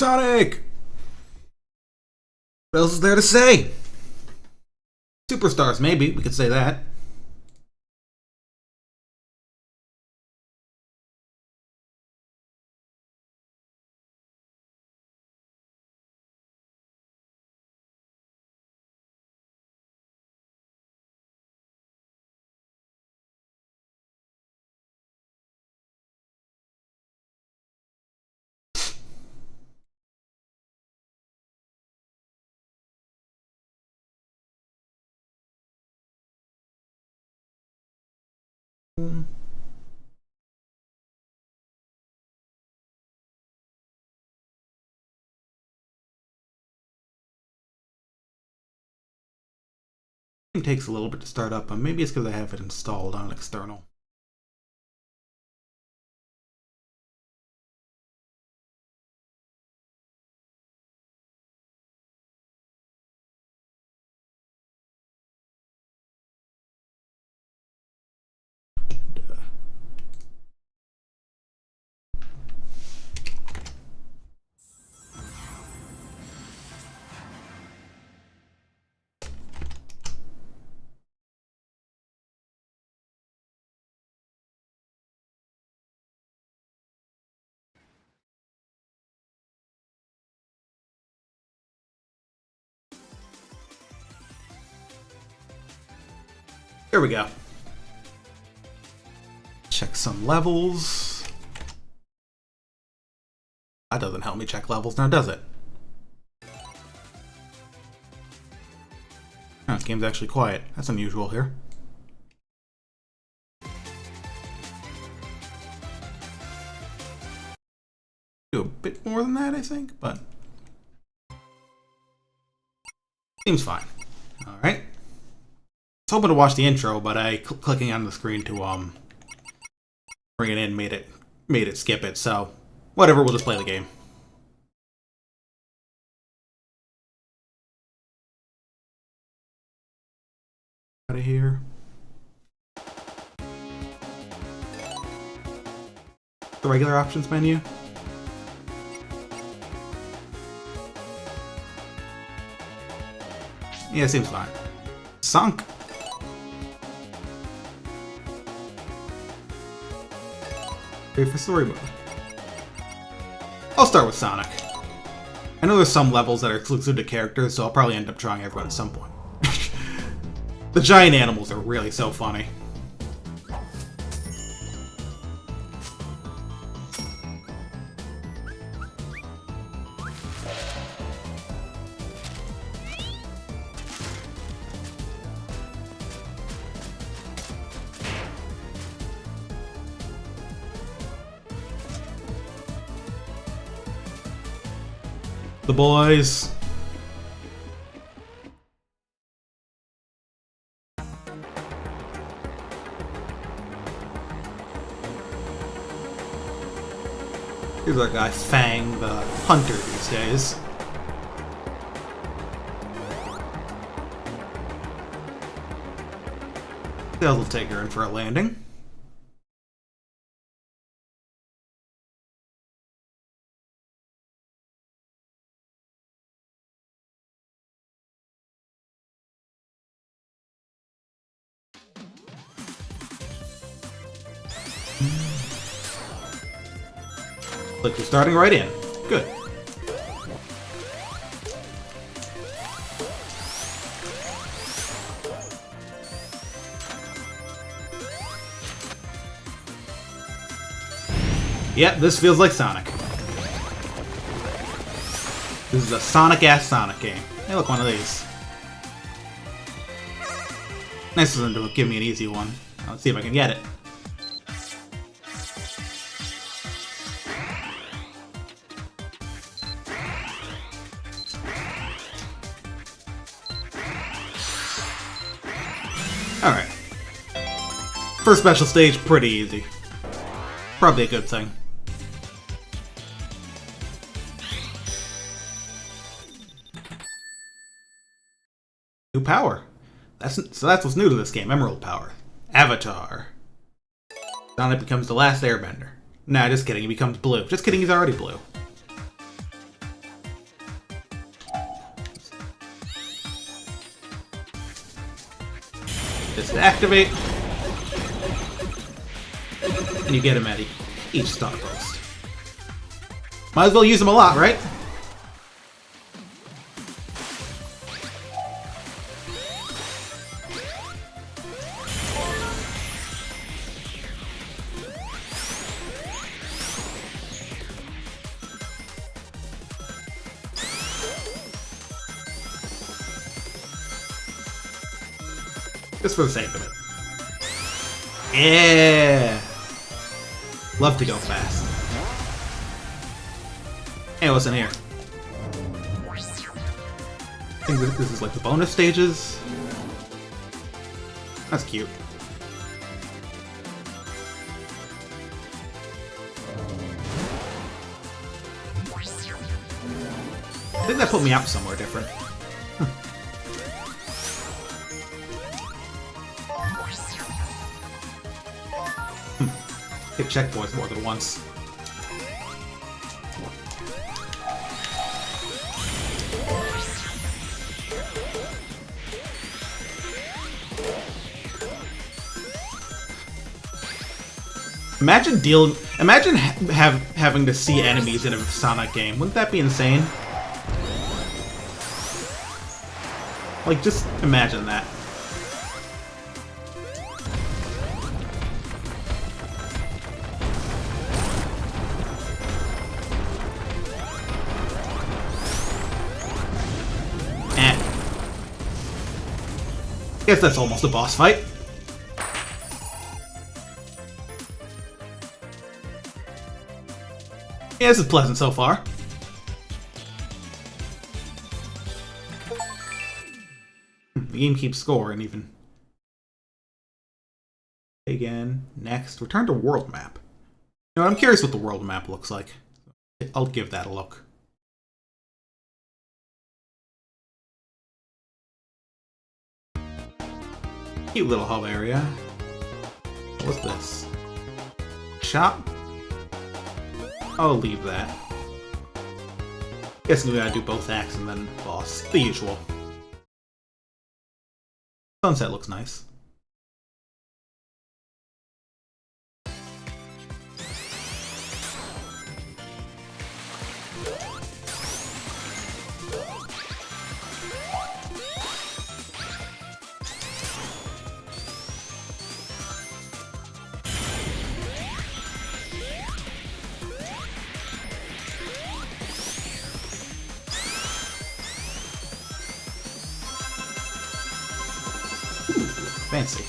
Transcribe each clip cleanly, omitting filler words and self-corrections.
Sonic! What else is there to say? Superstars, maybe. We could say that. It takes a little bit to start up, but maybe it's because I have it installed on an external. Here we go. Check some levels. That doesn't help me check levels now, does it? Oh, this game's actually quiet. That's unusual here. Do a bit more than that, I think, but seems fine. All right. I was hoping to watch the intro, but clicking on the screen to bring it in made it skip it. So whatever, we'll just play the game. Out of here. The regular options menu. Yeah, seems fine. Sunk. Ready for story mode. I'll start with Sonic. I know there's some levels that are exclusive to characters, so I'll probably end up trying everyone at some point. The giant animals are really so funny. The boys. Here's our guy Fang, the hunter these days. Tails will take her in for a landing. Look, we're starting right in. Good. Yep, this feels like Sonic. This is a Sonic-ass Sonic game. Hey, look, one of these. Nice of them to give me an easy one. Let's see if I can get it. Alright. First special stage, pretty easy. Probably a good thing. New power. That's what's new to this game, Emerald Power. Avatar. Sonic becomes the last airbender. Nah, just kidding, he becomes blue. Just kidding, he's already blue. Just activate. And you get him at each star post. Might as well use them a lot, right? Just for the sake of it. Yeah! Love to go fast. Hey, what's in here? I think this is like the bonus stages. That's cute. I think that put me out somewhere different. Hit checkpoints more than once. Imagine having to see enemies in a Sonic game. Wouldn't that be insane? Like, just imagine that. Guess that's almost a boss fight. Yeah, this is pleasant so far. The game keeps score and even. Again, next, return to world map. You know, I'm curious what the world map looks like. I'll give that a look. Cute little hub area. What's this? Shop? I'll leave that. Guessing we gotta do both acts and then boss. The usual. Sunset looks nice. Fancy.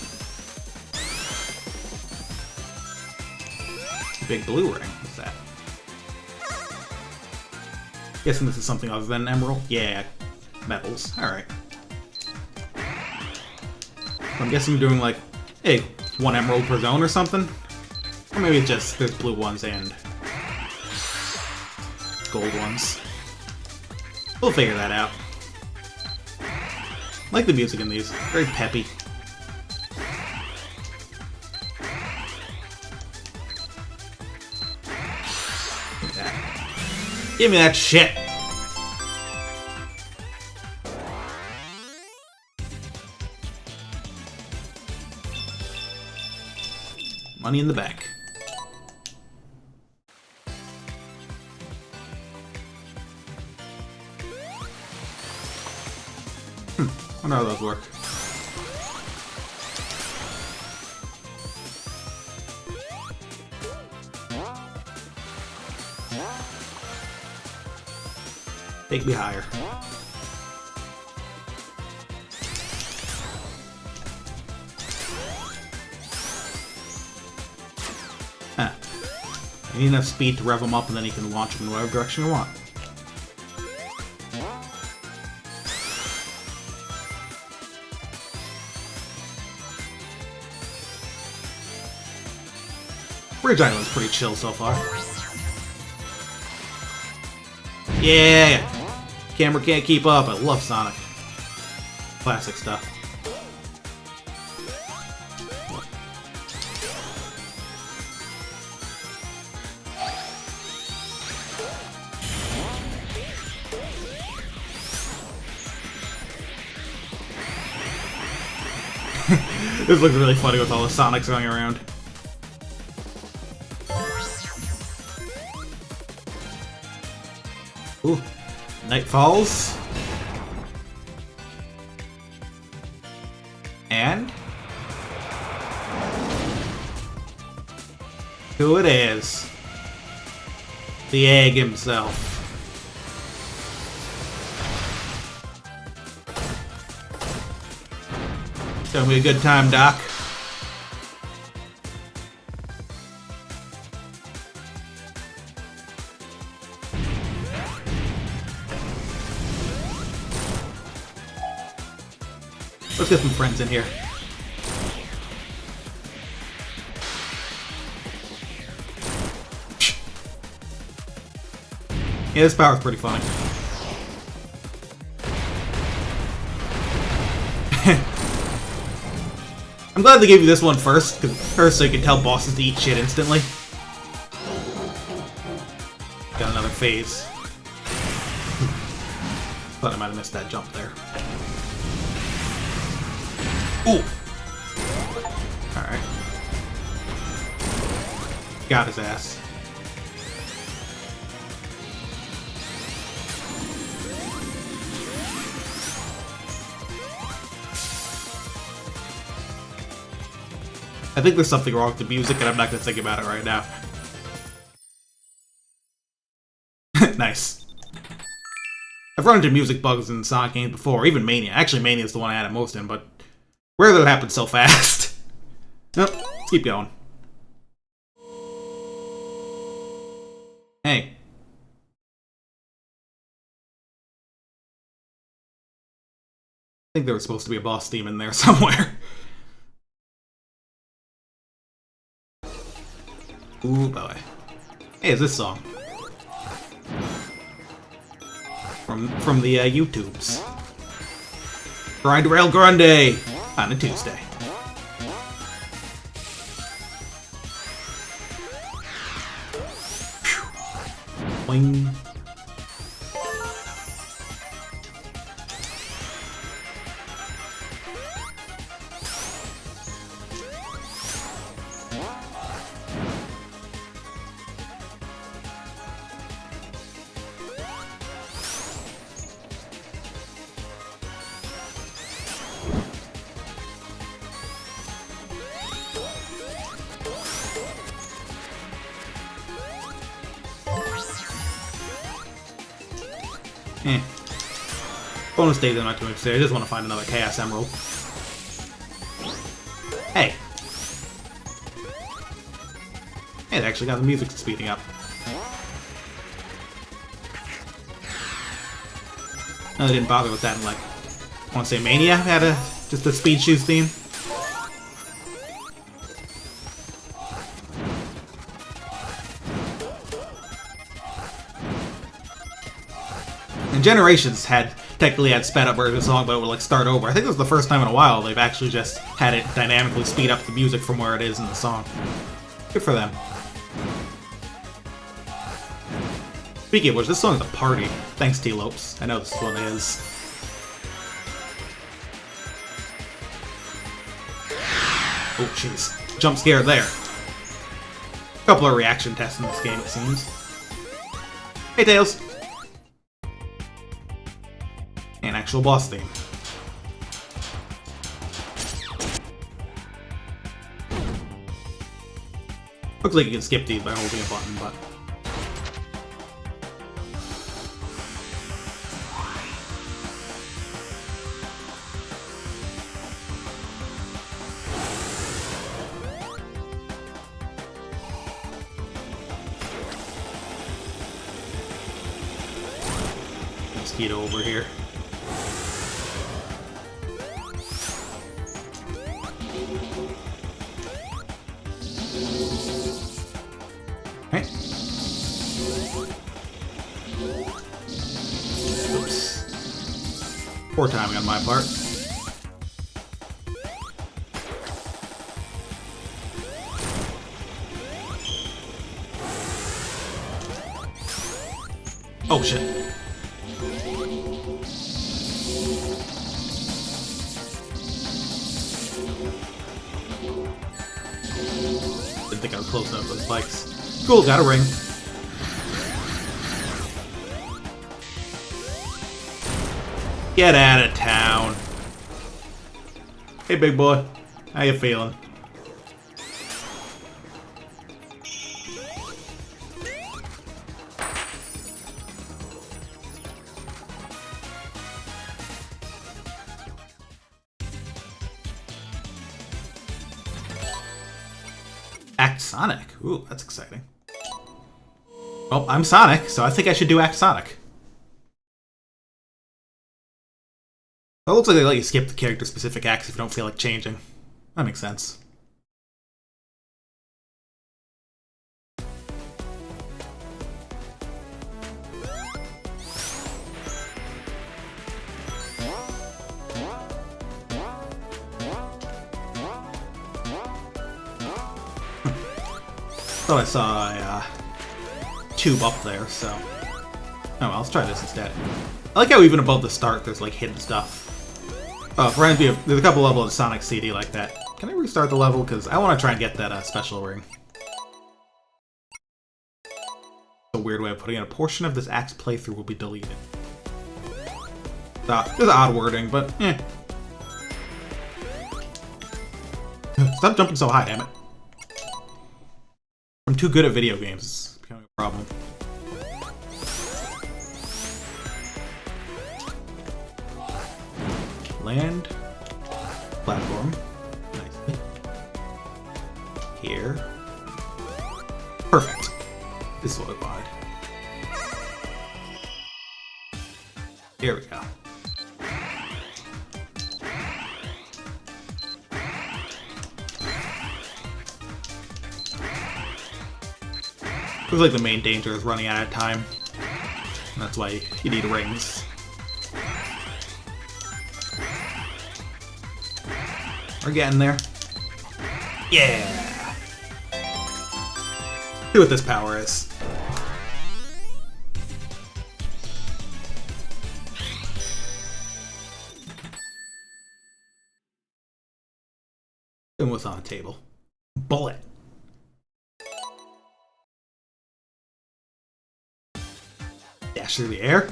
Big blue ring. What's that? Guessing this is something other than emerald? Yeah, metals. Alright. I'm guessing we're doing like, hey, 1 emerald per zone or something? Or maybe it's just there's blue ones and gold ones. We'll figure that out. I like the music in these. Very peppy. Give me that shit! Money in the bank. Wonder how those work. Take me higher. Huh. You need enough speed to rev them up and then you can launch them in whatever direction you want. Bridge Island's pretty chill so far. Yeah! Camera can't keep up. I love Sonic. Classic stuff. This looks really funny with all the Sonics going around. Ooh, night falls. And who it is? The egg himself. Show me a good time, Doc. Let's get some friends in here. Yeah, this power's pretty funny. I'm glad they gave you this one first so you can tell bosses to eat shit instantly. Got another phase. Thought I might have missed that jump there. Ooh! Alright. Got his ass. I think there's something wrong with the music, and I'm not going to think about it right now. Nice. I've run into music bugs in Sonic games before, even Mania. Actually, Mania is the one I had it most in, but rarely it happens so fast. Nope, let's keep going. Hey. I think there was supposed to be a boss theme in there somewhere. Ooh, boy. Hey, it's this song. From the YouTubes. Grind Rail Grande on a Tuesday. Boing. Bonus days I'm not too interested. I just want to find another Chaos Emerald. Hey! Hey, they actually got the music speeding up. No, they didn't bother with that in, like, I want to say Mania had just a Speed Shoes theme. And Generations technically had sped up version of the song, but it would like start over. I think it was the first time in a while they've actually just had it dynamically speed up the music from where it is in the song. Good for them. Speaking of which, this song's a party. Thanks, T-Lopes. I know this one is. Oh, jeez. Jump scare there. A couple of reaction tests in this game, it seems. Hey, Tails! An actual boss theme. Looks like you can skip these by holding a button, but... Mosquito over here. Okay. Oops. Poor timing on my part. Oh shit. think I was close enough to those spikes. Cool, got a ring. Get out of town. Hey, big boy. How you feeling? Act Sonic. Ooh, that's exciting. Well, I'm Sonic, so I think I should do Act Sonic. It looks like they let you skip the character-specific acts if you don't feel like changing. That makes sense. Thought I saw a tube up there, so... Oh well, let's try this instead. I like how even above the start there's like hidden stuff. Oh, for Envy, there's a couple levels of Sonic CD like that. Can I restart the level? Because I want to try and get that special ring. A weird way of putting it. A portion of this act's playthrough will be deleted. There's odd wording, but eh. Stop jumping so high, damn it. I'm too good at video games. It's becoming a problem. Land. Platform. Nice. Here. Perfect. This is what I wanted. Here we go. Looks like the main danger is running out of time. That's why you need rings. We're getting there. Yeah! See what this power is. And what's on the table? Bullet. Dash through the air.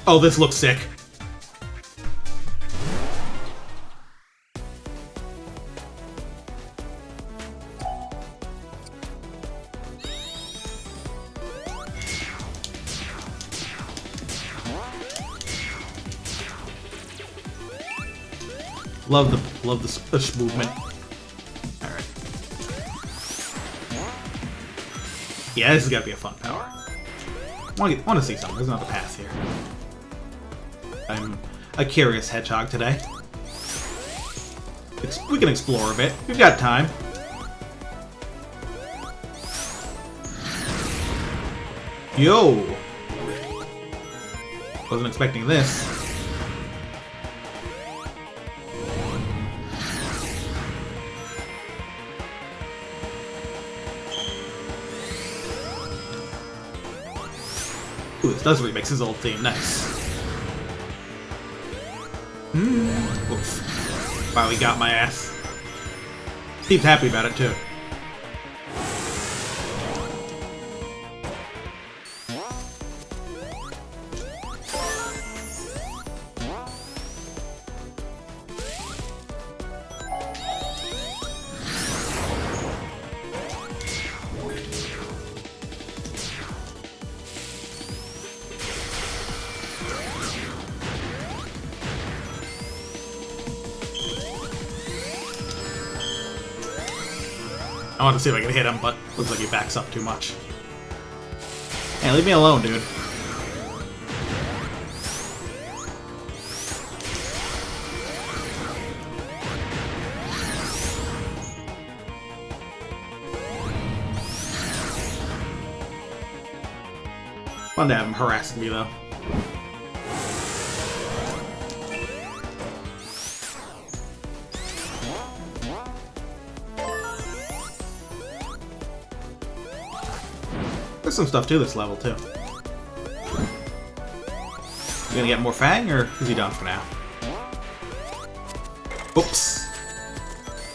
Oh, this looks sick. Love the splash movement. All right. Yeah, this has got to be a fun power. I want to see something. There's another path here. I'm a curious hedgehog today. We can explore a bit. We've got time. Yo! Wasn't expecting this. Ooh, this does remix his old theme. Nice. Oof. Wow, he got my ass. Steve's happy about it, too. I want to see if I can hit him, but looks like he backs up too much. Hey, leave me alone, dude. Fun to have him harassing me, though. There's some stuff to this level, too. You gonna get more Fang, or is he done for now? Oops.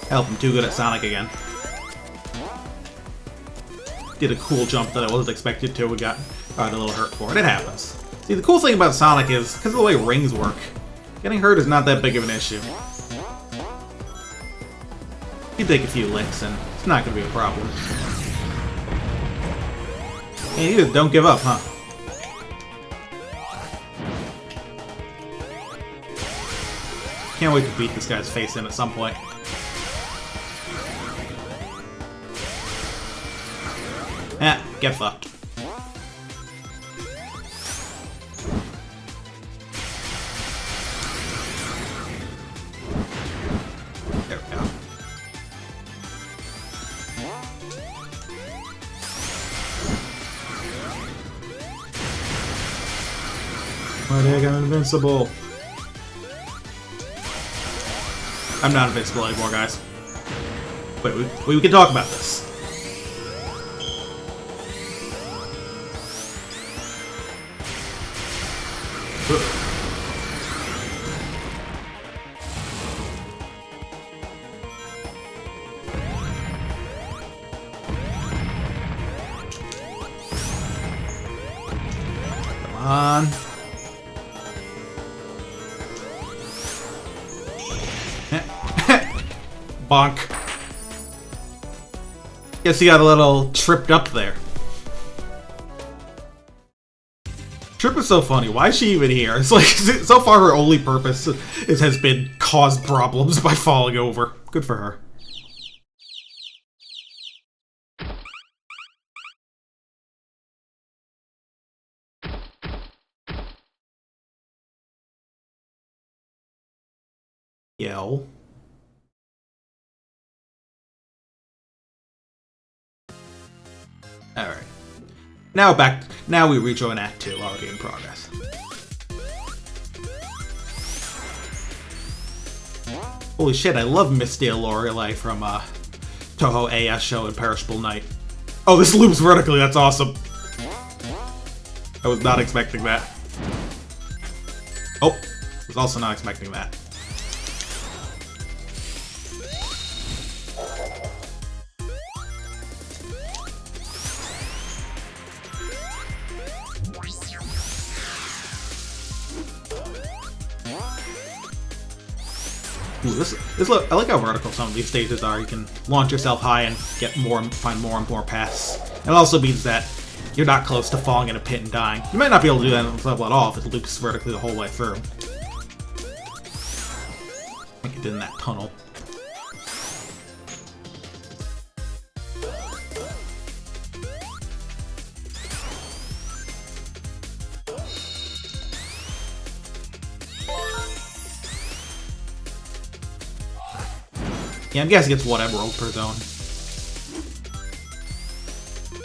Help, I'm too good at Sonic again. Did a cool jump that I wasn't expected to. We got a little hurt for it. It happens. See, the cool thing about Sonic is, because of the way rings work, getting hurt is not that big of an issue. You take a few licks and it's not going to be a problem. And you just don't give up, huh? Can't wait to beat this guy's face in at some point. Get fucked. There we go. Why the heck, I'm invincible. I'm not invincible anymore, guys. Wait, we can talk about this. Come on. Bonk. Guess he got a little tripped up there. Trip is so funny. Why is she even here? It's like, so far her only purpose has been cause problems by falling over. Good for her. Yo. Alright. Now we rejoin Act 2, already in progress. Holy shit, I love Misty and Lorelei from Toho AS show Imperishable Night. Oh, this loops vertically, that's awesome. I was not expecting that. Oh, was also not expecting that. Ooh, I like how vertical some of these stages are. You can launch yourself high and find more and more paths. It also means that you're not close to falling in a pit and dying. You might not be able to do that on this level at all if it loops vertically the whole way through. Like it did in that tunnel. Yeah, I'm guessing it's one emerald per zone.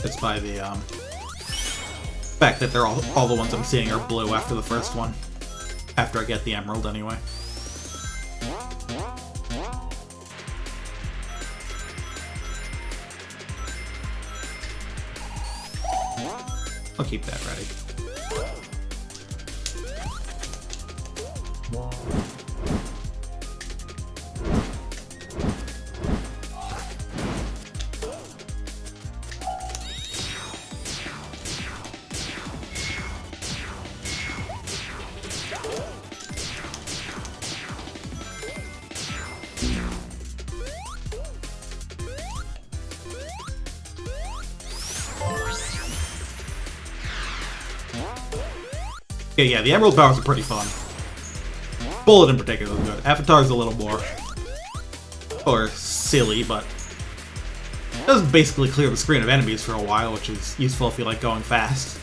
It's by the fact that they're all the ones I'm seeing are blue after the first one. After I get the emerald, anyway. I'll keep that ready. Yeah, the emerald powers are pretty fun. Bullet in particular is good. Avatar's a little more... or silly, but... it does basically clear the screen of enemies for a while, which is useful if you like going fast.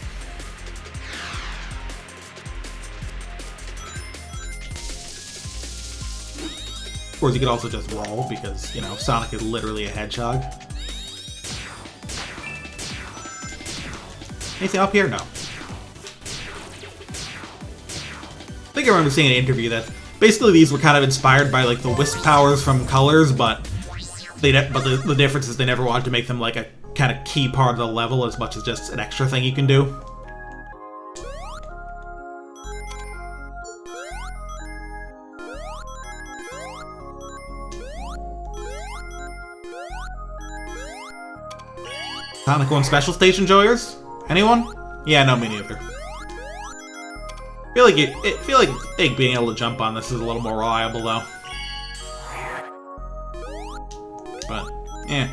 Of course, you could also just roll, because, you know, Sonic is literally a hedgehog. Anything up here? No. I think I remember seeing an interview that basically these were kind of inspired by like the wisp powers from Colors, but the difference is they never wanted to make them like a kind of key part of the level as much as just an extra thing you can do. Sonic 1 Special Station enjoyers? Anyone? Yeah, no, me neither. Feel like being able to jump on this is a little more reliable though. But, yeah.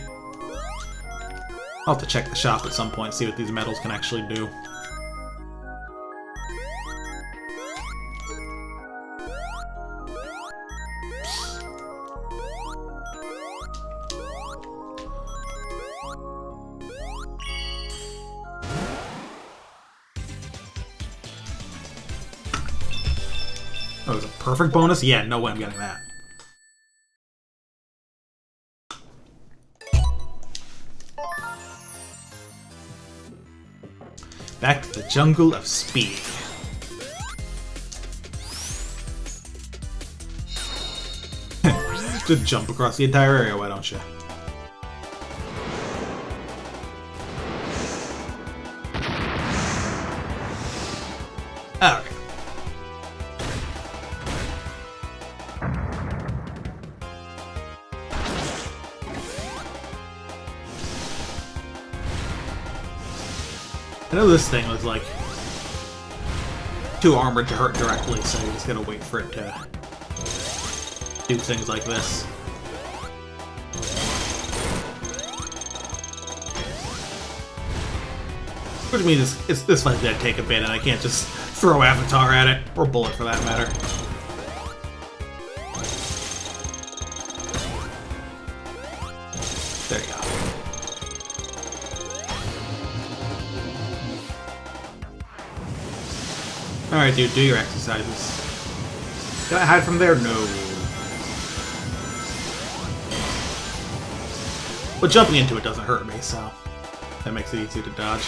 I'll have to check the shop at some point, see what these medals can actually do. Oh, it was a perfect bonus? Yeah, no way I'm getting that. Back to the jungle of speed. Just jump across the entire area, why don't you? Alright. I know this thing was like too armored to hurt directly, so you just gotta wait for it to do things like this. Which means this fight's gonna take a bit, and I can't just throw Avatar at it, or Bullet for that matter. There you go. Alright, dude, do your exercises. Can I hide from there? No. But jumping into it doesn't hurt me, so that makes it easy to dodge.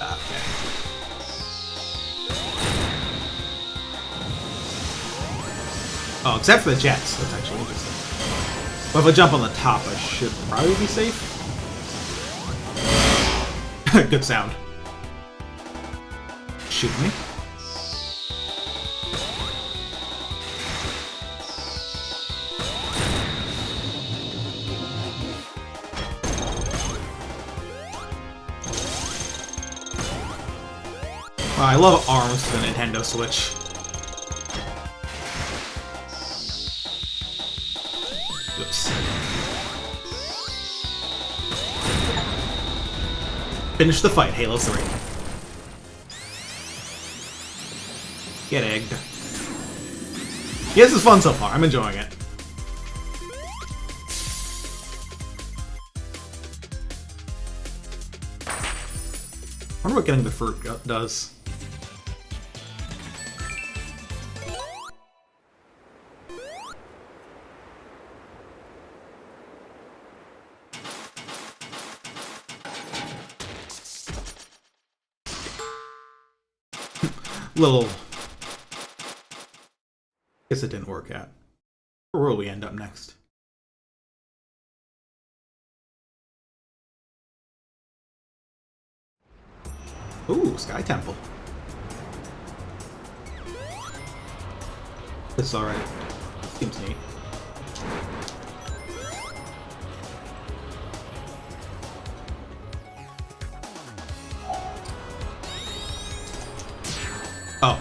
Okay. Oh, except for the jets. That's actually interesting. But if I jump on the top, I should probably be safe. Good sound. Shoot me. Wow, I love ARMS for the Nintendo Switch. Oops. Finish the fight, Halo 3. Get egged. Yeah, this is fun so far. I'm enjoying it. I wonder what getting the fruit does. Little... Guess it didn't work out. Where will we end up next? Ooh, Sky Temple. It's alright. Seems neat. Oh.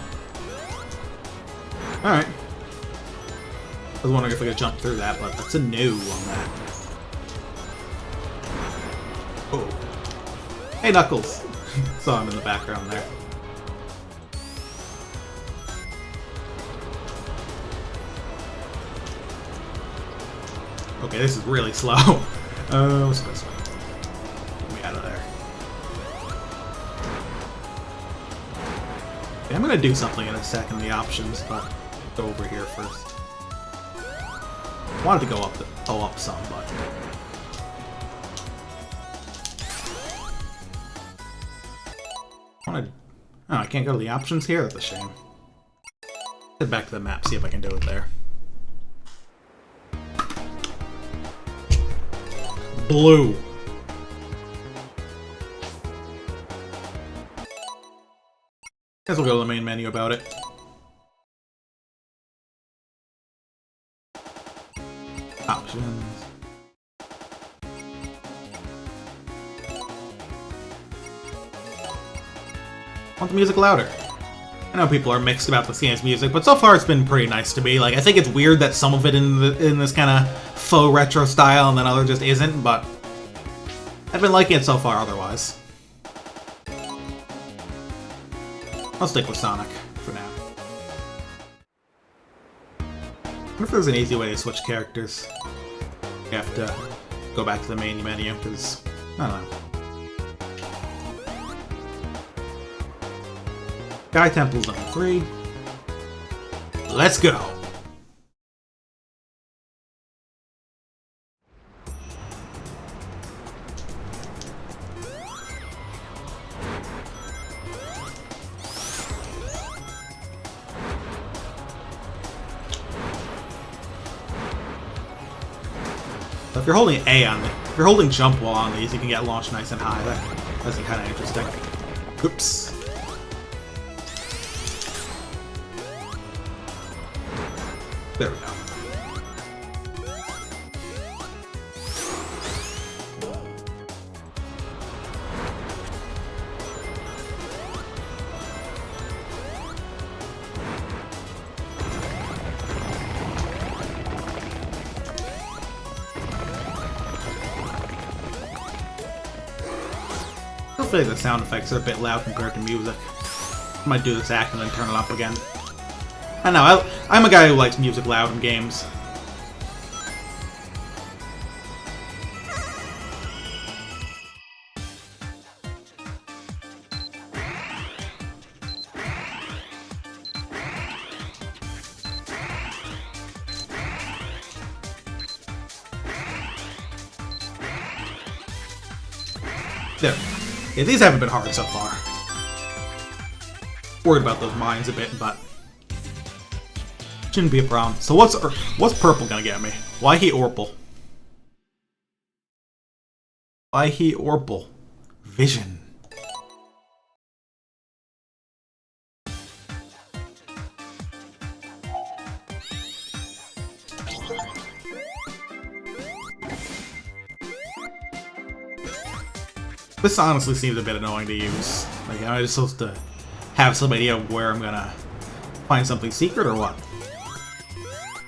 Alright. I was wondering if I could jump through that, but that's a no on that. Oh. Hey, Knuckles! Saw him in the background there. Okay, this is really slow. What's this way? Get me out of there. Okay, I'm gonna do something in a second, the options, but go over here first. I wanted to go up some, but oh, I can't go to the options here? That's a shame. Head back to the map, see if I can do it there. Blue. Guess we'll go to the main menu about it. Options. want the music louder. I know people are mixed about this game's music, but so far it's been pretty nice to me. Like, I think it's weird that some of it in this kind of faux retro style and then other just isn't, but I've been liking it so far otherwise. I'll stick with Sonic for now. I wonder if there's an easy way to switch characters. You have to go back to the main menu, because, I don't know. Sky Temple Zone 3. Let's go! So if you're holding A on if you're holding jump while on these, you can get launched nice and high. That's kind of interesting. Oops. There we go. I feel like the sound effects are a bit loud compared to music. I might do this act and then turn it up again. I know, I'm a guy who likes music loud in games. There. Yeah, these haven't been hard so far. Worried about those mines a bit, but shouldn't be a problem. So what's purple gonna get me? Why he Orple? Why he Orple? Vision. This honestly seems a bit annoying to use. Like, am I just supposed to have some idea of where I'm gonna find something secret or what?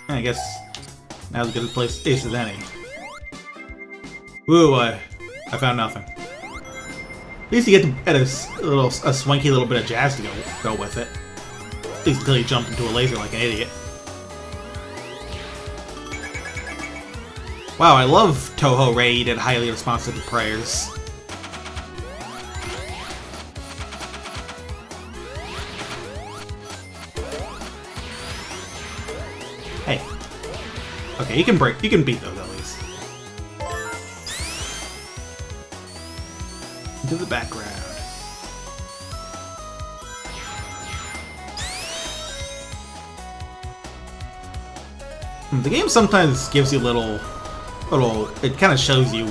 I guess now's as good a place as any. Ooh, I found nothing. At least you get to get a swanky little bit of jazz to go with it. At least until you jump into a laser like an idiot. Wow, I love Touhou Raid and highly responsive to prayers. Hey. Okay, you can beat those at least. Into the background. The game sometimes gives you it kind of shows you,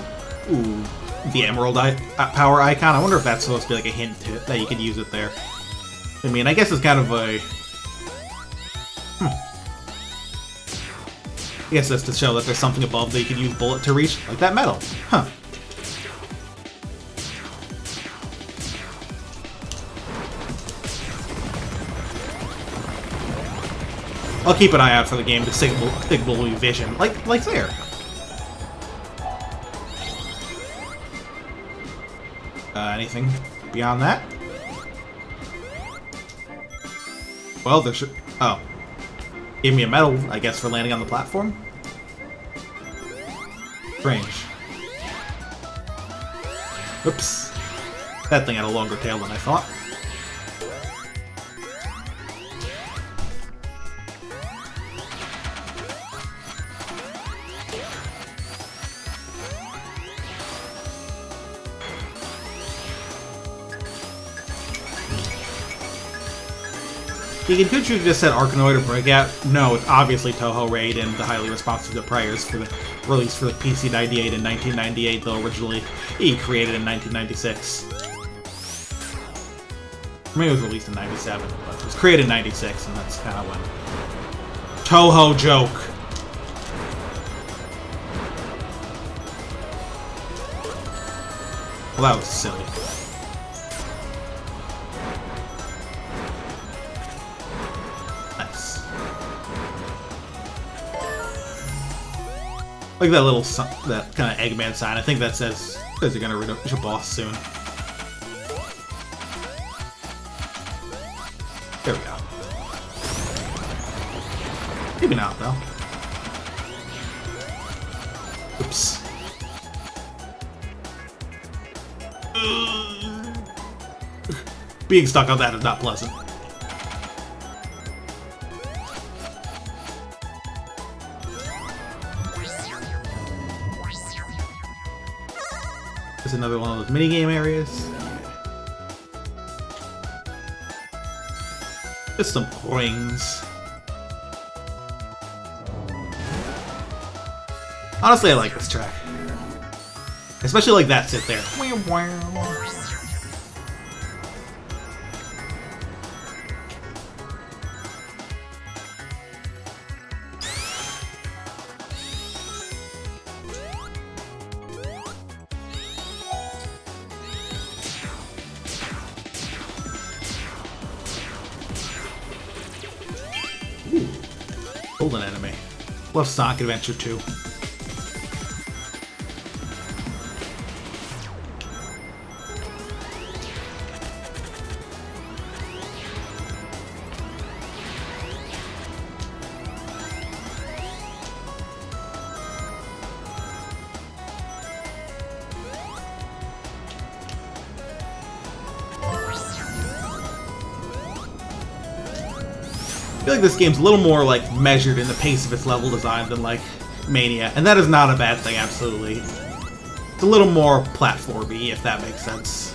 ooh, the Emerald Power icon. I wonder if that's supposed to be like a hint to that you could use it there. I mean, I guess it's kind of a... I guess that's to show that there's something above that you could use bullet to reach, like that metal. Huh. I'll keep an eye out for the game to signal vision, like there. Anything beyond that? Well, there should... Oh. Gave me a medal, I guess, for landing on the platform? Strange. Oops. That thing had a longer tail than I thought. You could choose just said Arkanoid or Breakout. No, it's obviously Touhou Raid and the highly responsive to prayers for the release for the PC 98 in 1998, though originally created in 1996. I mean, it was released in 97, but it was created in 96, and that's kind of when Touhou joke. Well, that was silly. Like that little, that kind of Eggman sign. I think that says you're gonna reach a boss soon. There we go. Maybe not, though. Oops. Being stuck on that is not pleasant. There's another one of those minigame areas. Just some rings. Honestly, I like this track. Especially like that sit there. Ooh. Golden enemy. Love Sonic Adventure 2. I feel like this game's a little more like measured in the pace of its level design than like Mania, and that is not a bad thing, absolutely. It's a little more platformy, if that makes sense.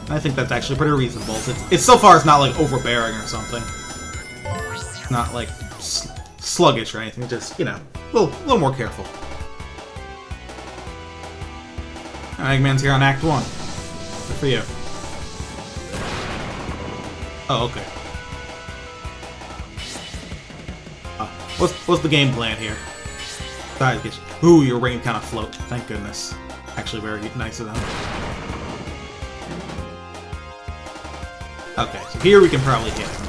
And I think that's actually pretty reasonable. It's so far it's not like overbearing or something. It's not like sluggish or anything, just, you know, a little more careful. Eggman's here on Act 1. Good for you. Oh, okay. What's the game plan here? Ooh, your ring kind of float. Thank goodness. Actually, very nice of them. Okay, so here we can probably hit him.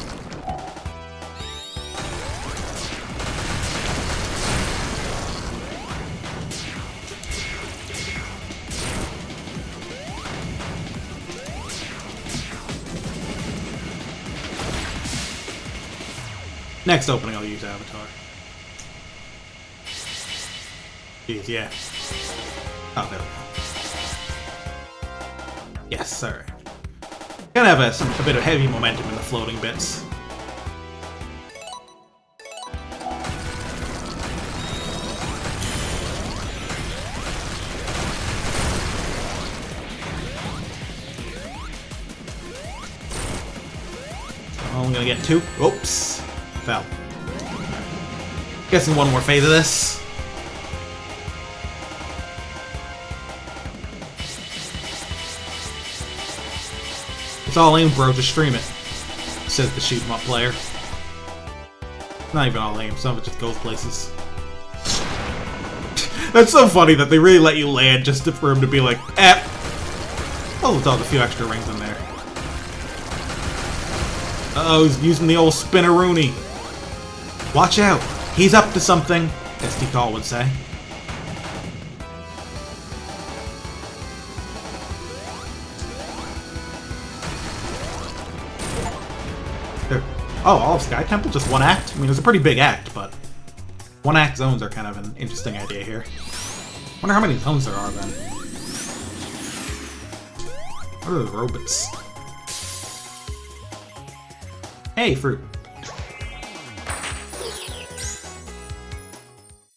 Next opening, I'll use Avatar. Jeez, yeah. Oh, there we go. Yes, alright. Gonna have a bit of heavy momentum in the floating bits. I'm only gonna get 2. Oops. Fell. Guessing one more phase of this. It's all aim, bro. Just stream it, says the shoot 'em up player. Not even all aim. Some of it just goes places. That's so funny that they really let you land just for him to be like, eh. Oh, with all the few extra rings in there. Uh-oh, he's using the old spinneroonie. Watch out! He's up to something, SD Call would say. There. Oh, all of Sky Temple? Just one act? I mean, it's a pretty big act, but one-act zones are kind of an interesting idea here. Wonder how many zones there are, then. What are the robots? Hey, fruit.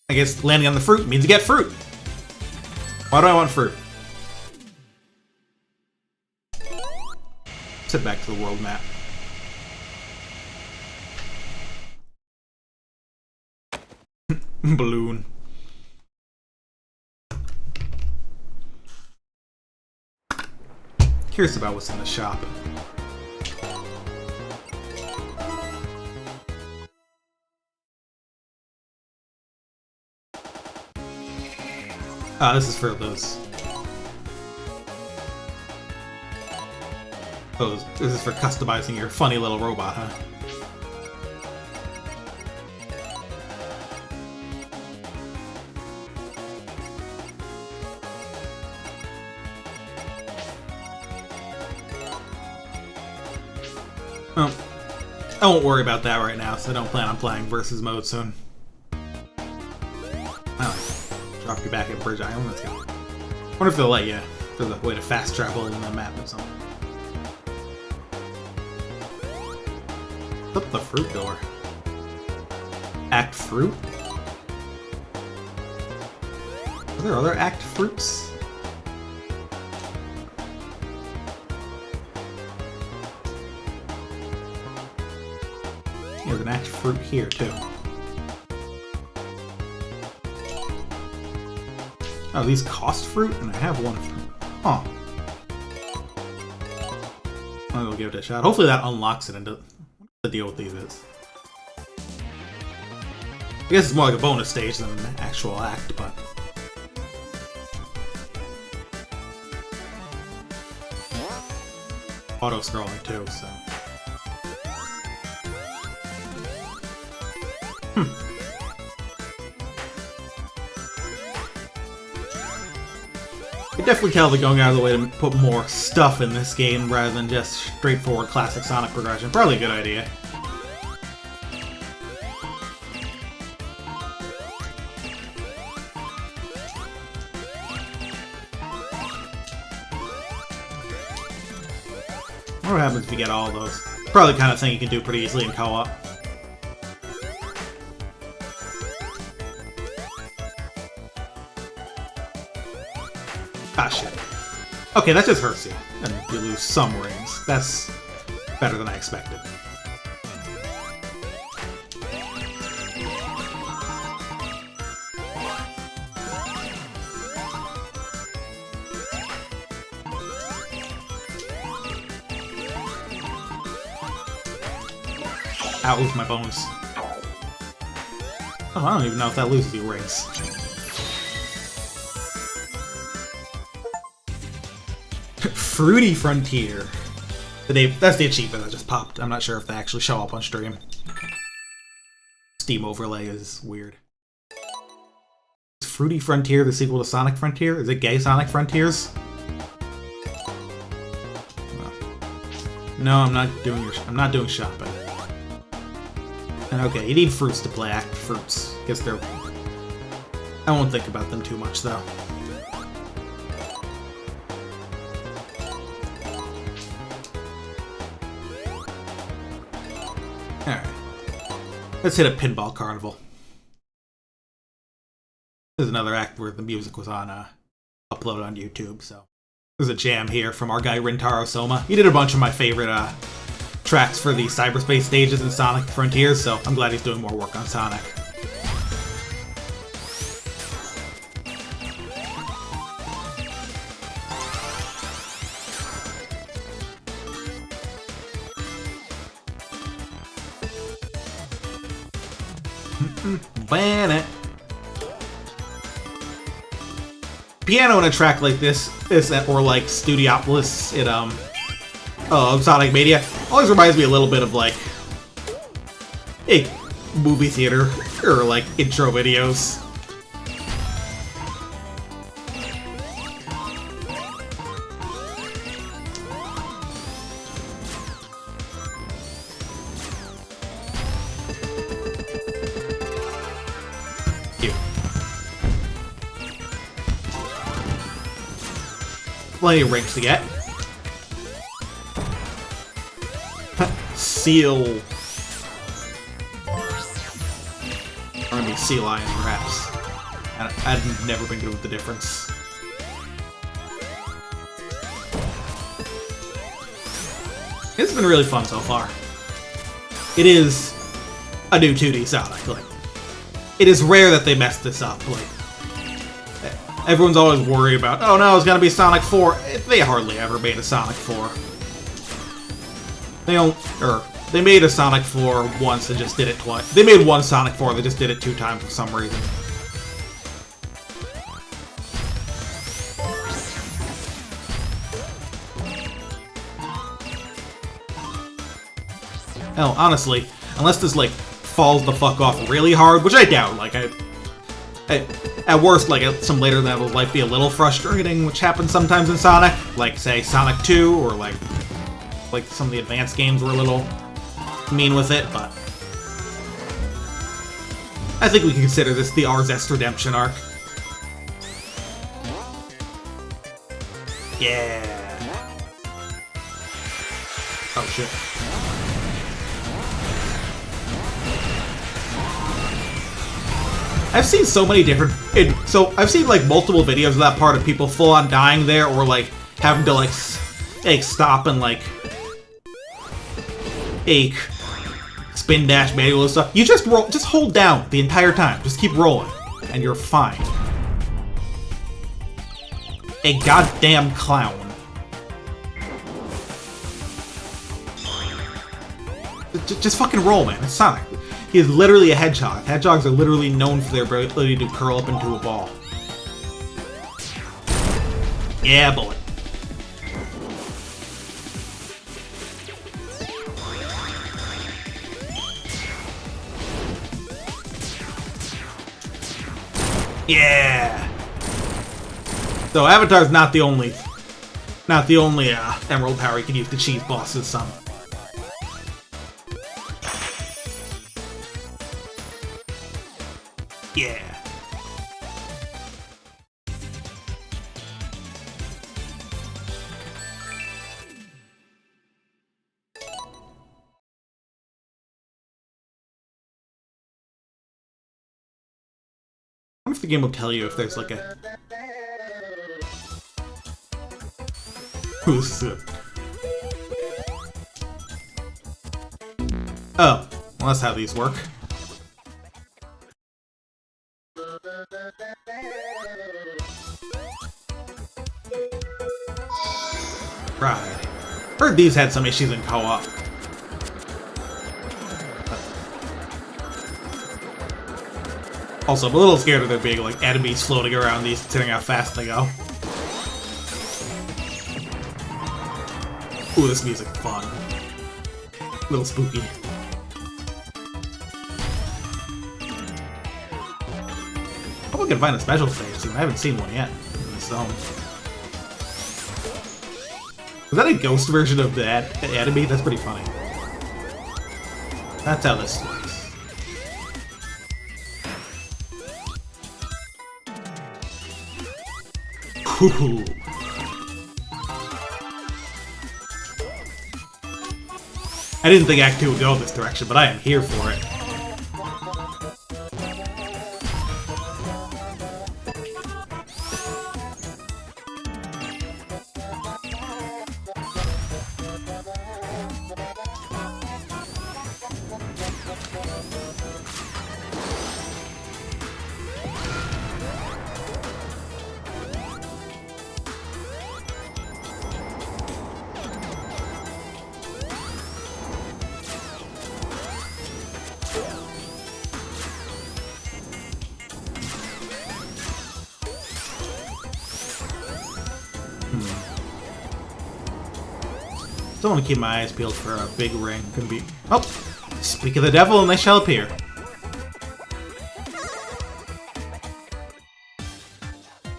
I guess landing on the fruit means you get fruit. Why do I want fruit? Sit back to the world map. Balloon. Curious about what's in the shop. Ah, this is for those. Oh, this is for customizing your funny little robot, huh? Well, I won't worry about that right now, so I don't plan on playing versus mode soon. Drop you back at Bridge Island, let's go. I wonder if they'll let you, if there's a way to fast travel in the map or something. Flip the fruit door. Act fruit? Are there other act fruits? There's an act fruit here, too. Oh, these cost fruit? And I have one fruit. Huh. I'll go give it a shot. Hopefully that unlocks it into... What the deal with these is? I guess it's more like a bonus stage than an actual act, but... Auto-scrolling too, so... You definitely tell they're going out of the way to put more stuff in this game rather than just straightforward classic Sonic progression. Probably a good idea. What happens if you get all of those? Probably the kind of thing you can do pretty easily in co-op. Ah, shit. Okay, that just hurts you, and you lose some rings. That's better than I expected. Ow, lose my bones. Oh, I don't even know if that loses you rings. Fruity Frontier. That's the achievement that just popped. I'm not sure if they actually show up on stream. Steam overlay is weird. Is Fruity Frontier the sequel to Sonic Frontier? Is it gay Sonic Frontiers? No, I'm not doing shopping. And okay, you need fruits to play act fruits. Guess they're... I won't think about them too much though. Alright. Let's hit a pinball carnival. There's another act where the music was on uploaded on YouTube, so there's a jam here from our guy Rintaro Soma. He did a bunch of my favorite tracks for the cyberspace stages in Sonic Frontiers, so I'm glad he's doing more work on Sonic. Ban Piano in a track like this or like Studiopolis in Sonic Mania always reminds me a little bit of like a movie theater or like intro videos. Plenty of rings to get. Seal. Or maybe Sea Lion, perhaps. I've never been good with the difference. It's been really fun so far. It is a new 2D Sonic. Like, it is rare that they mess this up. Like, everyone's always worried about, oh no, it's gonna be Sonic 4. They hardly ever made a Sonic 4. They made a Sonic 4 once and just did it twice. They made one Sonic 4, they just did it 2 times for some reason. Hell, honestly, unless this, like, falls the fuck off really hard, which I doubt, like, at worst, like, some later levels might be a little frustrating, which happens sometimes in Sonic, like, say, Sonic 2, or, like some of the advanced games were a little mean with it, but I think we can consider this the Arzest Redemption arc. Yeah. Oh shit. I've seen so many different... I've seen, like, multiple videos of that part of people full-on dying there, or, like, having to, like stop and, like, spin dash manual and stuff. You just roll... Just hold down the entire time. Just keep rolling. And you're fine. A goddamn clown. Just fucking roll, man. It's Sonic. He is literally a hedgehog. Hedgehogs are literally known for their ability to curl up into a ball. Yeah, bullet. Yeah. So Avatar's not the only Emerald power you can use to cheese bosses. Some. Yeah. I wonder if the game will tell you if there's like a... Who's it? Oh, well, that's how these work. Right. Heard these had some issues in co-op. Also, I'm a little scared of there being like enemies floating around these, considering how fast they go. Ooh, this music's fun. A little spooky. Hope we can find a special stage soon. I haven't seen one yet in this zone. Is that a ghost version of the enemy? That's pretty funny. That's how this works. Ooh. I didn't think Act 2 would go this direction, but I am here for it. Don't want to keep my eyes peeled for a big ring. Could be. Oh! Speak of the devil and they shall appear.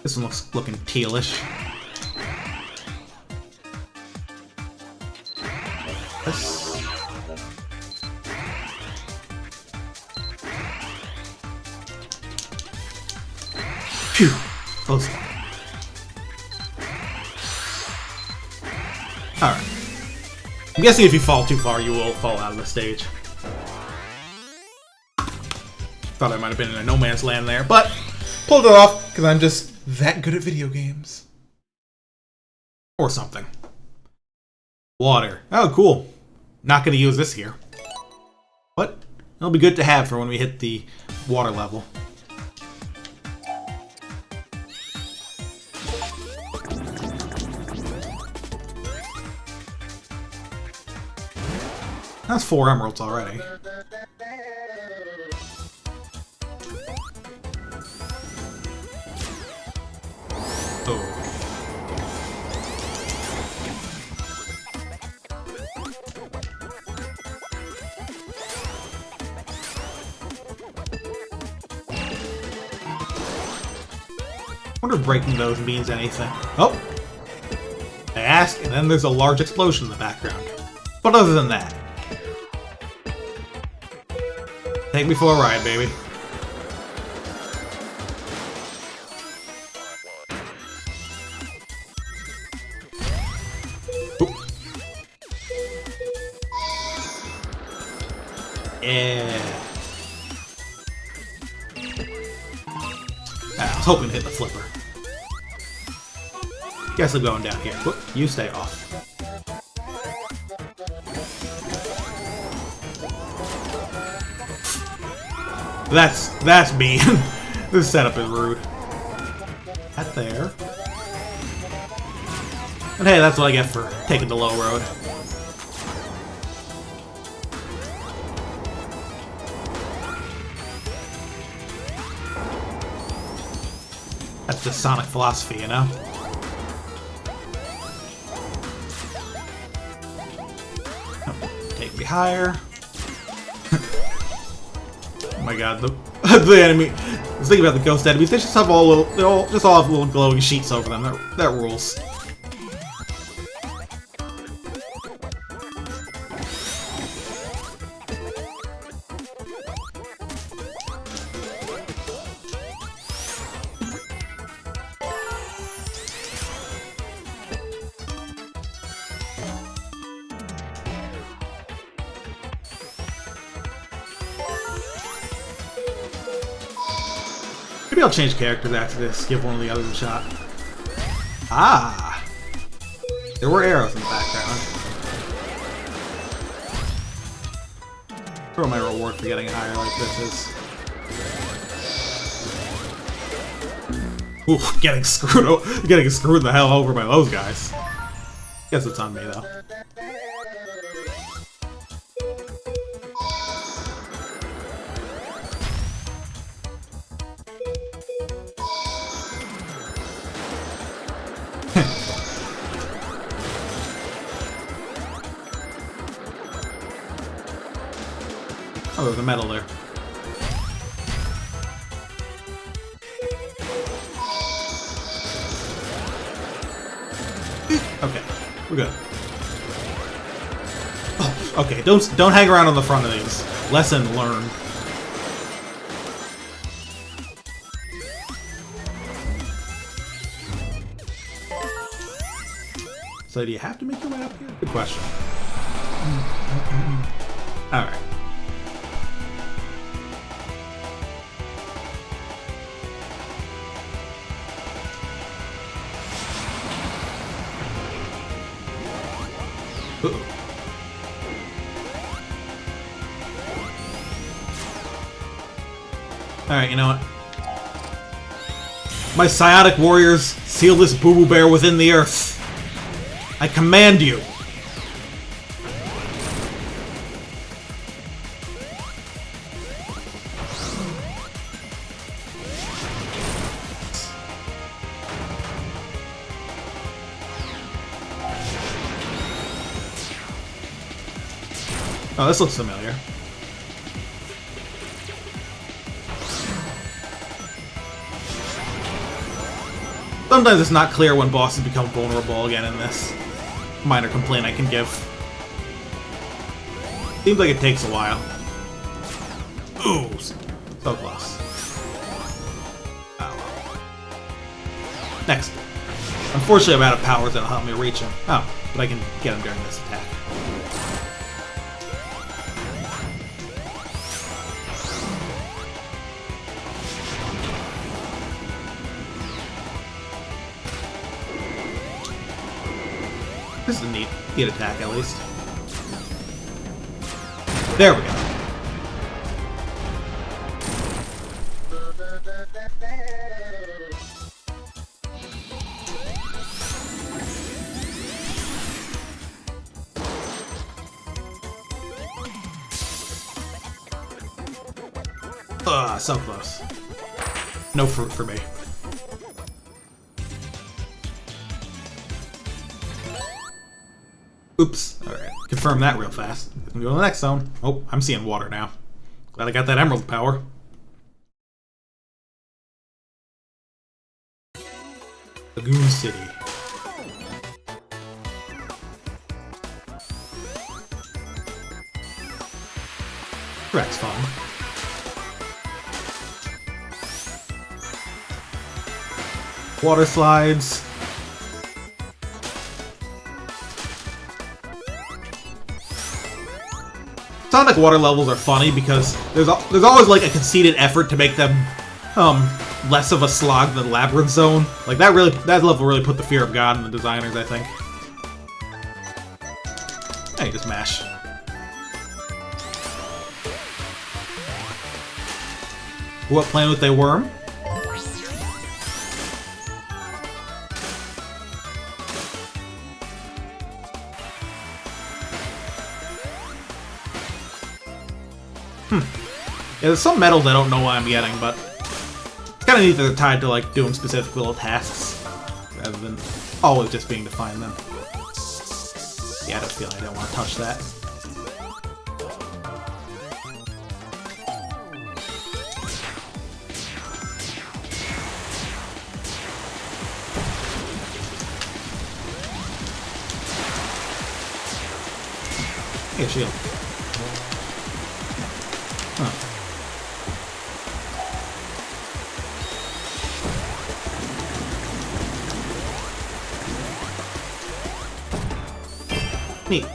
This one looks looking tealish. This. Phew! Close. Alright. I'm guessing if you fall too far, you will fall out of the stage. Thought I might have been in a no man's land there, but pulled it off because I'm just that good at video games. Or something. Water. Oh, cool. Not going to use this here. But it'll be good to have for when we hit the water level. That's 4 emeralds already. Oh. I wonder if breaking those means anything. Oh! I ask, and then there's a large explosion in the background. But other than that... Take me for a ride, baby. Oop. Yeah. I was hoping to hit the flipper. Guess I'm going down here. Whoop, you stay off. That's mean. This setup is rude. That there. And hey, that's what I get for taking the low road. That's just Sonic philosophy, you know? Take me higher. Oh my god, the enemy. I was thinking about the ghost enemies. They just have they all have little glowing sheets over them. That rules. Maybe I'll change characters after this, give one of the others a shot. Ah! There were arrows in the background. Throw my reward for getting higher like this is. Ooh, getting screwed the hell over by those guys. Guess it's on me though. Oh, there's a medal there. Okay, we're good. Oh, okay, don't hang around on the front of these. Lesson learned. So do you have to make your way up here? Good question. Alright. Alright, you know what? My Psiotic Warriors, seal this Boo Boo Bear within the earth. I command you! Oh, this looks familiar. Sometimes it's not clear when bosses become vulnerable again in this. Minor complaint I can give. Seems like it takes a while. Ooh, so close. Oh well. Next. Unfortunately, I'm out of powers that'll help me reach him. Oh, but I can get him during this attack. This is a neat attack, at least. There we go. Ugh, so close. No fruit for me. Oops. Alright. Confirm that real fast. Let's go to the next zone. Oh, I'm seeing water now. Glad I got that emerald power. Lagoon City. Track's fun. water slides. Sonic water levels are funny because there's always like a conceited effort to make them less of a slog than Labyrinth Zone. Like that level really put the fear of God in the designers, I think. Hey, just mash. What, playing with a worm? Yeah, there's some medals I don't know what I'm getting, but it's kind of neat that they're tied to like doing specific little tasks rather than always just being to find them. Yeah, I don't feel like I don't want to touch that. Hey, shield. Huh. Neat.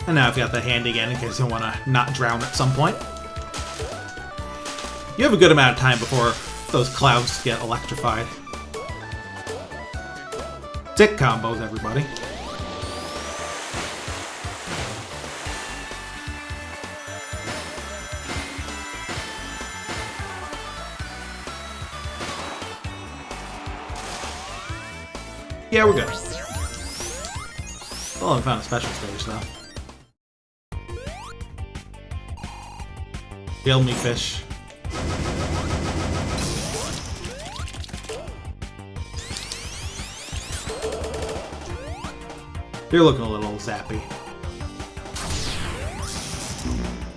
And now I've got the hand again in case I want to not drown at some point. You have a good amount of time before those clouds get electrified. Sick combos, everybody. Yeah, we're good. Well, I found a special stage, though. Kill me, fish. You're looking a little zappy.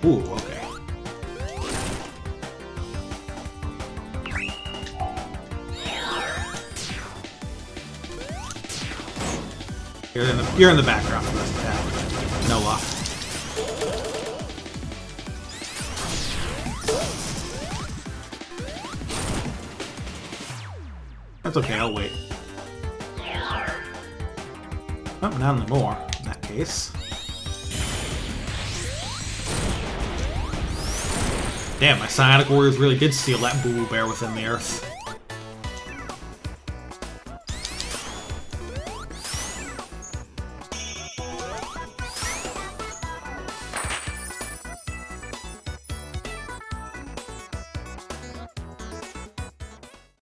Ooh, okay. You're in the background for this attack. No luck. That's okay, I'll wait. Oh, not anymore, in that case. Damn, my Psionic Warriors really did steal that Boo Bear within the earth.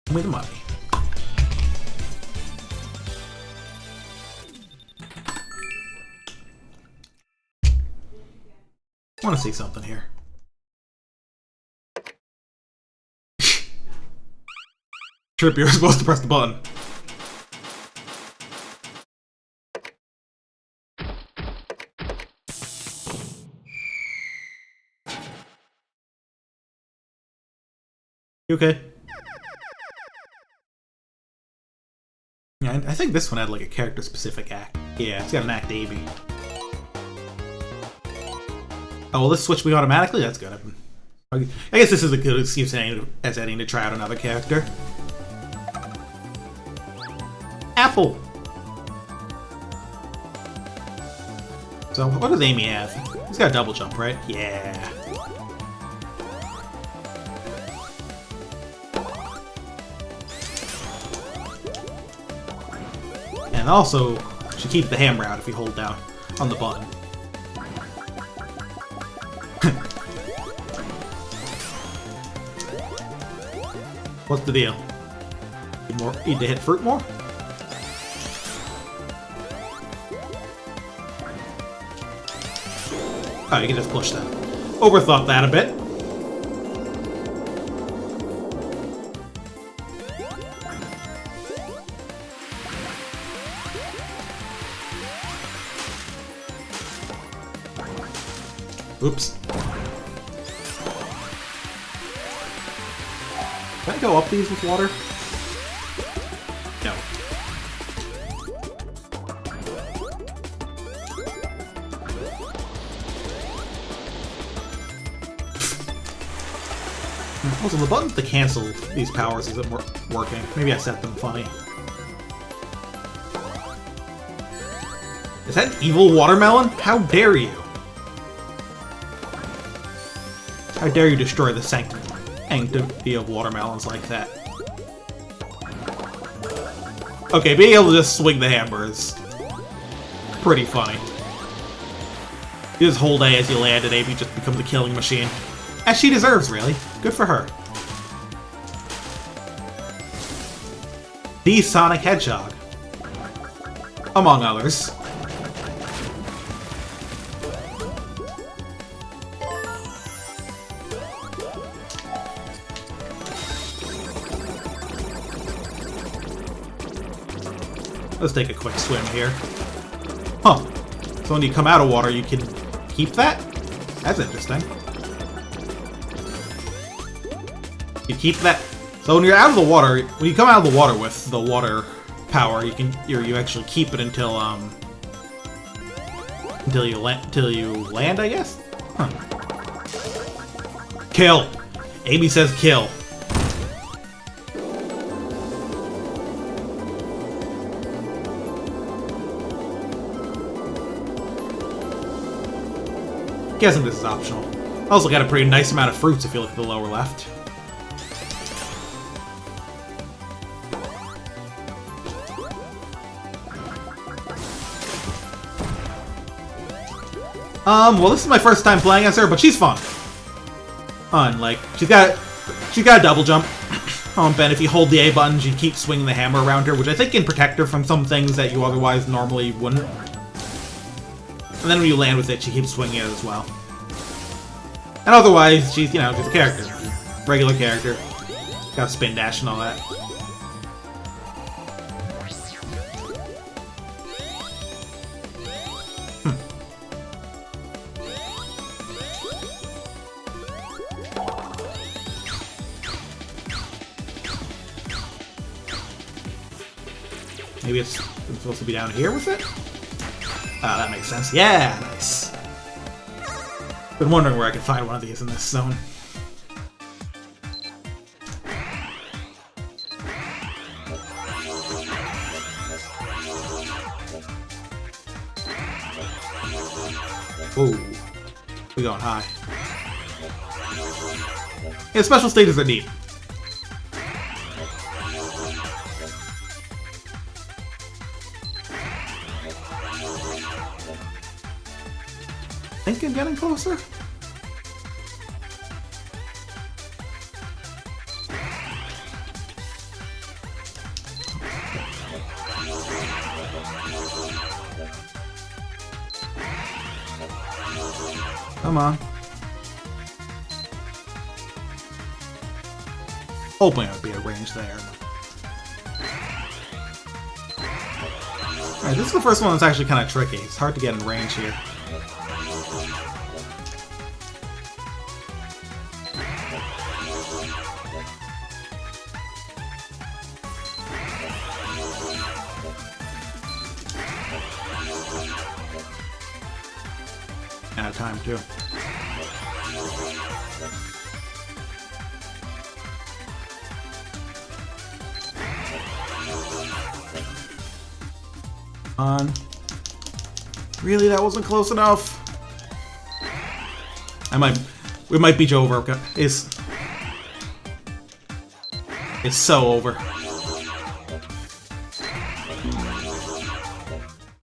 Give me the money. I want to see something here. Trip, you're supposed to press the button. You okay? Yeah, I think this one had like a character-specific act. Yeah, it's got an act AB. Oh, will this switch me automatically? That's good. I guess this is a good excuse as Eddie to try out another character. Apple! So, what does Amy have? He's got a double jump, right? Yeah. And also, she keeps the hammer out if you hold down on the button. What's the deal? Need to hit fruit more? Oh, you can just push that. Overthought that a bit. Oops. Can I go up these with water? No. Also, the button to cancel these powers isn't working. Maybe I set them funny. Is that an evil watermelon? How dare you? How dare you destroy the sanctity of watermelons like that? Okay, being able to just swing the hammer is pretty funny. You just hold A as you land, and Amy just becomes a killing machine. As she deserves, really. Good for her. The Sonic Hedgehog. Among others. Let's take a quick swim here. Huh. So when you come out of water, you can keep that? That's interesting. You keep that. So when you're out of the water, when you come out of the water with the water power, you actually keep it until you land, I guess. Huh. Kill. Amy says kill. Guessing this is optional. Also got a pretty nice amount of fruits if you look at the lower left. Well, this is my first time playing as her, but she's fun. Like, she's got a double jump. And if you hold the A button, you keep swinging the hammer around her, which I think can protect her from some things that you otherwise normally wouldn't. And then when you land with it, she keeps swinging it as well. And otherwise, she's, just a character. Regular character. Got spin dash and all that. Maybe it's supposed to be down here with it? Ah, that makes sense. Yeah, nice. Been wondering where I could find one of these in this zone. Ooh, we're going high. Yeah, special stages are neat. Think I'm getting closer? Come on. Hoping it would be a range there. Alright, this is the first one that's actually kind of tricky. It's hard to get in range here. Out of time, too. On. Really, that wasn't close enough. We might beat you over. It's so over.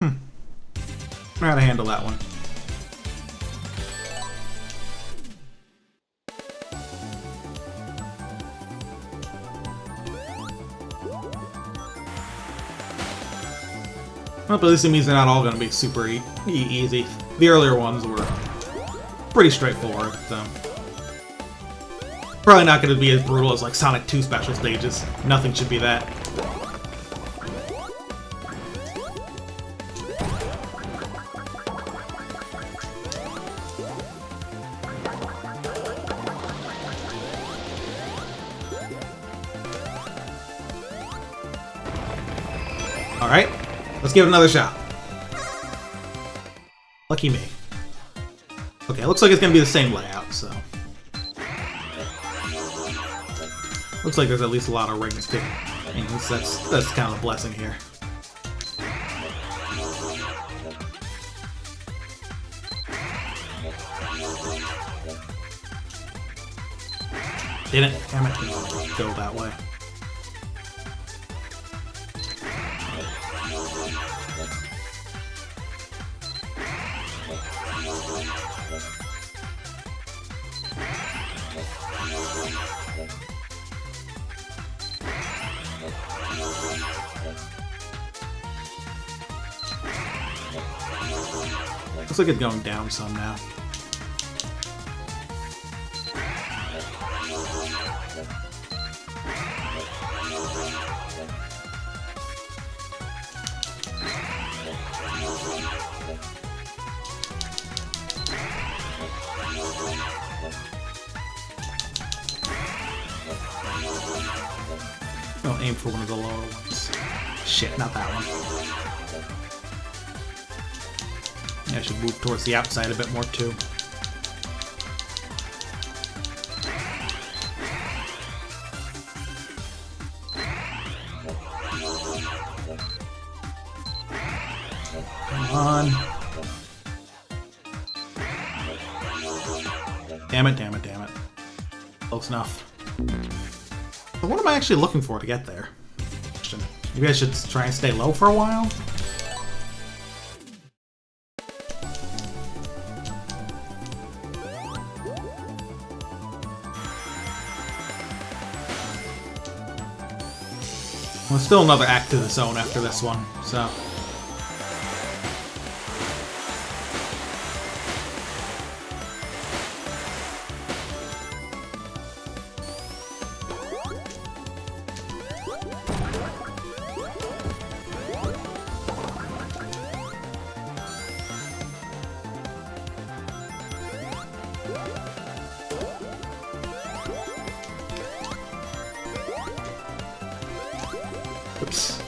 I know how to handle that one. Well, but at least it means they're not all going to be super easy. The earlier ones were pretty straightforward, so... Probably not going to be as brutal as, like, Sonic 2 special stages. Nothing should be that. Alright. Let's give it another shot. Lucky me. Okay, it looks like it's gonna be the same layout, so. Looks like there's at least a lot of rings too. That's kind of a blessing here. Damn it, go that way. Looks like it's going down some now. I'll aim for one of the lower ones. Shit, not that one. Yeah, I should move towards the outside a bit more too. Come on. Damn it, damn it, damn it. Close enough. But what am I actually looking for to get there? Maybe I should try and stay low for a while? Well, there's still another act to the zone after this one, so... Oops.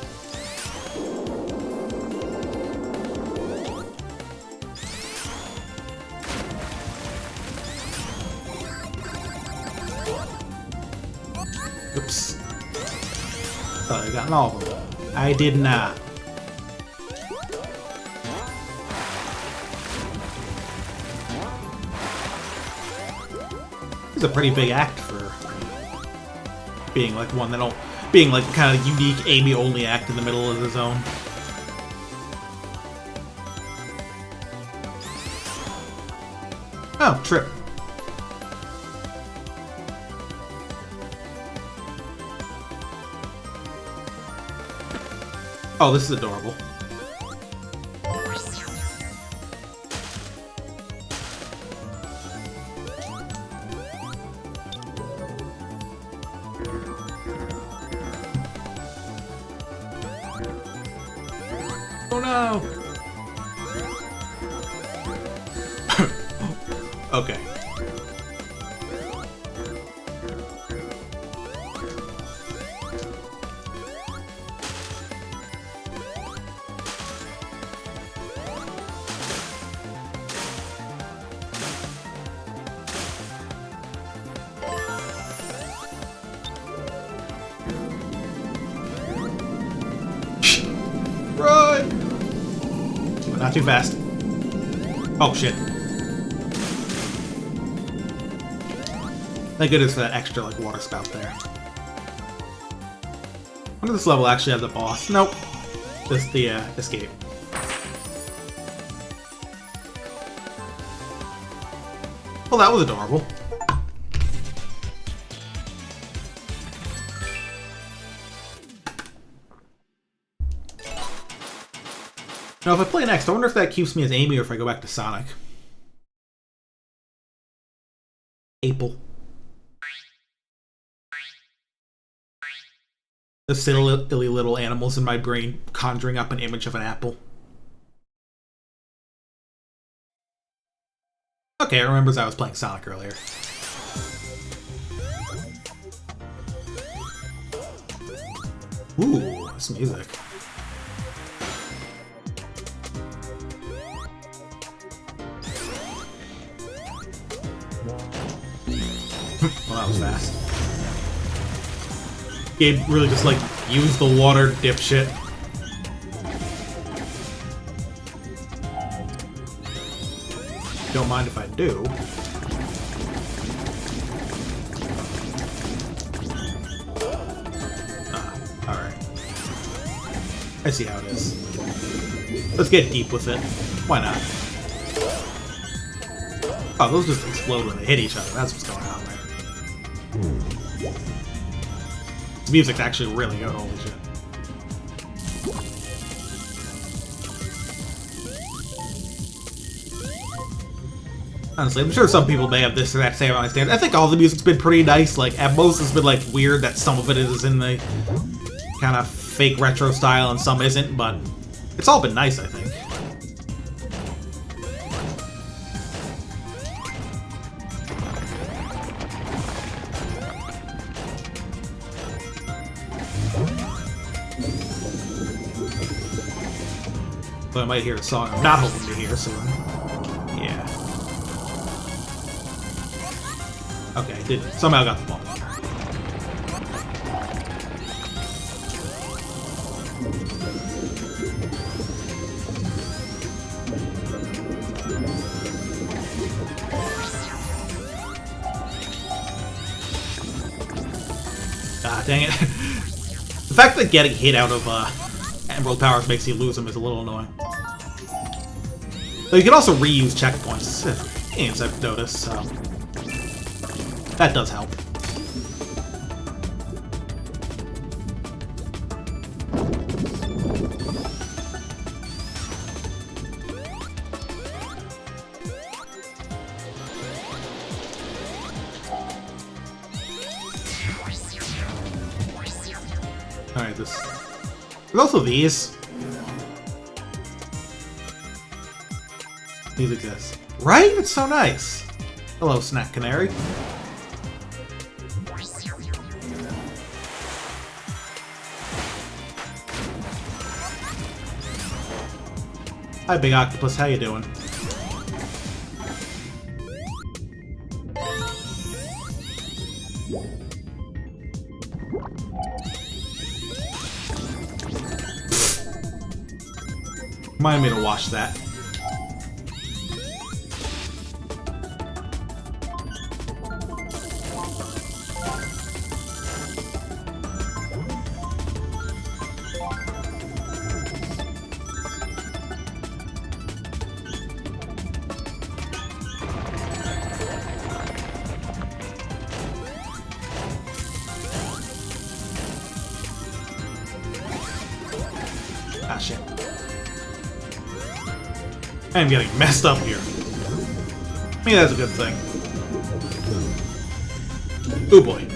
Oops. Thought I got all of them. I did not. It's a pretty big act for being like one that'll being like kind of unique Amy only act in the middle of the zone. Oh, trip. Oh, this is adorable. Oh no! Okay. Run! Not too fast. Oh shit. Thank goodness for that extra like water spout there. I wonder if this level actually has a boss. Nope. Just the escape. Well, that was adorable. Now, if I play next, I wonder if that keeps me as Amy or if I go back to Sonic. Apple. The silly little animals in my brain conjuring up an image of an apple. Okay, I remember as I was playing Sonic earlier. Ooh, this music. Well, that was fast. Gabe really just like use the water, dipshit. Don't mind if I do. Alright. I see how it is. Let's get deep with it. Why not? Oh, those just explode when they hit each other. That's what's going on there. This music's actually really good, holy shit. Honestly, I'm sure some people may have this or that to say about my standards. I think all the music's been pretty nice. Like, at most it's been, like, weird that some of it is in the kind of fake retro style and some isn't, but it's all been nice, I think. But I might hear a song I'm not hoping to hear, so yeah. Okay, I did somehow got the ball. Ah, dang it. The fact that getting hit out of Emerald Powers makes you lose them is a little annoying. Though you can also reuse checkpoints, games I've noticed, so that does help. Alright, there's also these. These exist. Right? It's so nice. Hello, Snack Canary. Hi, Big Octopus. How you doing? Remind me to watch that. Ah, shit. I am getting messed up here. Maybe that's a good thing. Ooh boy.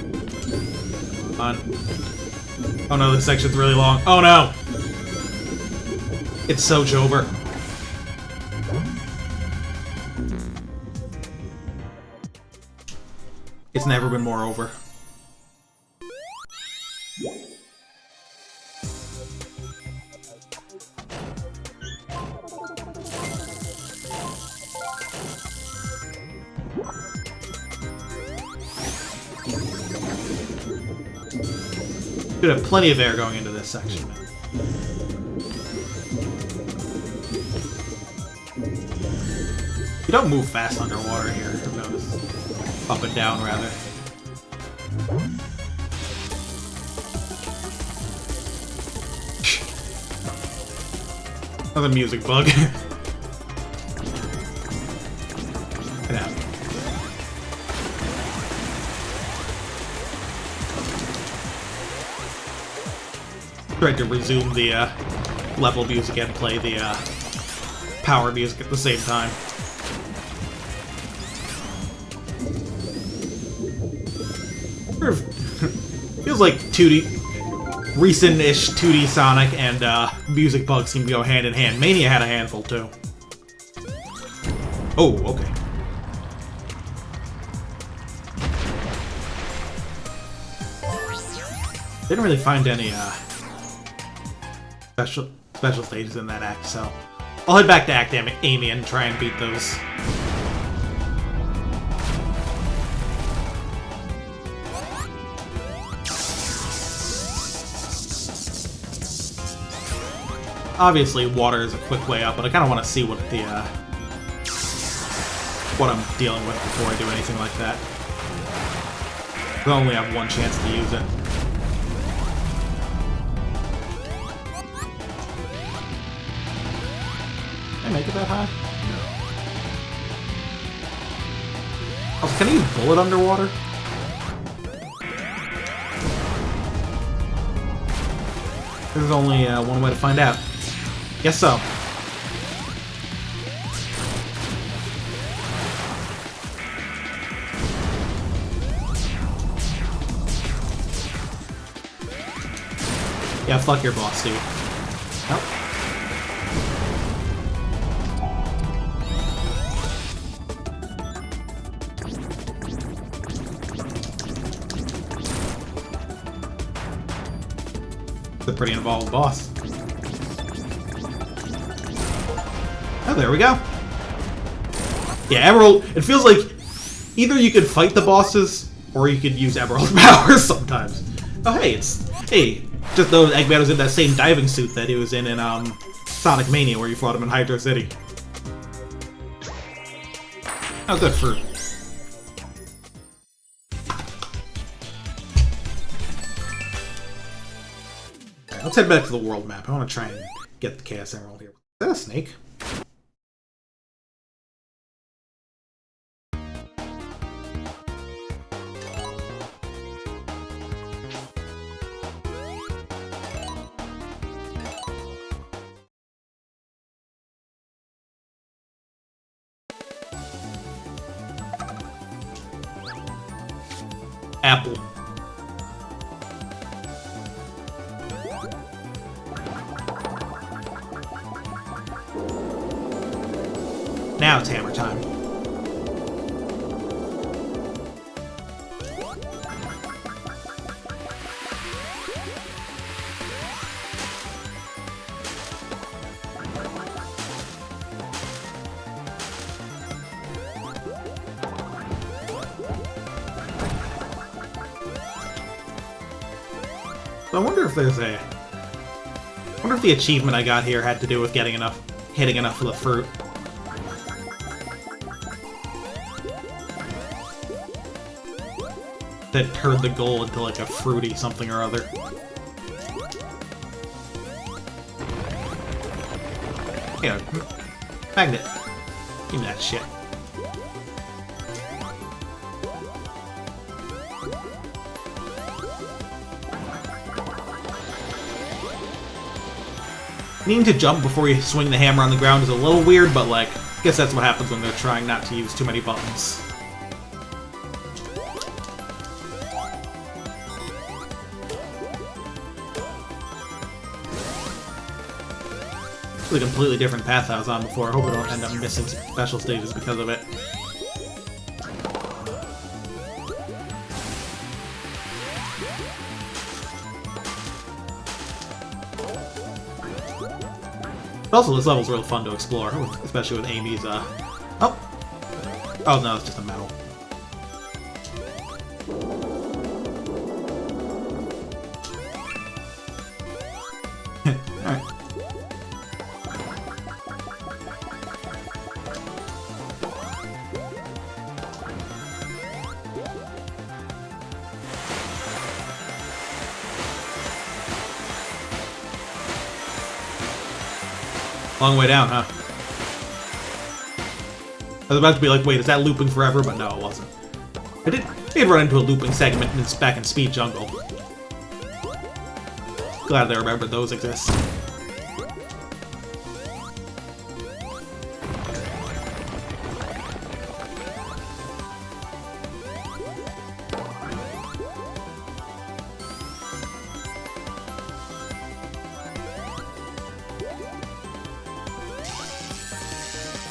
On. Oh no, this section's really long. Oh no! It's so Jober. It's never been more over. Should have plenty of air going into this section. You don't move fast underwater here. I've noticed. Up and down, rather. Another music bug. Get out. Tried to resume the level music and play the power music at the same time. Feels like 2D, recent-ish 2D Sonic and music bugs seem to go hand in hand. Mania had a handful too. Oh, okay. Didn't really find any special stages in that act, so I'll head back to Act Amy and try and beat those. Obviously, water is a quick way up, but I kind of want to see what the what I'm dealing with before I do anything like that. I only have one chance to use it. Can I make it that high? No. Also, can I use bullet underwater? There's only one way to find out. Guess so. Yeah, fuck your boss, dude. Nope. It's a pretty involved boss. Oh, there we go. Yeah, Emerald, it feels like either you could fight the bosses, or you could use Emerald powers sometimes. Oh, hey, just though Eggman was in that same diving suit that he was in Sonic Mania, where you fought him in Hydro City. Oh, good fruit. Alright, let's head back to the world map. I want to try and get the Chaos Emerald here. Is that a snake? Apple. Now it's hammer time. So I wonder if there's a... I wonder if the achievement I got here had to do with hitting enough of the fruit. That turned the goal into like a fruity something or other. Yeah, magnet. Give me that shit. Needing to jump before you swing the hammer on the ground is a little weird, but like, I guess that's what happens when they're trying not to use too many buttons. It's a completely different path I was on before. I hope I don't end up missing special stages because of it. Also, this level's really fun to explore, especially with Amy's, Oh! Oh, no, it's just a medal. Alright. Long way down, huh? I was about to be like, wait, is that looping forever? But no, it wasn't. I did run into a looping segment back in Speed Jungle. Glad I remembered those exist.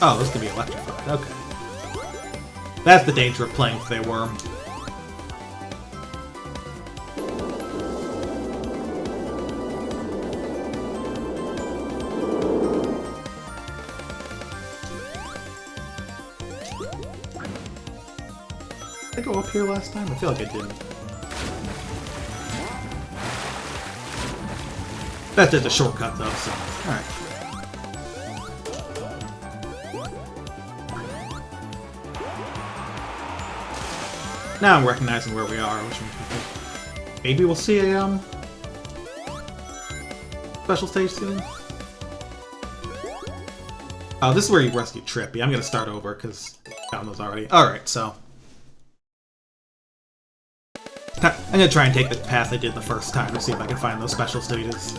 Oh, this could be electrified. Okay. That's the danger of playing with a worm. Did I go up here last time? I feel like I didn't. That's just a shortcut though, so... Alright. Now I'm recognizing where we are, which means maybe we'll see a special stage soon. Oh, this is where you rescue Trippy. I'm gonna start over because I found those already. Alright, so I'm gonna try and take the path I did the first time to see if I can find those special stages.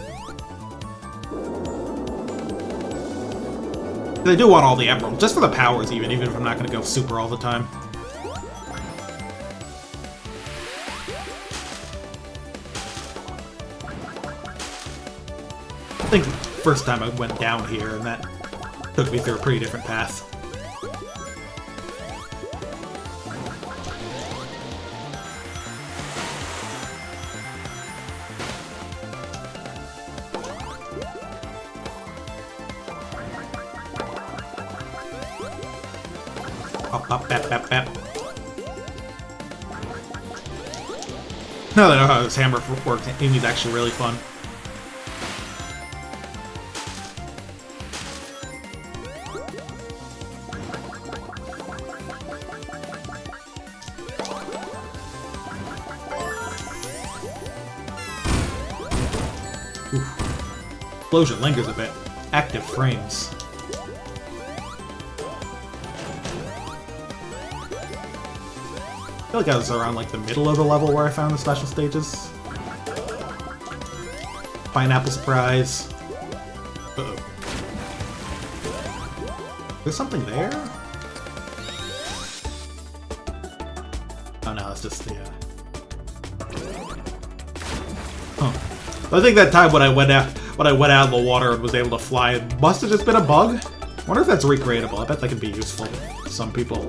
I do want all the emeralds, just for the powers even if I'm not gonna go super all the time. I think the first time I went down here and that took me through a pretty different path. Up, bap, bap, bap. Now that I know how this hammer works, Amy's actually really fun. Oof. Explosion lingers a bit. Active frames. I feel like I was around like the middle of the level where I found the special stages. Pineapple surprise. Uh-oh. There's something there? Oh no, it's just the Huh. I think that time when I went out of the water and was able to fly, it must have just been a bug. I wonder if that's recreatable. I bet that could be useful to some people.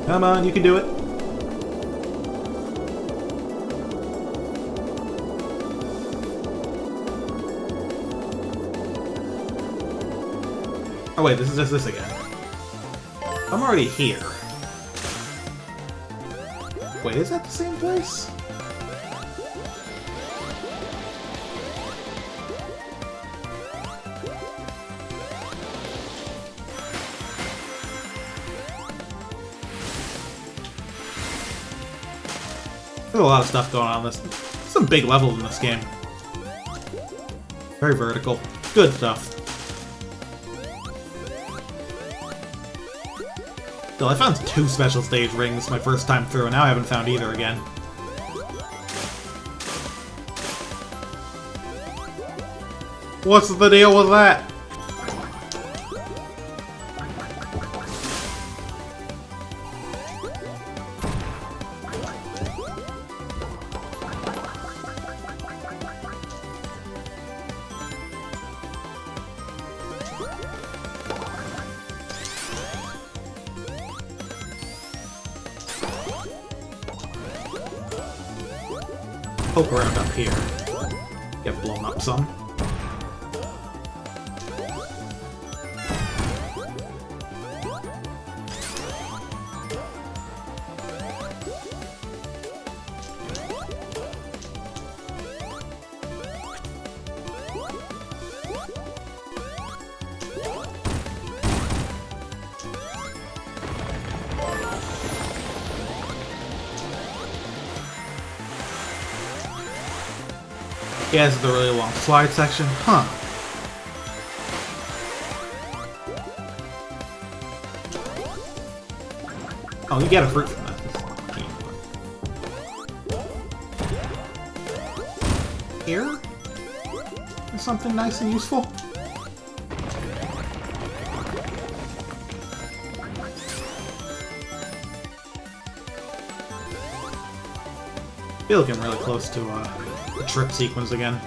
Come on, you can do it. Oh wait, this is just this again. I'm already here. Wait, is that the same place? There's a lot of stuff going on in this. Some big levels in this game. Very vertical. Good stuff. Still, I found 2 special stage rings my first time through, and now I haven't found either again. What's the deal with that? Poke around up here. Get blown up some. Yeah, this is the really long slide section. Huh. Oh, you get a fruit from that. Here? Is something nice and useful? I feel like I'm really close to the trip sequence again.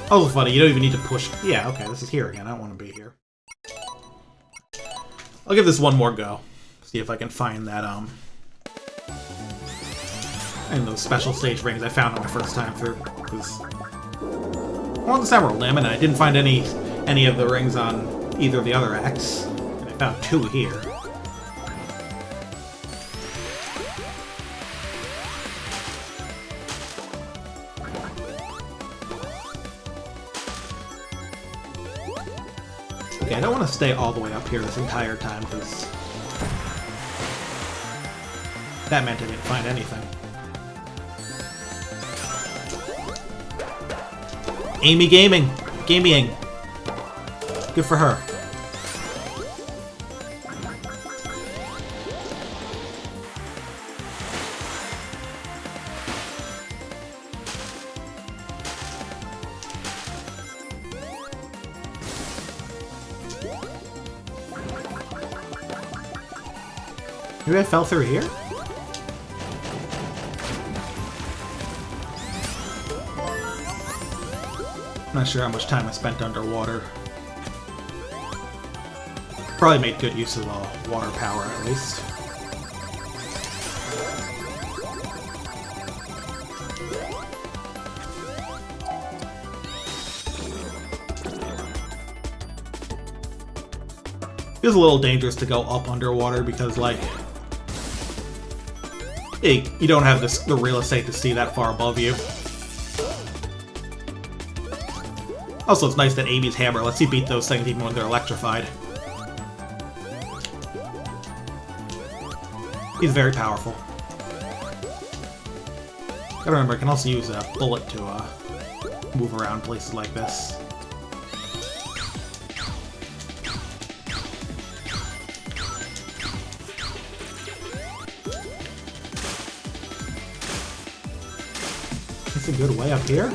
Oh, funny, you don't even need to push. Yeah, okay, this is here again. I don't want to be here. I'll give this one more go. See if I can find that, and those special stage rings I found on my first time through. Because I want this Emerald Limb, and I didn't find any any of the rings on either of the other acts. And I found 2 here. Okay, I don't want to stay all the way up here this entire time, because that meant I didn't find anything. Amy Gaming! Gaming! Good for her. Maybe I fell through here? I'm not sure how much time I spent underwater. Probably made good use of the water power, at least. Feels a little dangerous to go up underwater because, like, hey, you don't have the real estate to see that far above you. Also, it's nice that Amy's hammer lets you beat those things even when they're electrified. He's very powerful. Gotta remember, I can also use a bullet to move around places like this. That's a good way up here.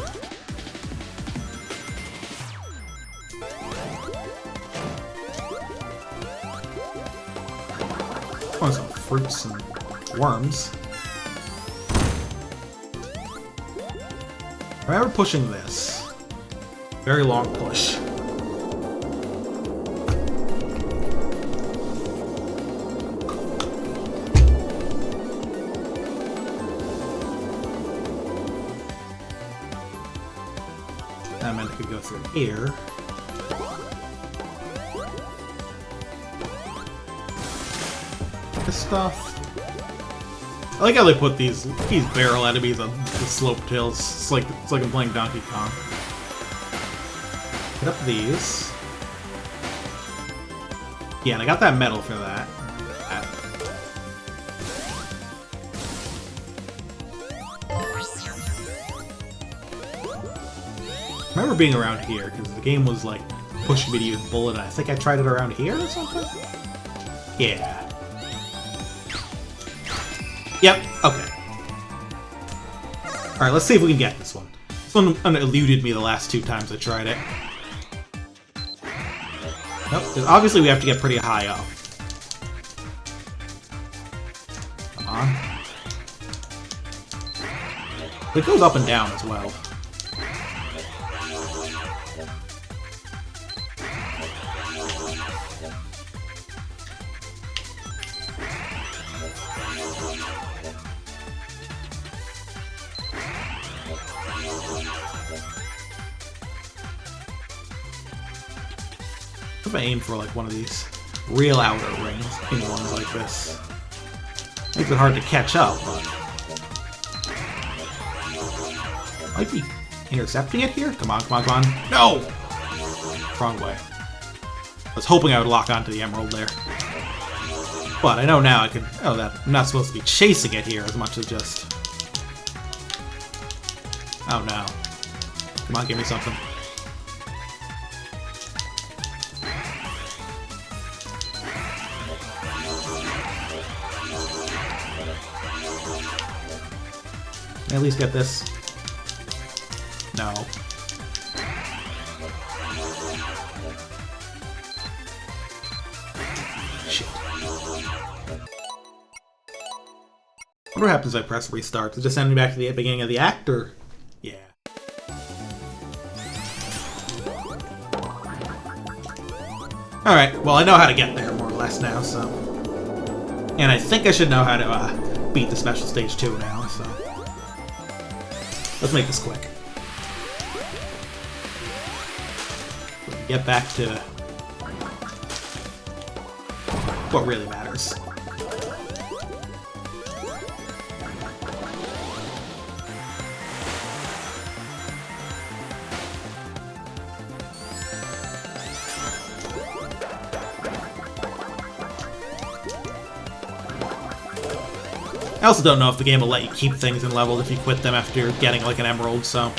Oh, some fruits and worms. I remember pushing this. Very long push. That meant I could go through here. This stuff. I like how they put these barrel enemies on the slope tails. It's like I'm playing Donkey Kong. Get up these. Yeah, and I got that medal for that. I remember being around here because the game was like pushing me to use bullet. I think I tried it around here or something. Yeah. Yep, okay. Alright, let's see if we can get this one. This one eluded me the last 2 times I tried it. Nope, because obviously we have to get pretty high up. Come on. It goes up and down as well. If I aim for like one of these real outer rings in ones like this, makes it hard to catch up, but might be intercepting it here. Come on, come on, come on! No, wrong way. I was hoping I would lock onto the emerald there, but I know now I can. Oh, that I'm not supposed to be chasing it here as much as just. Oh no! Come on, give me something. At least get this. No. Shit. What happens if I press restart? Does it just send me back to the beginning of the act, or? Yeah. Alright, well I know how to get there more or less now, so. And I think I should know how to beat the special stage 2 now, so. Let's make this quick. Get back to what really matters. I also don't know if the game will let you keep things in level if you quit them after you're getting like an emerald, so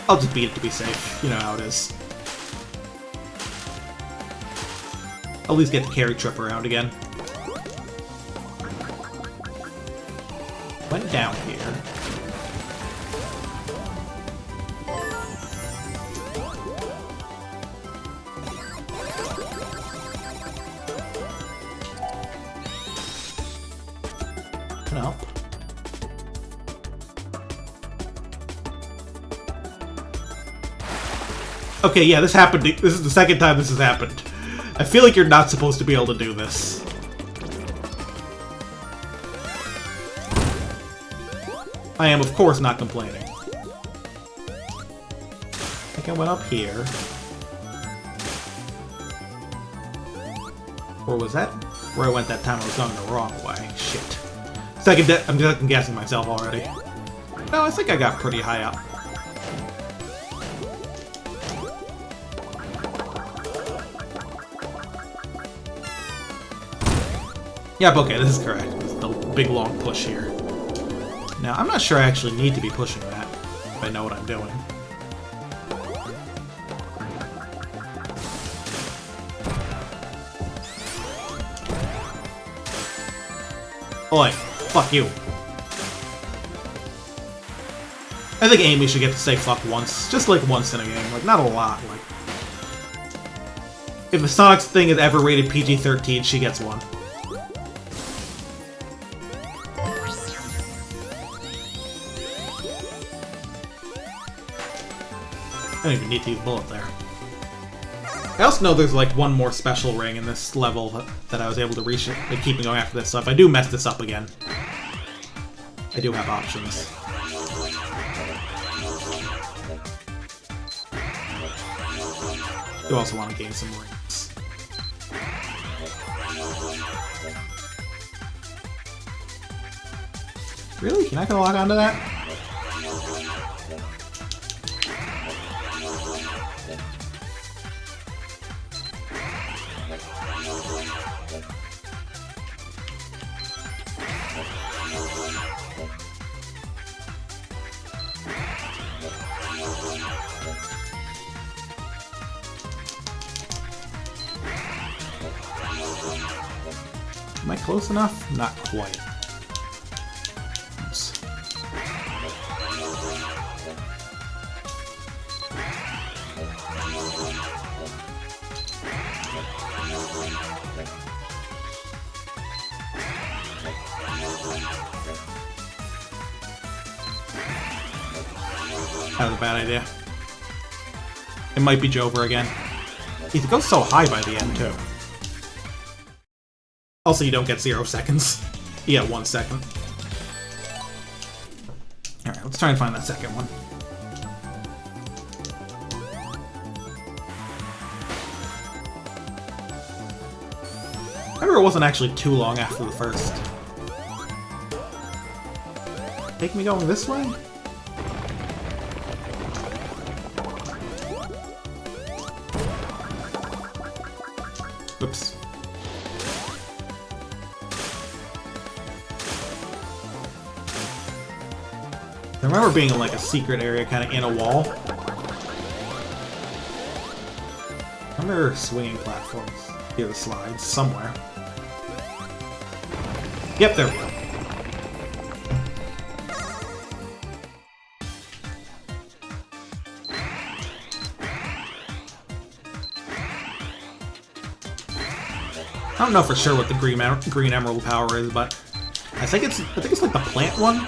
I'll just beat it to be safe. You know how it is. I'll at least get to carry Trip around again. Went down here. Up. Okay, yeah, this happened. This is the second time this has happened. I feel like you're not supposed to be able to do this. I am, of course, not complaining. I think I went up here. Or was that where I went that time I was going the wrong way? Shit. I'm guessing myself already. No, I think I got pretty high up. Yep, okay, this is correct. It's the big long push here. Now, I'm not sure I actually need to be pushing that, if I know what I'm doing. Oi. Fuck you. I think Amy should get to say fuck once. Just like once in a game. Like, not a lot. Like, if a Sonic's thing is ever rated PG-13, she gets one. I don't even need to use bullet there. I also know there's like one more special ring in this level that I was able to reach it, like, keeping going after this, so if I do mess this up again, I do have options. You also want to gain some rings. Really? You're not gonna lock onto that? Am I close enough? Not quite. Oops. That was a bad idea. It might be Jover again. It goes so high by the end, too. Also, you don't get 0 seconds. You get 1 second. Alright, let's try and find that second one. I remember it wasn't actually too long after the first. Take me going this way? Oops. I remember being in like a secret area, kind of in a wall. I remember swinging platforms near the slides somewhere. Yep, there we go. I don't know for sure what the green emerald power is, but I think it's like the plant one.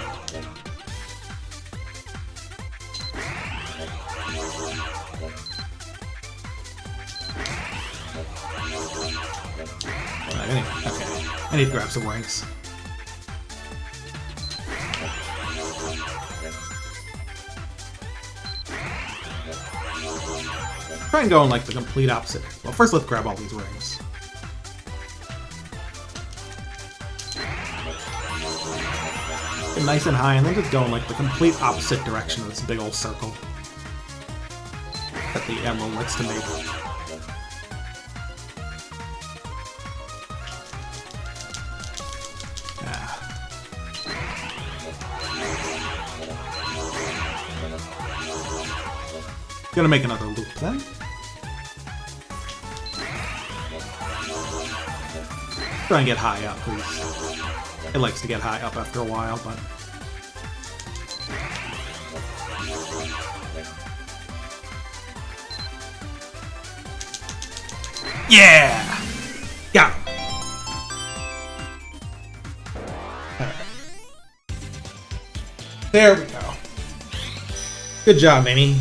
Okay, I need to grab some rings. Try and go in like the complete opposite. Well, first let's grab all these rings. Get nice and high, and then just go in like the complete opposite direction of this big old circle that the emerald likes to make. Gonna make another loop then. Try and get high up, please. It likes to get high up after a while, but... Yeah! Got him! Alright. There we go. Good job, Amy.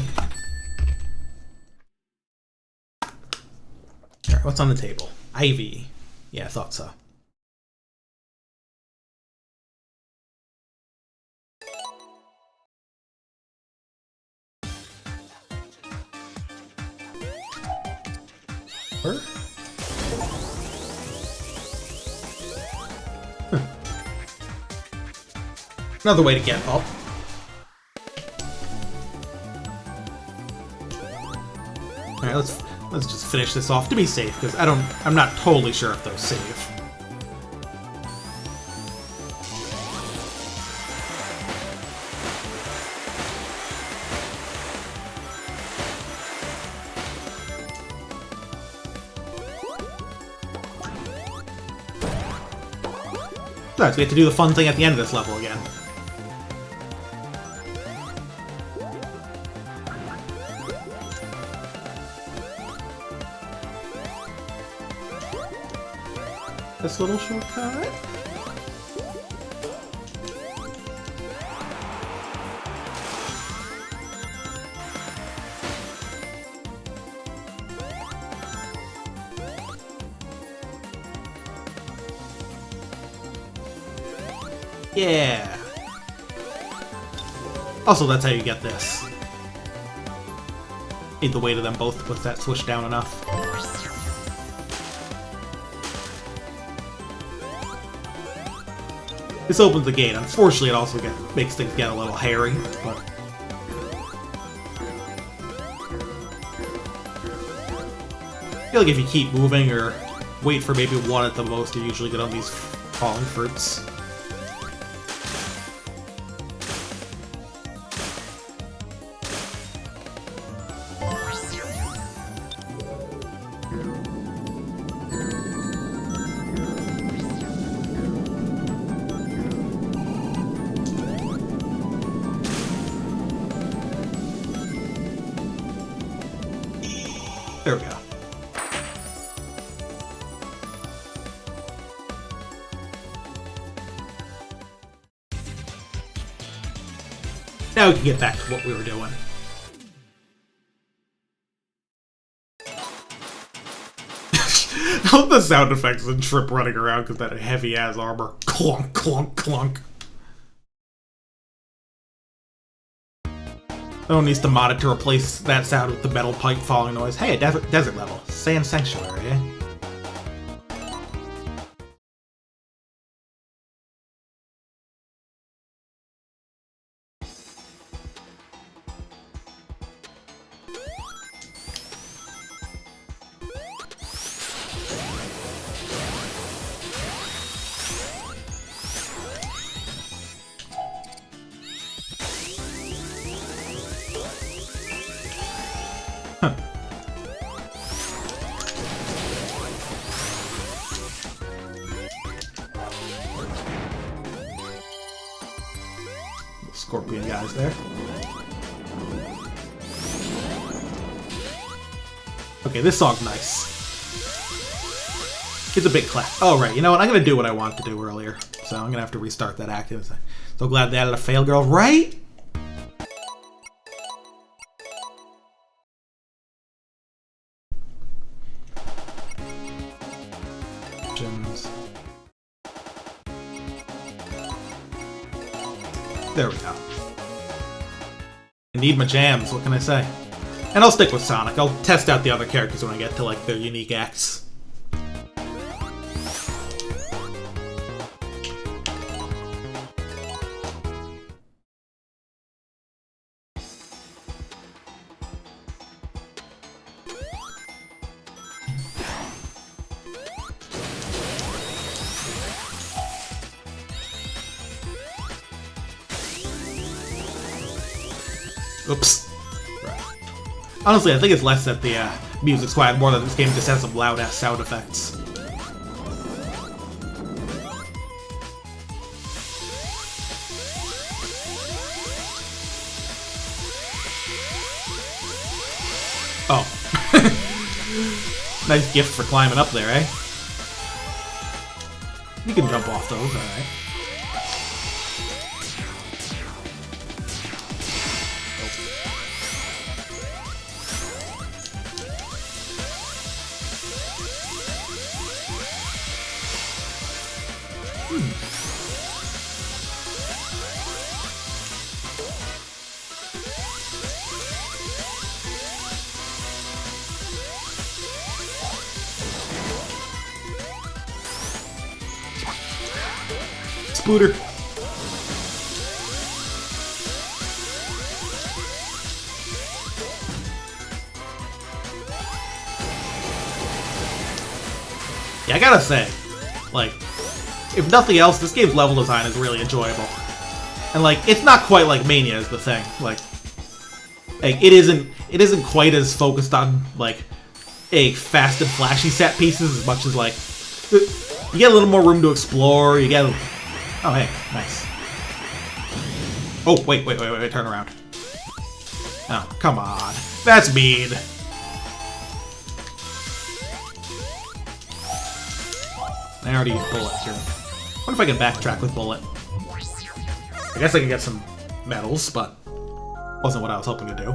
Alright, what's on the table? Ivy. Yeah, I thought so. Another way to get up. Alright, let's just finish this off to be safe, because I'm not totally sure if those save. Right, so we have to do the fun thing at the end of this level again. This little shortcut. Yeah. Also, that's how you get this. Need the weight of them both to put that switch down enough. This opens the gate. Unfortunately, it also makes things get a little hairy, but... I feel like if you keep moving or wait for maybe one at the most, you usually get on these falling fruits. There we go. Now we can get back to what we were doing. I love the sound effects and Trip running around because that heavy-ass armor. Clunk, clunk, clunk. No one needs to mod it to replace that sound with the metal pipe falling noise. Hey, a desert level. Sand Sanctuary, eh? Scorpion guys there. Okay, this song's nice. It's a big clap. Oh, right. You know what? I'm going to do what I wanted to do earlier. So I'm going to have to restart that act. So glad they added a fail girl, right? Gems. There we go. I need my jams, what can I say? And I'll stick with Sonic. I'll test out the other characters when I get to, like, their unique acts. Oops. Honestly, I think it's less that the music's quiet, more that this game just has some loud-ass sound effects. Oh. Nice gift for climbing up there, eh? You can jump off those, alright. Spooter. Yeah, I gotta say, like, if nothing else, this game's level design is really enjoyable. And like, it's not quite like Mania is the thing. Like it isn't quite as focused on like a fast and flashy set pieces as much as like you get a little more room to explore. You get oh hey, nice. Oh wait, turn around. Oh come on, that's mean. I already used Bullet here. I wonder if I can backtrack with Bullet. I guess I can get some medals, but wasn't what I was hoping to do.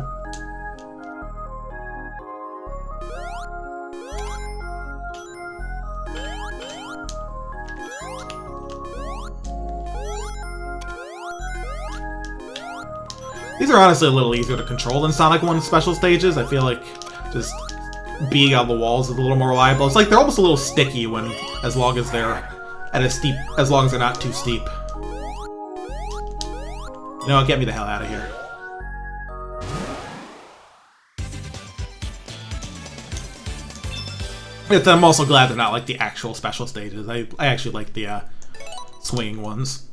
These are honestly a little easier to control than Sonic 1's special stages. I feel like just being on the walls is a little more reliable. It's like they're almost a little sticky when, as long as they're at a steep, as long as they're not too steep. You know what, get me the hell out of here. I'm also glad they're not like the actual special stages. I actually like the swinging ones.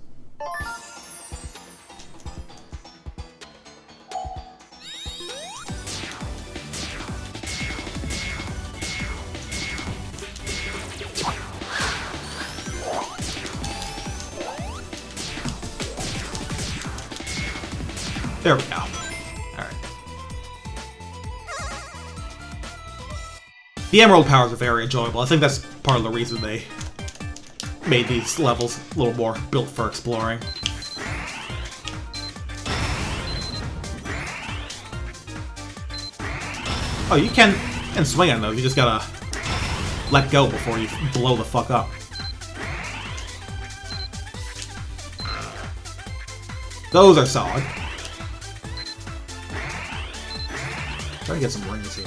There we go. Alright. The Emerald powers are very enjoyable. I think that's part of the reason they made these levels a little more built for exploring. Oh, you can swing on those. You just gotta let go before you blow the fuck up. Those are solid. Try to get some rings here.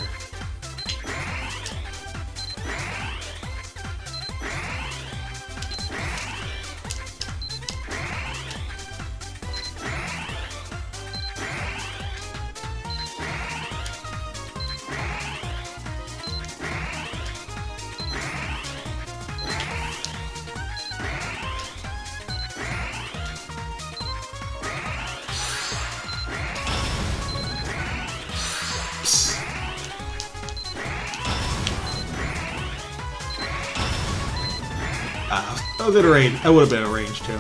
That was in a range. That would have been a range too.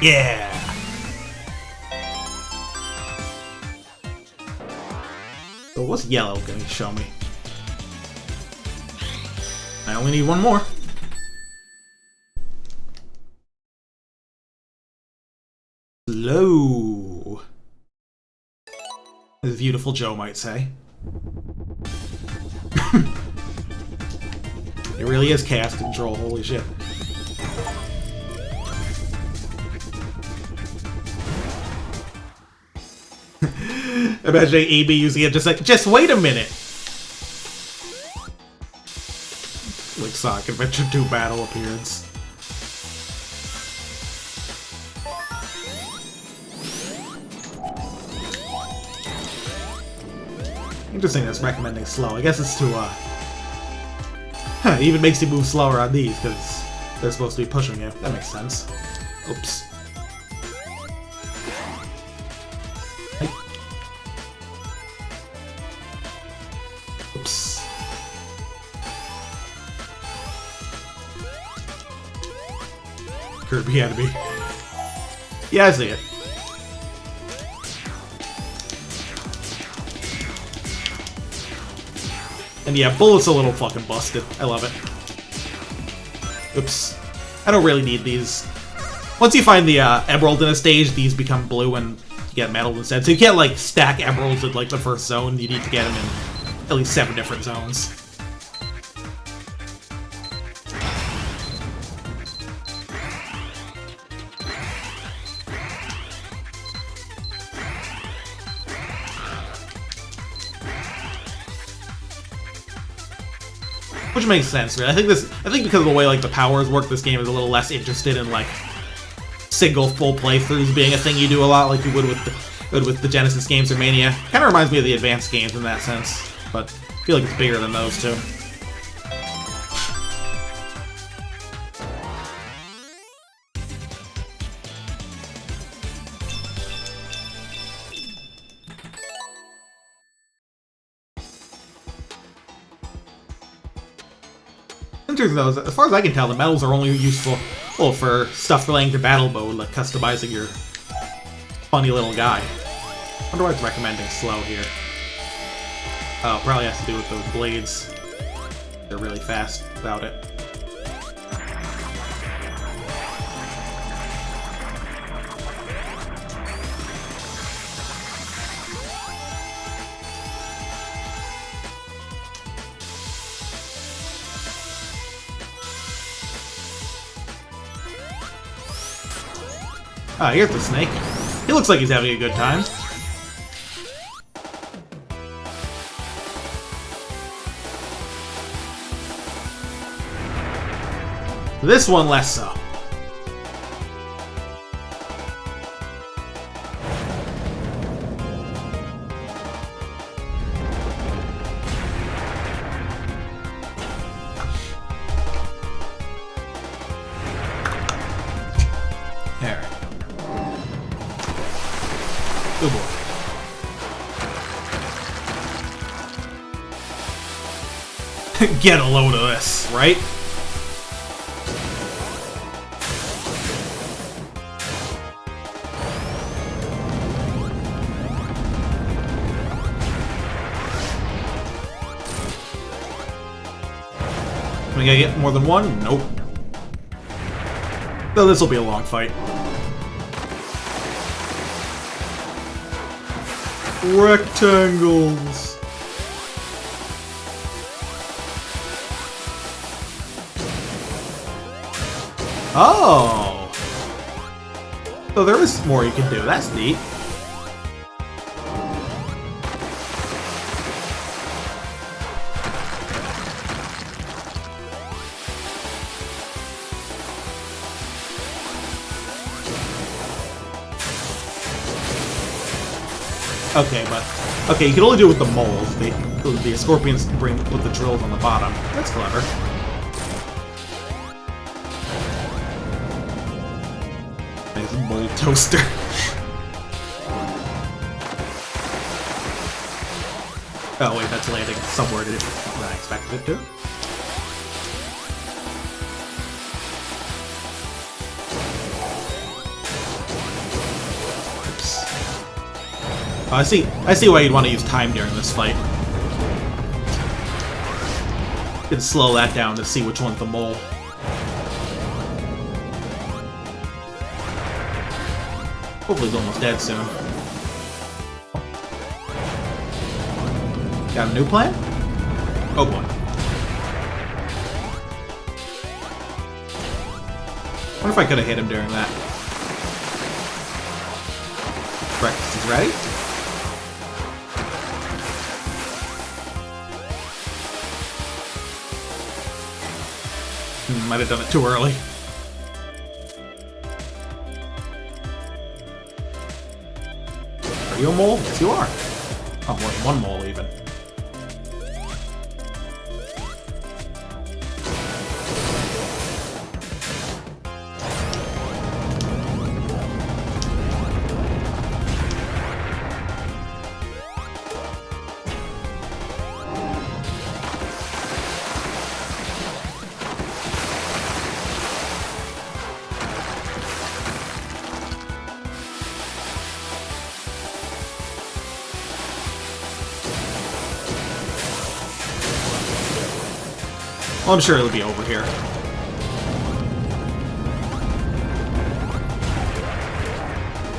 Yeah. So what's yellow going to show me? I only need one more. Slow. As Beautiful Joe might say. It really is chaos control, holy shit. Imagine AB using it just like, just wait a minute! Like Sonic Adventure 2 battle appearance. Interesting that's recommending slow. I guess it's to, it even makes you move slower on these, because they're supposed to be pushing you. That makes sense. Oops. Hey. Oops. Kirby enemy. Yeah, I see it. And yeah, Bullet's a little fucking busted. I love it. Oops. I don't really need these. Once you find the emerald in a stage, these become blue and you get metal instead. So you can't like stack emeralds in like the first zone. You need to get them in at least 7 different zones. Which makes sense, really. I think because of the way like the powers work, this game is a little less interested in like single full playthroughs being a thing you do a lot, like you would with the Genesis games or Mania. Kind of reminds me of the advanced games in that sense, but I feel like it's bigger than those two. Interesting though, as far as I can tell, the medals are only useful for stuff relating to battle mode, like customizing your funny little guy. I wonder why it's recommending slow here. Oh, probably has to do with those blades. They're really fast without it. Ah, here's the snake. He looks like he's having a good time. This one less so. There. Good boy. Get a load of this, right? Am I gonna get more than one? Nope. So this will be a long fight. Rectangles. Oh. So there is more you can do. That's neat. Okay, you can only do it with the moles. The scorpions bring with the drills on the bottom. That's clever. Nice mole toaster. Oh wait, that's landing somewhere different than I expected it to. I see why you'd want to use time during this fight. You can slow that down to see which one's the mole. Hopefully he's almost dead soon. Got a new plan? Oh boy. What if I could have hit him during that? Breakfast is ready? Might have done it too early. Are you a mole? Yes, you are. Oh, more than one mole, even. Well, I'm sure it'll be over here.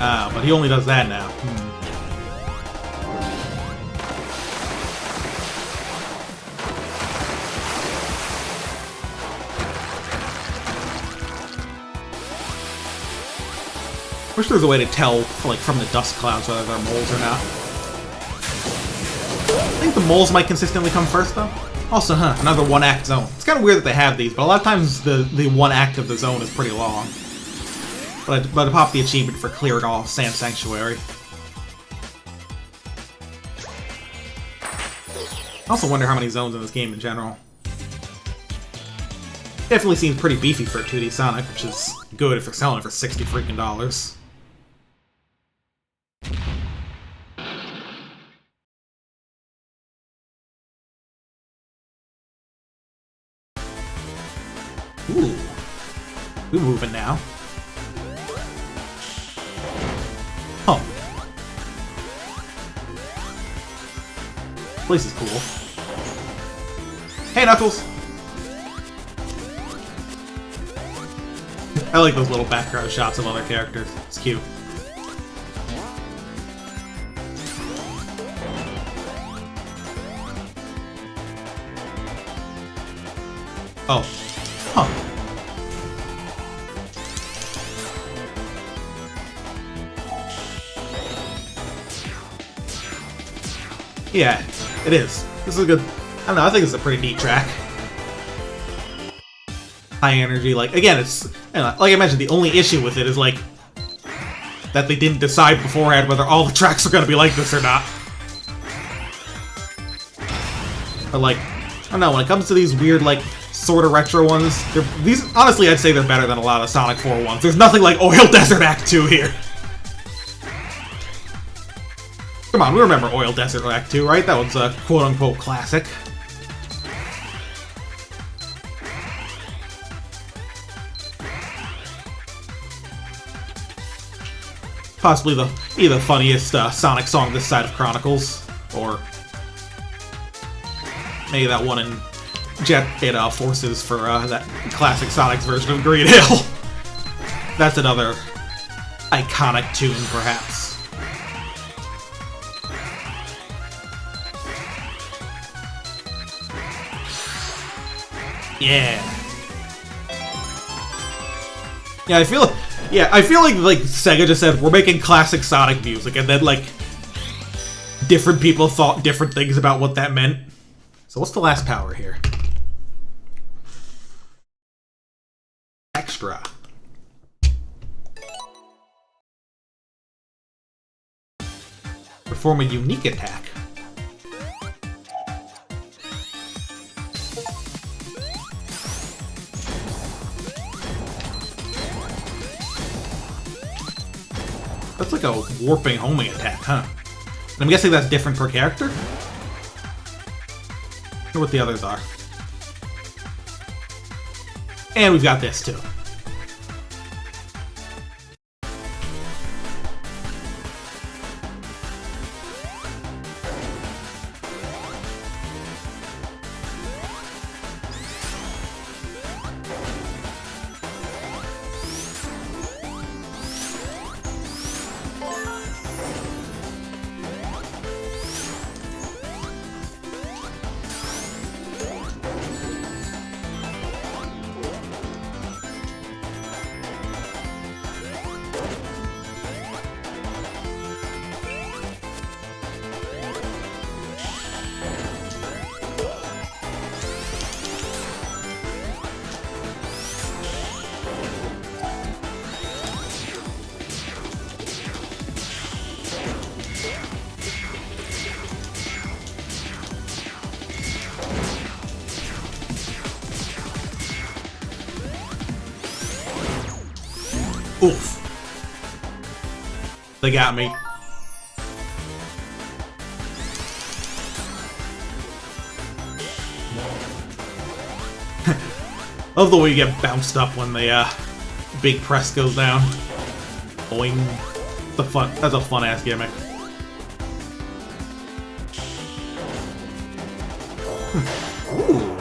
Ah, but he only does that now. Wish there was a way to tell, like, from the dust clouds whether they're moles or not. I think the moles might consistently come first, though. Also, another one-act zone. It's kind of weird that they have these, but a lot of times the one act of the zone is pretty long. But I popped the achievement for clearing all Sand Sanctuary. I also wonder how many zones in this game in general. Definitely seems pretty beefy for a 2D Sonic, which is good if they're selling it for $60 freaking. Ooh. We're moving now. Oh. This place is cool. Hey, Knuckles! I like those little background shots of other characters. It's cute. Oh. Huh. Yeah, it is. This is a good... I don't know, I think it's a pretty neat track. High energy, like, again, it's... You know, like I mentioned, the only issue with it is, like, that they didn't decide beforehand whether all the tracks are gonna be like this or not. But, like, I don't know, when it comes to these weird, like, sort of retro ones, these, honestly, I'd say they're better than a lot of Sonic 4 ones. There's nothing like Oil Desert Act 2 here. Come on, we remember Oil Desert Act 2, right? That was a quote-unquote classic. Possibly either the funniest Sonic song this side of Chronicles, or maybe that one in Jet Forces for that classic Sonic's version of Green Hill. That's another iconic tune, perhaps. Yeah. Yeah, I feel like Sega just said, we're making classic Sonic music, and then, like, different people thought different things about what that meant. So what's the last power here? Extra. Perform a unique attack. That's like a warping homing attack, huh? And I'm guessing that's different per character? I wonder what the others are. And we've got this, too. Oof. They got me. Love the way you get bounced up when the big press goes down. Boing. That's a fun ass gimmick. Ooh.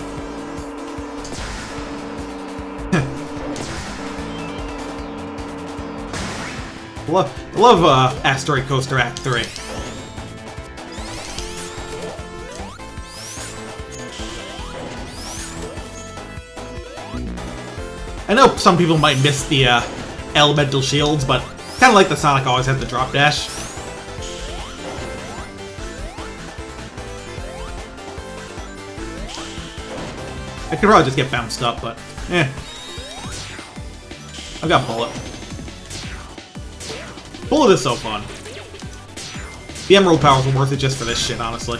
love Asteroid Coaster Act 3. I know some people might miss the elemental shields, but kind of like the Sonic always has the drop dash. I could probably just get bounced up, but eh. I've got Bullet. Bullet is so fun. The Emerald powers are worth it just for this shit, honestly.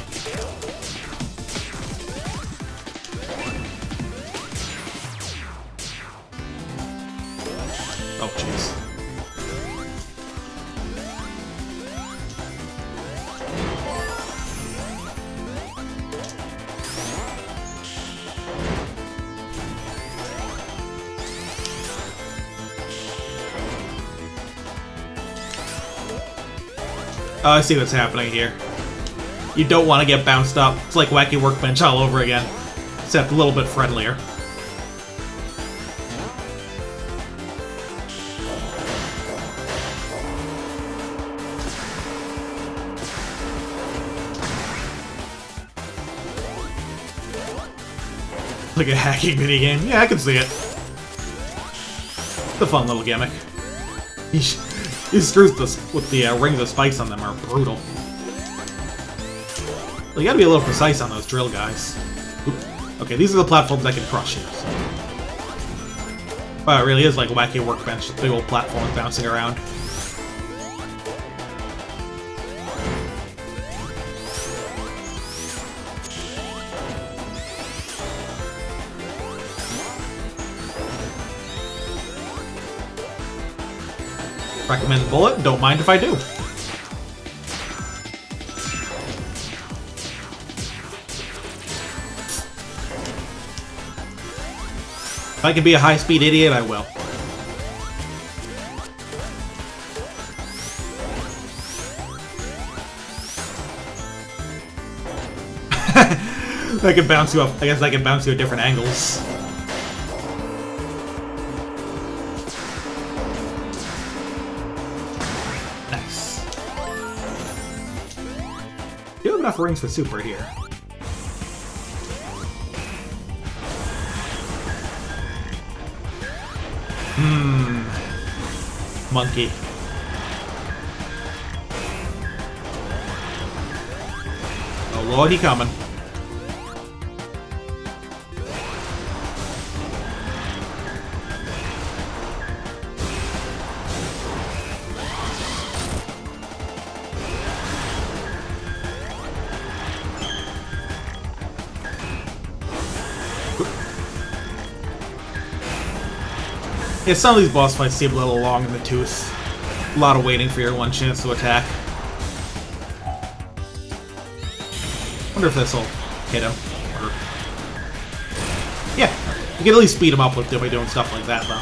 Oh, jeez. Oh, I see what's happening here. You don't want to get bounced up. It's like Wacky Workbench all over again, except a little bit friendlier. Like a hacking minigame. Yeah, I can see it. It's a fun little gimmick. These screws with the rings of spikes on them are brutal. Well, you gotta be a little precise on those drill guys. Oop. Okay, these are the platforms I can crush here. Wow, it really is like a Wacky Workbench, big old platforms bouncing around. Recommend Bullet, don't mind if I do. If I can be a high-speed idiot, I will. I can bounce you up. I guess I can bounce you at different angles. You have enough rings for Super here. Monkey. Oh lord, he coming. Yeah, some of these boss fights seem a little long in the tooth. A lot of waiting for your one chance to attack. Wonder if this'll hit him. Or... yeah, you can at least speed him up with by doing stuff like that, though.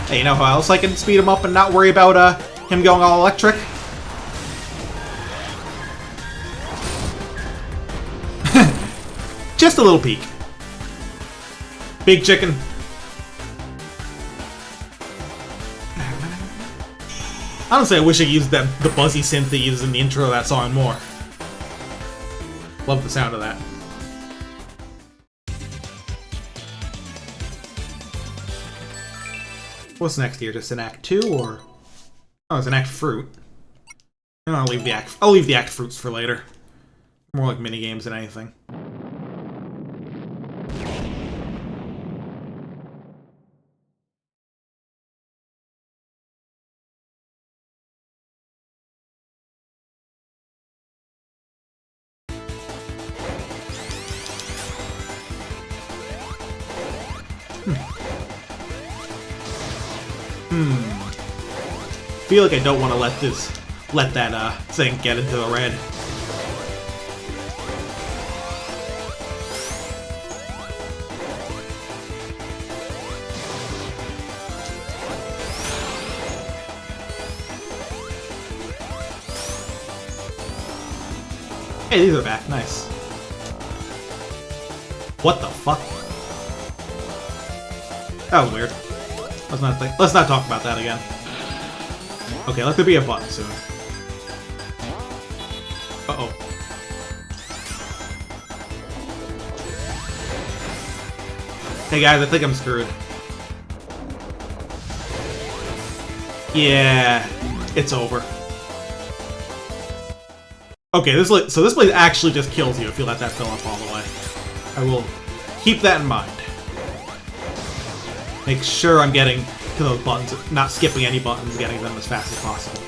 Hey, you know how else I can speed him up and not worry about him going all electric? Just a little peek. Big chicken. Honestly, I wish I used the buzzy synth they used in the intro of that song more. Love the sound of that. What's next here? Just an Act 2 or... oh, it's an Act Fruit. I'll leave the Act Fruits for later. More like minigames than anything. Feel like I don't want to let that thing get into the red. Hey, these are back. Nice. What the fuck? That was weird. Let's not talk about that again. Okay, let there be a button soon. Uh-oh. Hey guys, I think I'm screwed. Yeah, it's over. Okay, this place actually just kills you if you let that fill up all the way. I will keep that in mind. Make sure I'm getting to those buttons, not skipping any buttons, getting them as fast as possible.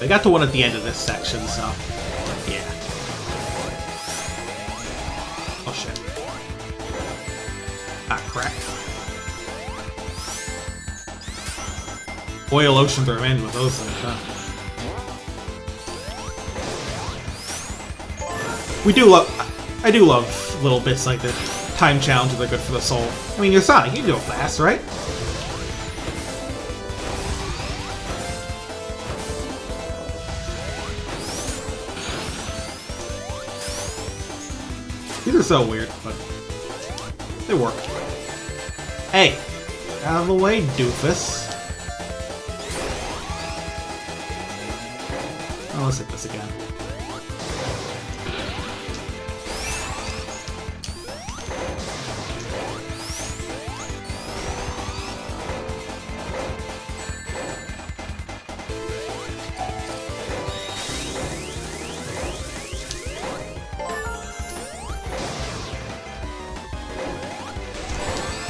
I got to one at the end of this section, so yeah. Oh shit. Ah, crap. Oil oceans are in with those things, huh? I do love little bits like this. Time challenges are good for the soul. I mean, you're Sonic, you can go fast, right? These are so weird, but they work. Hey! Out of the way, doofus. Oh, let's hit this again.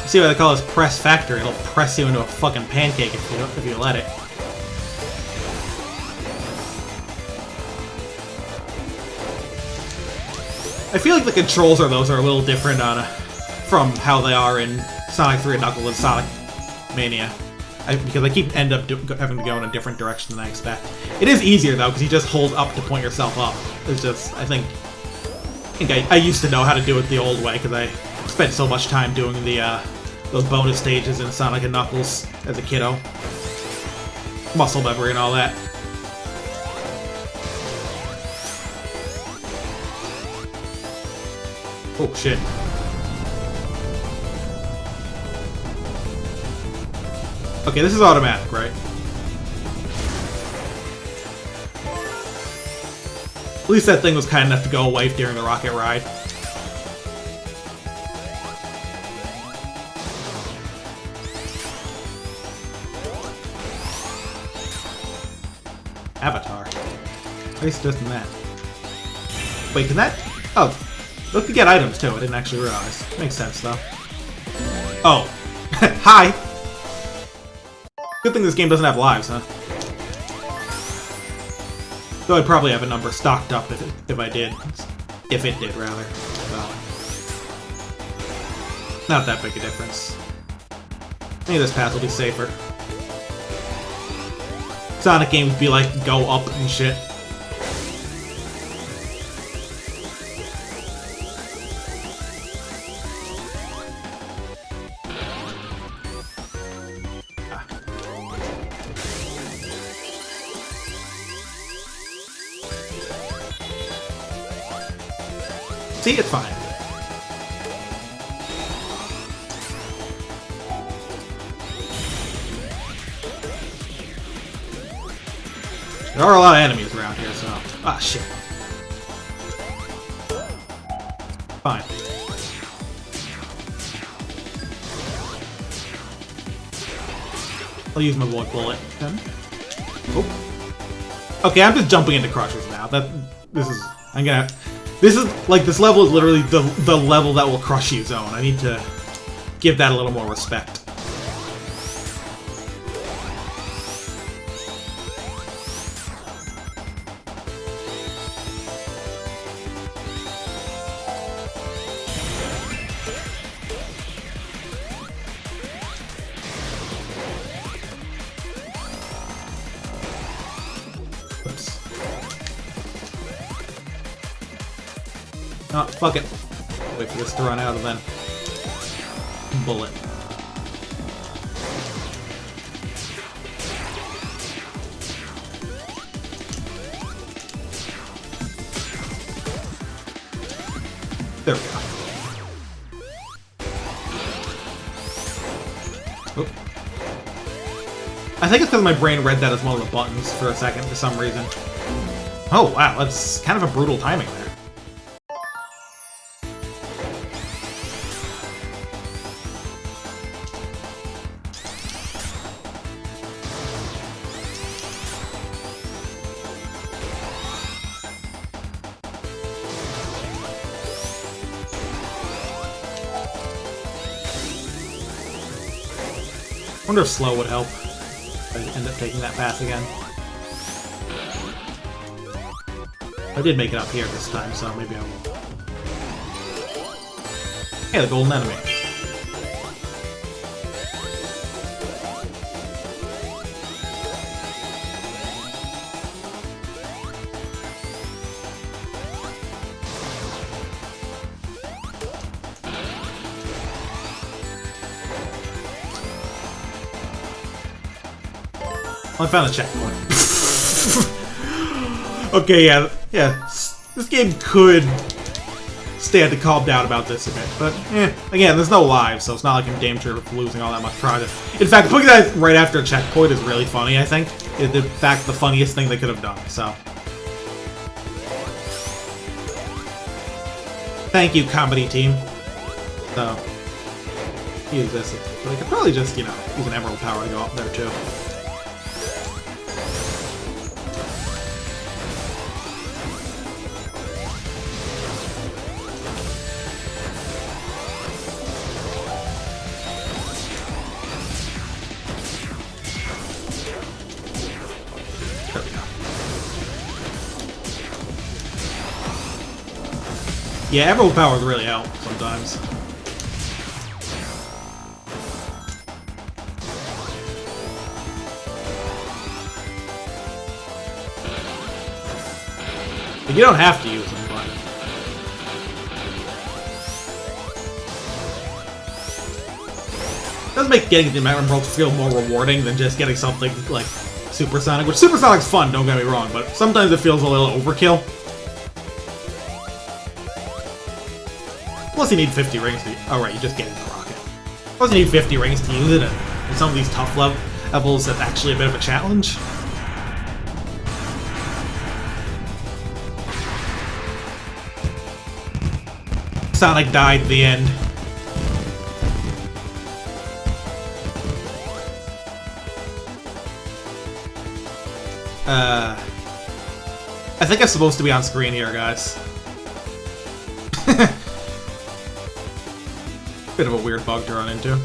See what they call this press factor. It'll press you into a fucking pancake if you let it. I feel like the controls of those are a little different from how they are in Sonic 3 and Knuckles and Sonic Mania. Because I keep having to go in a different direction than I expect. It is easier though, because you just hold up to point yourself up. It's just, I think I used to know how to do it the old way, because I spent so much time doing the those bonus stages in Sonic and Knuckles as a kiddo. Muscle memory and all that. Oh shit. Okay, this is automatic, right? At least that thing was kind enough to go away during the rocket ride. Avatar. Why are you suggesting that? Wait, can that... Oh, look to get items too. I didn't actually realize. Makes sense though. Oh. Hi! Good thing this game doesn't have lives, huh? Though I'd probably have a number stocked up if I did. If it did, rather. Well, not that big a difference. Maybe this path will be safer. Sonic games be like, go up and shit. See, it's fine. There are a lot of enemies around here, so... Ah, shit. Fine. I'll use my void bullet then. Oh. Okay, I'm just jumping into crushers now. I'm gonna... This is, like, this level is literally the level that will crush you zone. I need to give that a little more respect. Oh, fuck it. Wait for this to run out and then bullet. There we go. Oop. I think it's because my brain read that as one of the buttons for a second for some reason. Oh wow, that's kind of a brutal timing there. I wonder if slow would help. I end up taking that path again. I did make it up here this time, so maybe I will. Hey, the golden enemy. I found a checkpoint. Okay, yeah. This game could stand to calm down about this a bit, but again, there's no lives, so it's not like I'm in danger of losing all that much progress. In fact, putting that right after a checkpoint is really funny, I think. It's, in fact, the funniest thing they could have done, so. Thank you, comedy team. So, use this. But I could probably just, use an emerald power to go up there, too. There we go. Yeah, emerald powers really help sometimes. But you don't have to use them, but... It does make getting the emeralds feel more rewarding than just getting something like Supersonic, which Supersonic's fun, don't get me wrong, but sometimes it feels a little overkill. Plus you need 50 rings to... Oh right, you just get in the rocket. Plus you need 50 rings to use it, and in some of these tough levels, that's actually a bit of a challenge. Sonic died at the end. I think I'm supposed to be on screen here, guys. Bit of a weird bug to run into.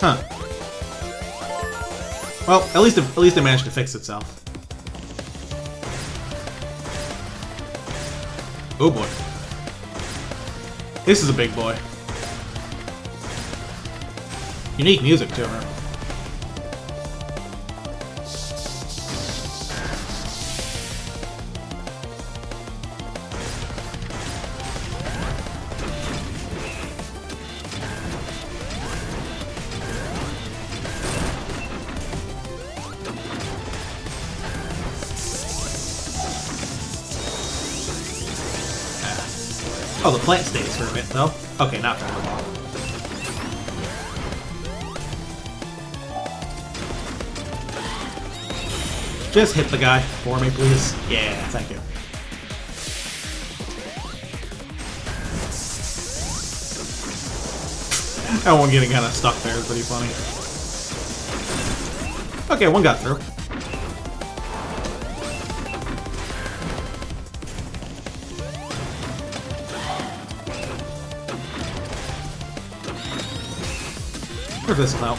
Huh. Well, at least it managed to fix itself. Oh boy. This is a big boy. Unique music too, huh? Oh, the plant stays for a bit, though. Okay, not for long. Just hit the guy for me, please. Yeah, thank you. That one getting kind of stuck there is pretty funny. Okay, one got through. Or this will help.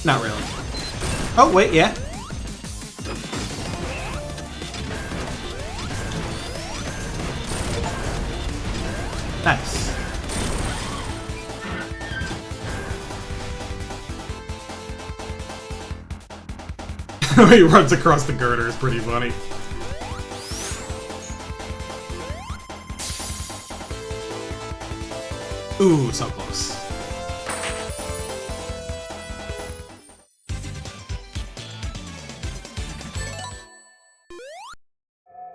Not really. Oh, wait, yeah. Nice. The way he runs across the girder is pretty funny. Ooh, so close.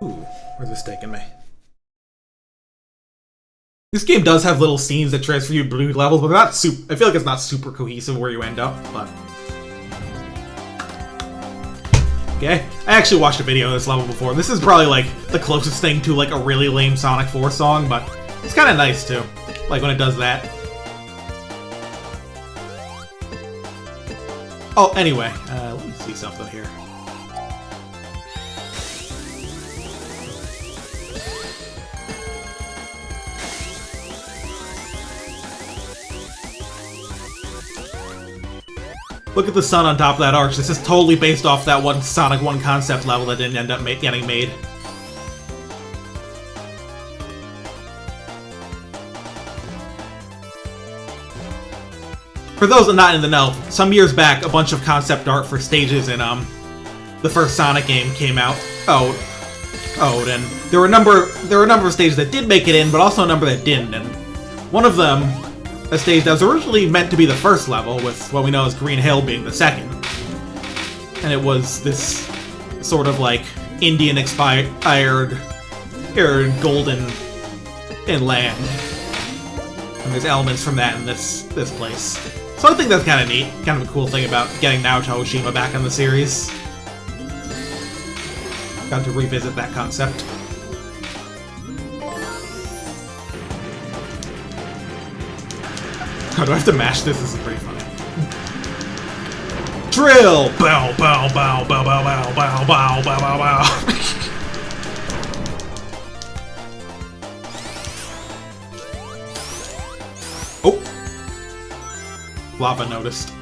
Ooh, where's this taking me? This game does have little scenes that transfer you blue levels, but they're not super. I feel like it's not super cohesive where you end up, but. Okay, I actually watched a video of this level before. This is probably like the closest thing to like a really lame Sonic 4 song, but it's kind of nice too. Like when it does that. Oh, anyway, let me see something here. Look at the sun on top of that arch. This is totally based off that one Sonic 1 concept level that didn't end up getting made. For those not in the know, some years back, a bunch of concept art for stages in the first Sonic game came out. And there were a number of stages that did make it in, but also a number that didn't. And one of them, a stage that was originally meant to be the first level, with what we know as Green Hill being the second. And it was this sort of like Indian-inspired golden inland. And there's elements from that in this place. So I think that's kind of neat. Kind of a cool thing about getting Naoto Oshima back in the series. Got to revisit that concept. Oh, do I have to mash this? This is pretty funny. Drill! Bow, bow, bow, bow, bow, bow, bow, bow, bow, bow, bow. Oh! Lava noticed.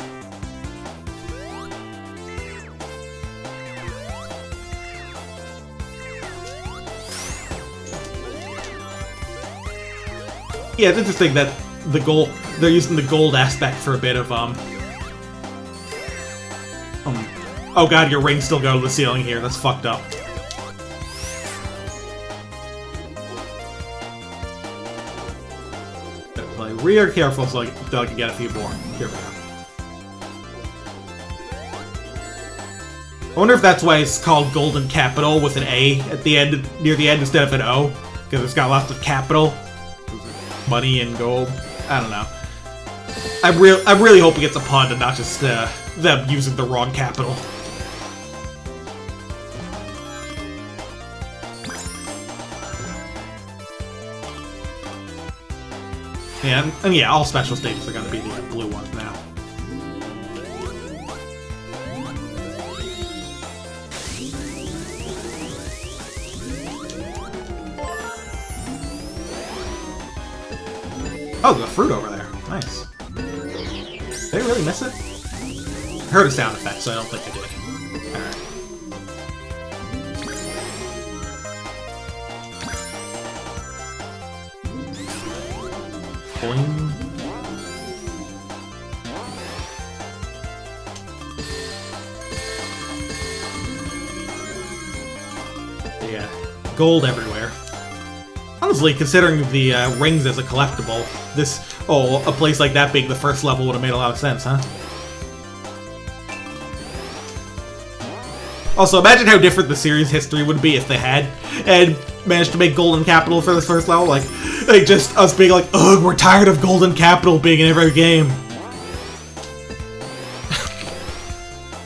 Yeah, it's interesting that they're using the gold aspect for a bit of oh god, your rings still go to the ceiling here. That's fucked up. Gotta play real careful so I can get a few more. Here we go. I wonder if that's why it's called Golden Capital with an A at the end, near the end, instead of an O, because it's got lots of capital, money and gold. I don't know. I really hope it gets a pun and not just them using the wrong capital. And yeah, all special stages are going to be the blue ones now. Oh, there's a fruit over there. Nice. Did they really miss it? I heard a sound effect, so I don't think they did. Alright. Boing. Yeah. Gold everywhere. Honestly, considering the rings as a collectible, a place like that being the first level would have made a lot of sense, huh? Also, imagine how different the series history would be if they had and managed to make Golden Capital for this first level. Like just us being like, ugh, we're tired of Golden Capital being in every game.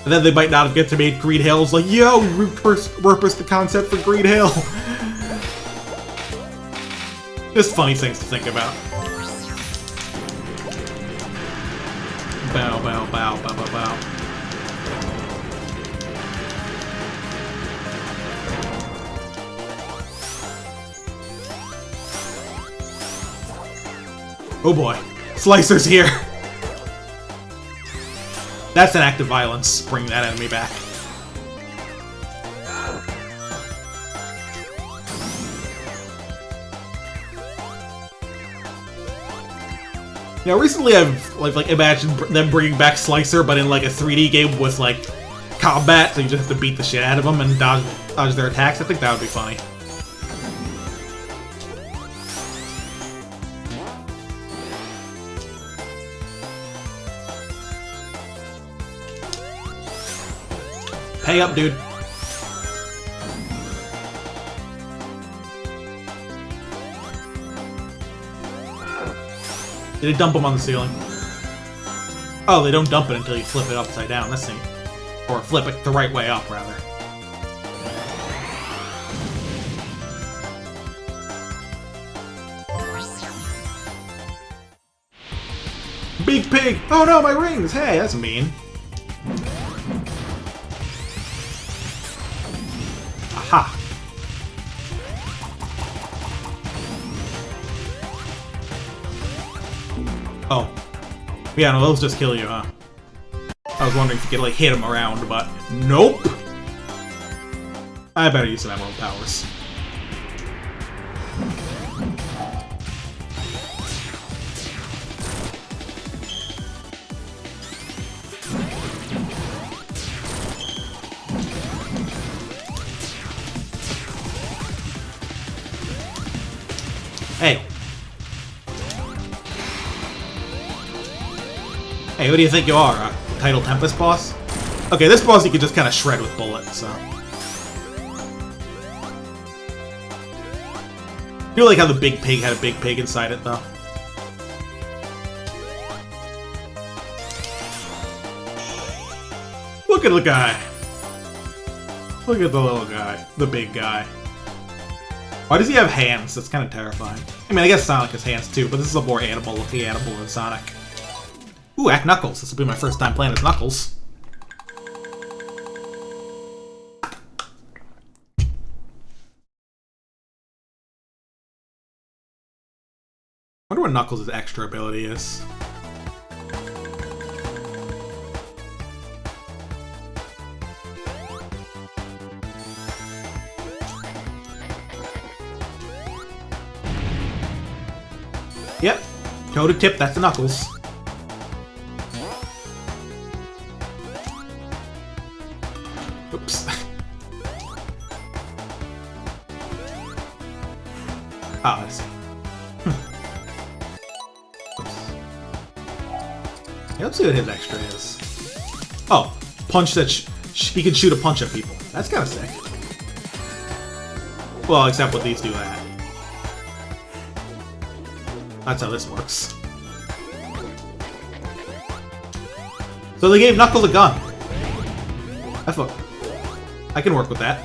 And then they might not have get to make Green Hill. It's like, yo, we repurposed the concept for Green Hill. Just funny things to think about. Bow, bow, bow, bow, bow, bow. Oh boy. Slicer's here! That's an act of violence, bringing that enemy back. You know, recently I've like imagined them bringing back Slicer, but in like a 3D game with like combat, so you just have to beat the shit out of them and dodge their attacks. I think that would be funny. Pay up, dude. Did they dump them on the ceiling? Oh, they don't dump it until you flip it upside down. That's neat. Or flip it the right way up, rather. Big pig! Oh no, my rings! Hey, that's mean. Aha! Oh. Yeah, no, those just kill you, huh? I was wondering if you could, like, hit them around, but nope! I better use some emerald powers. Hey. Hey, who do you think you are? A Title Tempest boss? Okay, this boss you can just kind of shred with bullets, so... I do like how the big pig had a big pig inside it, though. Look at the guy! Look at the little guy. The big guy. Why does he have hands? That's kind of terrifying. I mean, I guess Sonic has hands too, but this is a more animal-looking animal than Sonic. Ooh, Act Knuckles. This will be my first time playing as Knuckles. Wonder what Knuckles' extra ability is. Yep, toe to tip, that's the Knuckles. Oops. Oh, I see. Yeah, let's see what his extra is. Oh, punch that he can shoot a punch at people. That's kind of sick. Well, except with these do that. That's how this works. So they gave Knuckles a gun. I thought I can work with that.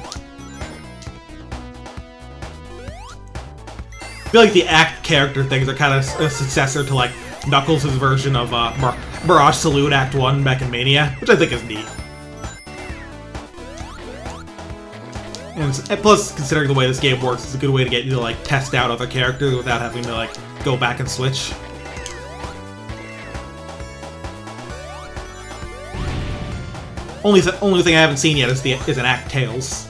I feel like the Act character things are kind of a successor to like Knuckles' version of Mirage Salute Act 1 back in Mania, which I think is neat. And plus, considering the way this game works, it's a good way to get you to like test out other characters without having to like go back and switch. Only thing I haven't seen yet is an Act Tails.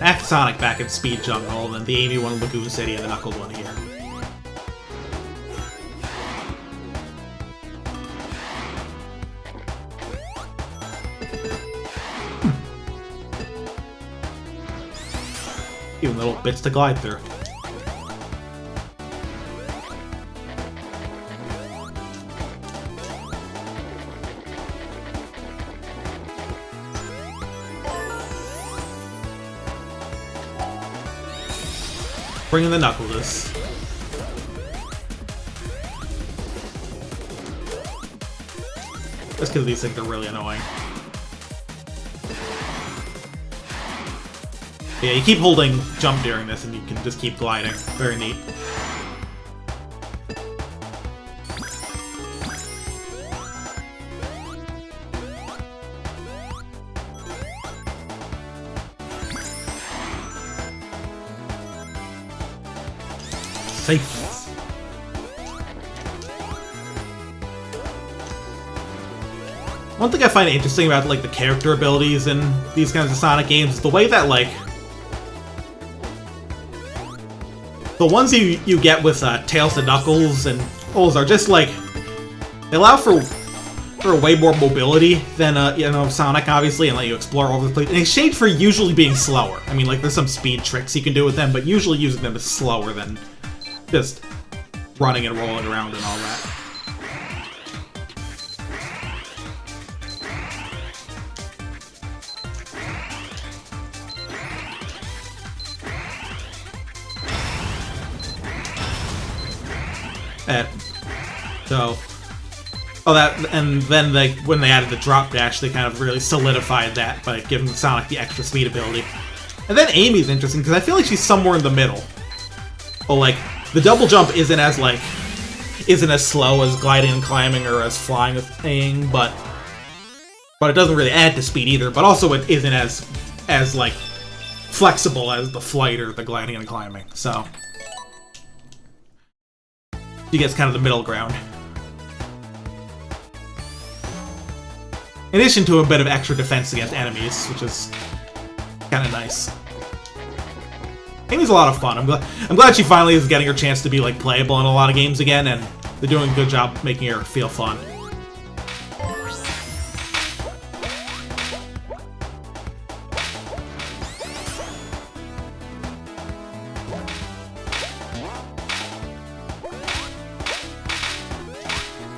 Act Sonic back in Speed Jungle, and then the Amy one in Lagoon City, and the Knuckles one here. Even little bits to glide through. Bringing the Knuckles. Just because these things are really annoying. Yeah, you keep holding jump during this and you can just keep gliding. Very neat. safe. One thing I find interesting about like the character abilities in these kinds of Sonic games is the way that like the ones you get with Tails and Knuckles and Holes are just like they allow for way more mobility than you know, Sonic, obviously, and let you explore all over the place in exchange for usually being slower. I mean, like there's some speed tricks you can do with them, but usually using them is slower than just running and rolling around and all that. And then when they added the drop dash, they kind of really solidified that by giving Sonic the extra speed ability. And then Amy's interesting because I feel like she's somewhere in the middle. Well, like the double jump isn't as slow as gliding and climbing or as flying with thing, but it doesn't really add to speed either. But also it isn't as like flexible as the flight or the gliding and climbing. So she gets kind of the middle ground. In addition to a bit of extra defense against enemies, which is kind of nice. Amy's a lot of fun. I'm glad she finally is getting her chance to be like playable in a lot of games again, and they're doing a good job making her feel fun.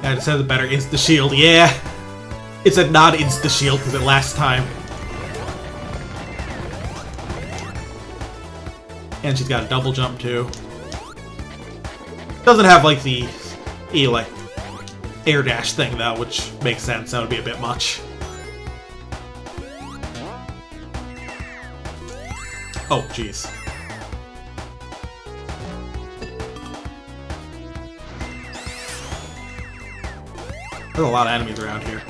I just said the better insta-shield, yeah! It's a not insta-shield because it lasts time. And she's got a double jump too. Doesn't have like the like air dash thing though, which makes sense. That would be a bit much. Oh, jeez. There's a lot of enemies around here.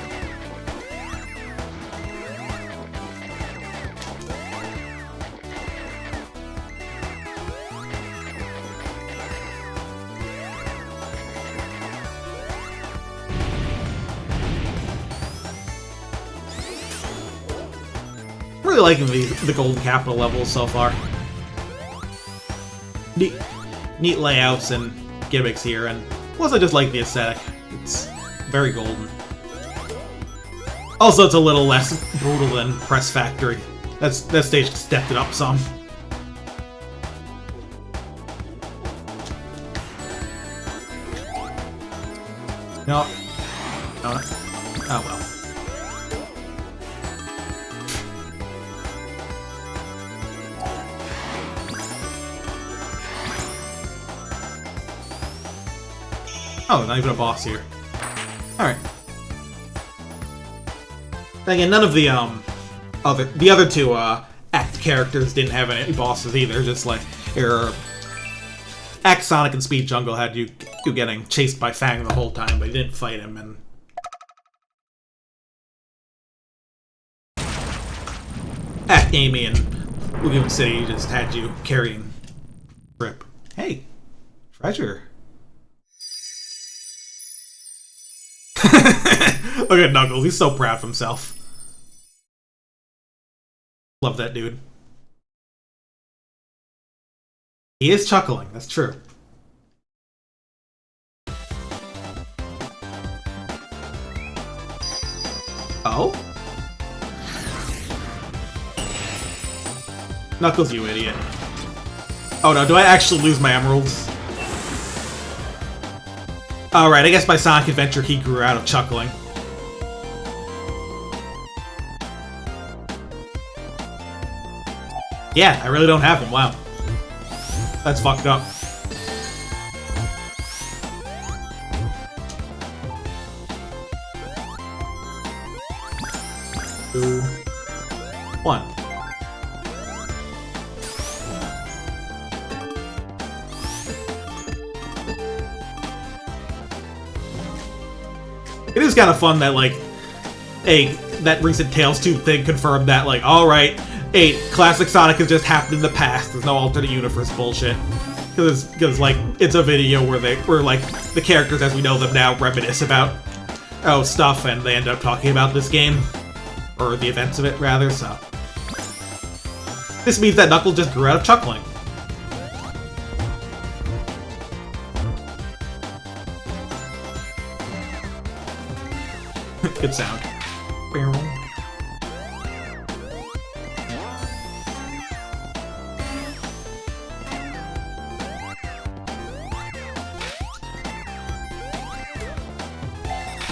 I'm really liking the Golden Capital levels so far. Neat layouts and gimmicks here, and plus I just like the aesthetic. It's very golden. Also, it's a little less brutal than Press Factory. That stage stepped it up some. No. Oh well. Oh, not even a boss here. Alright. Again, none of the other two Act characters didn't have any bosses either, just like Act Sonic and Speed Jungle had you getting chased by Fang the whole time, but you didn't fight him, and Act Amy and Lagoon City just had you carrying Trip. Hey, treasure. Look at Knuckles, he's so proud of himself. Love that dude. He is chuckling, that's true. Oh? Knuckles, you idiot. Oh no, do I actually lose my emeralds? Alright, I guess by Sonic Adventure he grew out of chuckling. Yeah, I really don't have them, wow. That's fucked up. Two, one. It is kind of fun that, like, that recent Tales 2 thing confirmed that, like, alright, classic Sonic has just happened in the past, there's no alternate universe bullshit. Because like it's a video where like the characters as we know them now reminisce about stuff, and they end up talking about this game or the events of it rather. So this means that Knuckles just grew out of chuckling. Good sound.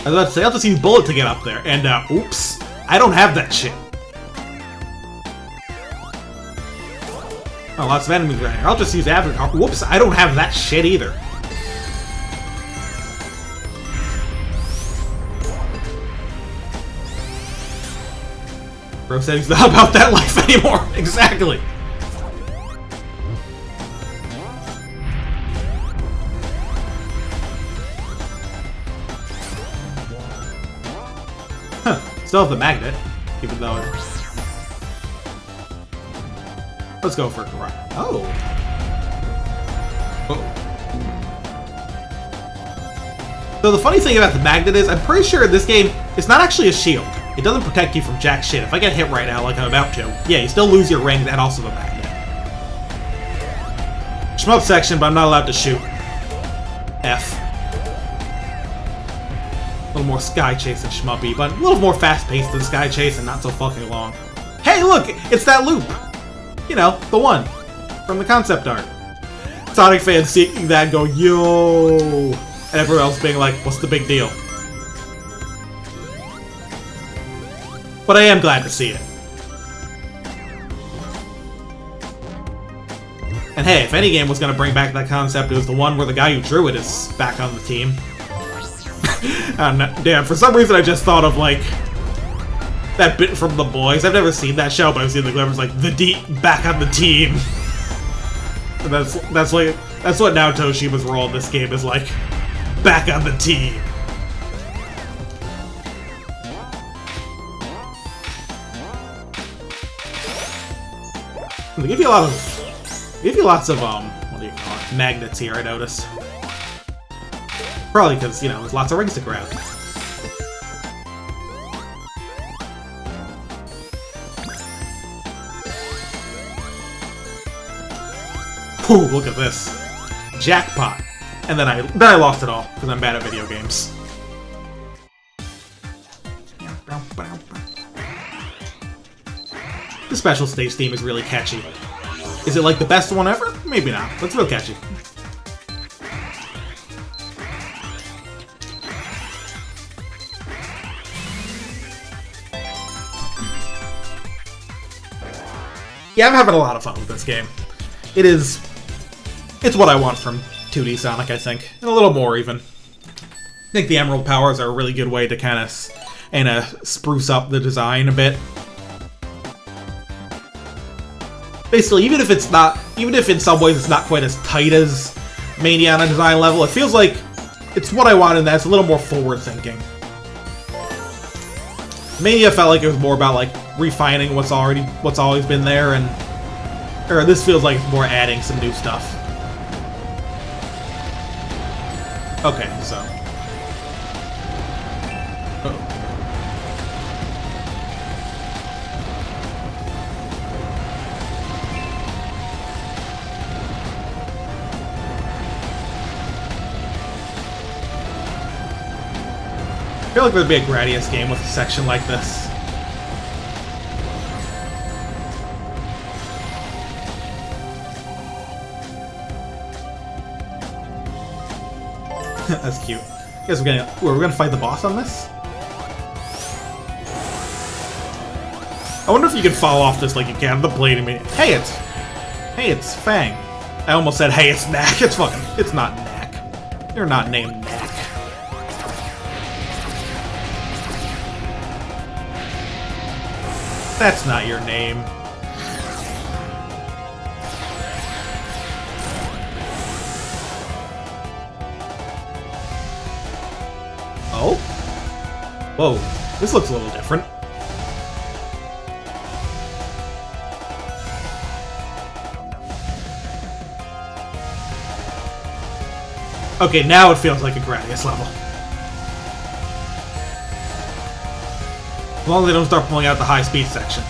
I was about to say, I'll just use Bullet to get up there, and oops, I don't have that shit. Oh, lots of enemies right here. I'll just use Avatar. Whoops, I don't have that shit either. Bro said he's not about that life anymore. Exactly. Huh. Still have the magnet, even though let's go for a run. Oh. So the funny thing about the magnet is, I'm pretty sure in this game, it's not actually a shield. It doesn't protect you from jack shit. If I get hit right now, like I'm about to, yeah, you still lose your rings and also the magnet. Shmup section, but I'm not allowed to shoot. F. A little more Sky Chase than Shmuppy, but a little more fast-paced than Sky Chase and not so fucking long. Hey, look! It's that loop! You know, the one from the concept art. Sonic fans seeing that and go, yo! And everyone else being like, what's the big deal? But I am glad to see it. And hey, if any game was going to bring back that concept, it was the one where the guy who drew it is back on the team. Damn, for some reason I just thought of, like, that bit from The Boys. I've never seen that show, but I've seen the glimmers, like, the D back on the team. And that's what now Toshiba's role in this game is, like, back on the team. They give you lots of what do you call it? Magnets here, I noticed. Probably because, you know, there's lots of rings to grab. Ooh, look at this. Jackpot. And then I lost it all, because I'm bad at video games. The special stage theme is really catchy. Is it like the best one ever? Maybe not, but it's real catchy. Yeah, I'm having a lot of fun with this game. It's what I want from 2D Sonic, I think. And a little more, even. I think the Emerald Powers are a really good way to kind of spruce up the design a bit. Basically, even if in some ways it's not quite as tight as Mania on a design level, it feels like it's what I want in that it's a little more forward-thinking. Mania felt like it was more about, like, refining what's always been there, or this feels like it's more adding some new stuff. Okay, so. Uh-oh. I feel like there'd be a Gradius game with a section like this. That's cute. I guess we're gonna fight the boss on this? I wonder if you can fall off this like you can the blade. Hey, it's Fang. I almost said, hey, it's Knack. It's not Knack. You're not named Knack. That's not your name. Oh? Whoa, this looks a little different. Okay, now it feels like a Gradius level. As long as they don't start pulling out the high-speed section.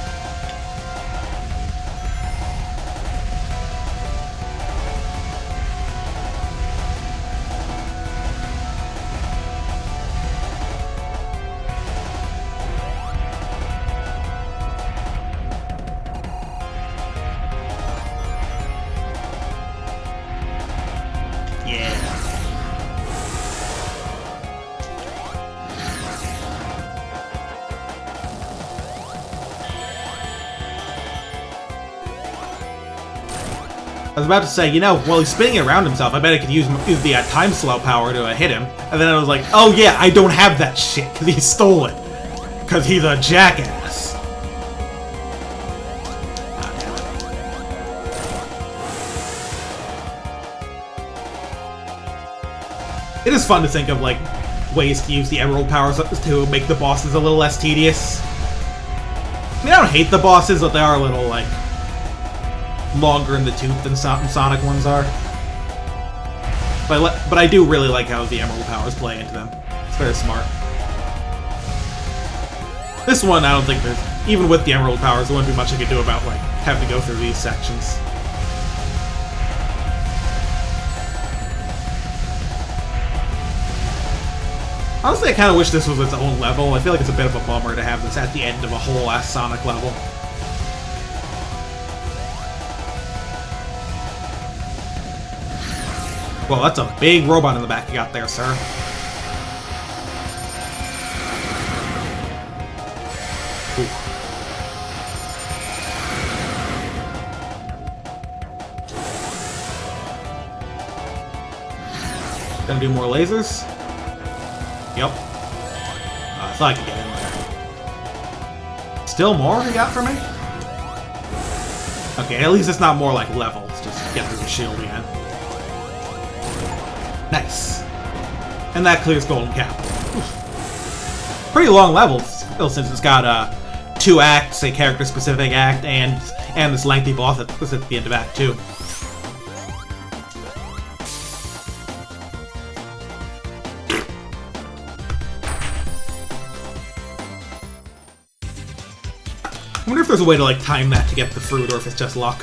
I was about to say, you know, while he's spinning around himself, I bet I could use the time slow power to hit him. And then I was like, oh yeah, I don't have that shit, because he stole it. Because he's a jackass. It is fun to think of, like, ways to use the emerald powers to make the bosses a little less tedious. I mean, I don't hate the bosses, but they are a little, like, longer in the tooth than Sonic ones are. But I do really like how the emerald powers play into them. It's very smart. This one, I don't think there's... Even with the emerald powers, there wouldn't be much I could do about, like, having to go through these sections. Honestly, I kind of wish this was its own level. I feel like it's a bit of a bummer to have this at the end of a whole-ass Sonic level. Well, that's a big robot in the back you got there, sir. Ooh. Gonna do more lasers? Yep. I thought I could get in there. Still more you got for me? Okay, at least it's not more like levels. Just get through the shield again. Nice. And that clears Golden Capital. Oof. Pretty long level, since it's got 2 acts, a character-specific act, and this lengthy boss that's at the end of Act 2. I wonder if there's a way to, like, time that to get the fruit, or if it's just luck.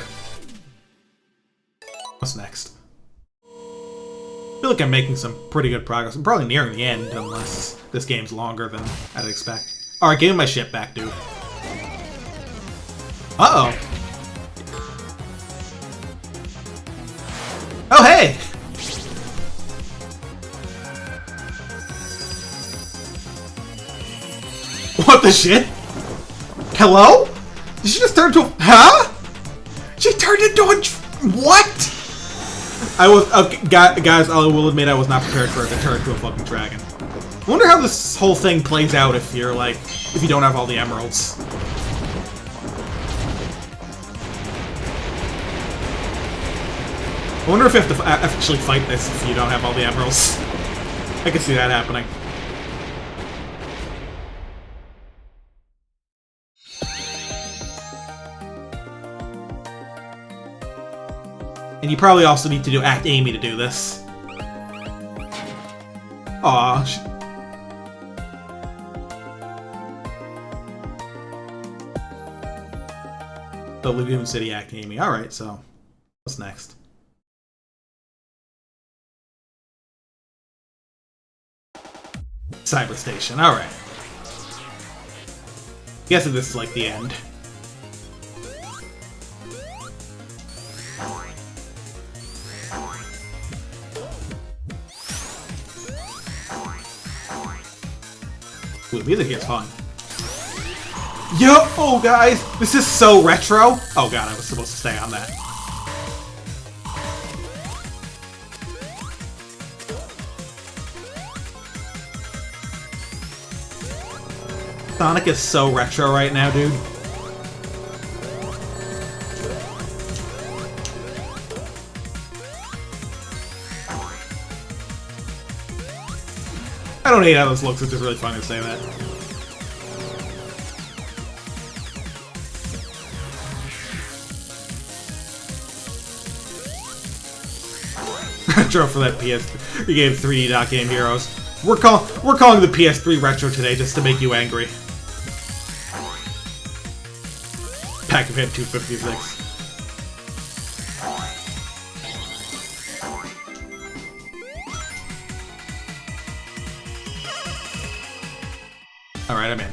What's next? I feel like I'm making some pretty good progress. I'm probably nearing the end, unless this game's longer than I'd expect. Alright, give me my shit back, dude. Uh-oh. Oh, hey! What the shit? Hello? Did she just turn into a... Huh? She turned into a... What? I was... Okay, guys, I will admit I was not prepared for her to turn into a fucking dragon. I wonder how this whole thing plays out if you're, like... If you don't have all the emeralds. I wonder if you have to actually fight this if you don't have all the emeralds. I can see that happening. And you probably also need to do Act Amy to do this. Aww. The Lagoon City Act Amy. Alright, so what's next? Cyber Station, alright. Guessing this is like the end. Ooh, the music here's fun. Yo! Oh, guys! This is so retro! Oh god, I was supposed to stay on that. Sonic is so retro right now, dude. I don't hate how this looks, it's just really funny to say that. Retro for that PS3 game 3D Dot Game Heroes. We're calling the PS3 retro today just to make you angry. Pack of Hit 256. Alright, I'm in.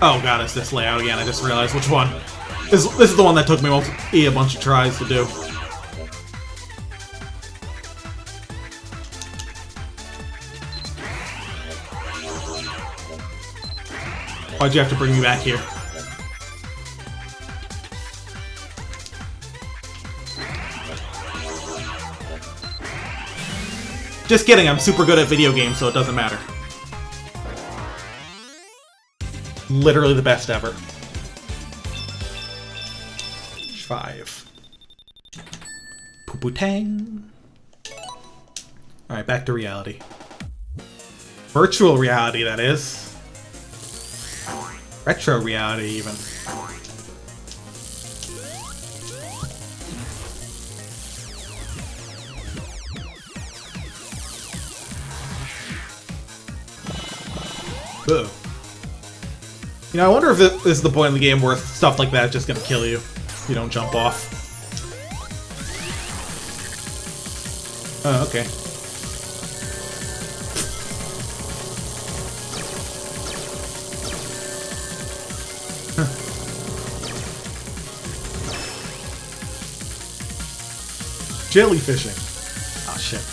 Oh god, it's this layout again. I just realized which one. This is the one that took me a bunch of tries to do. Why'd you have to bring me back here? Just kidding, I'm super good at video games, so it doesn't matter. Literally the best ever. 5. Poo-poo-tang. Alright, back to reality. Virtual reality, that is. Retro reality, even. Ugh. You know, I wonder if this is the point in the game where stuff like that is just gonna kill you if you don't jump off. Oh, okay. Jellyfishing. Oh shit.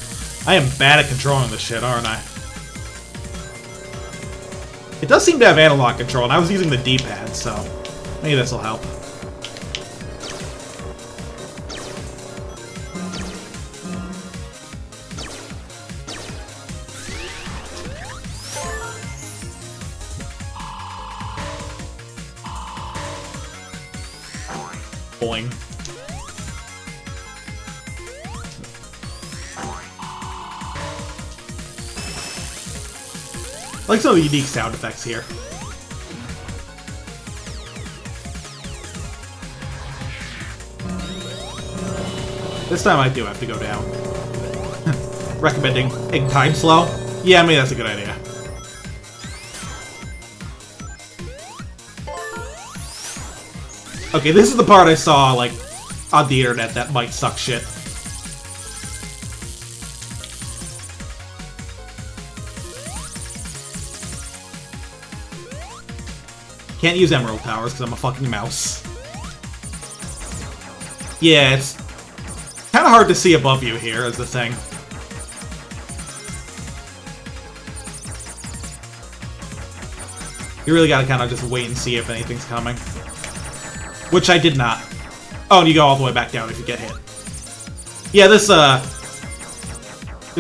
I am bad at controlling this shit, aren't I? It does seem to have analog control, and I was using the D-pad, so maybe this'll help. Boing. I like some of the unique sound effects here. This time I do have to go down. Recommending time slow? Yeah, maybe that's a good idea. Okay, this is the part I saw, like, on the internet that might suck shit. Can't use Emerald Powers because I'm a fucking mouse. Yeah, it's kind of hard to see above you here is the thing. You really gotta kind of just wait and see if anything's coming. Which I did not. Oh, and you go all the way back down if you get hit. Yeah, this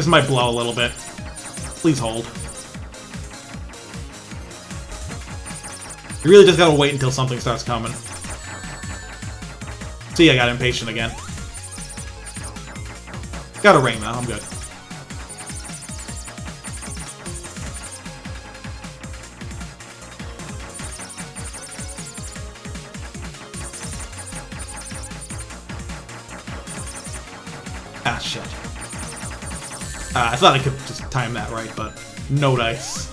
might blow a little bit. Please hold. You really just gotta wait until something starts coming. See, I got impatient again. Got a ring though, I'm good. Ah, shit. I thought I could just time that right, but no dice.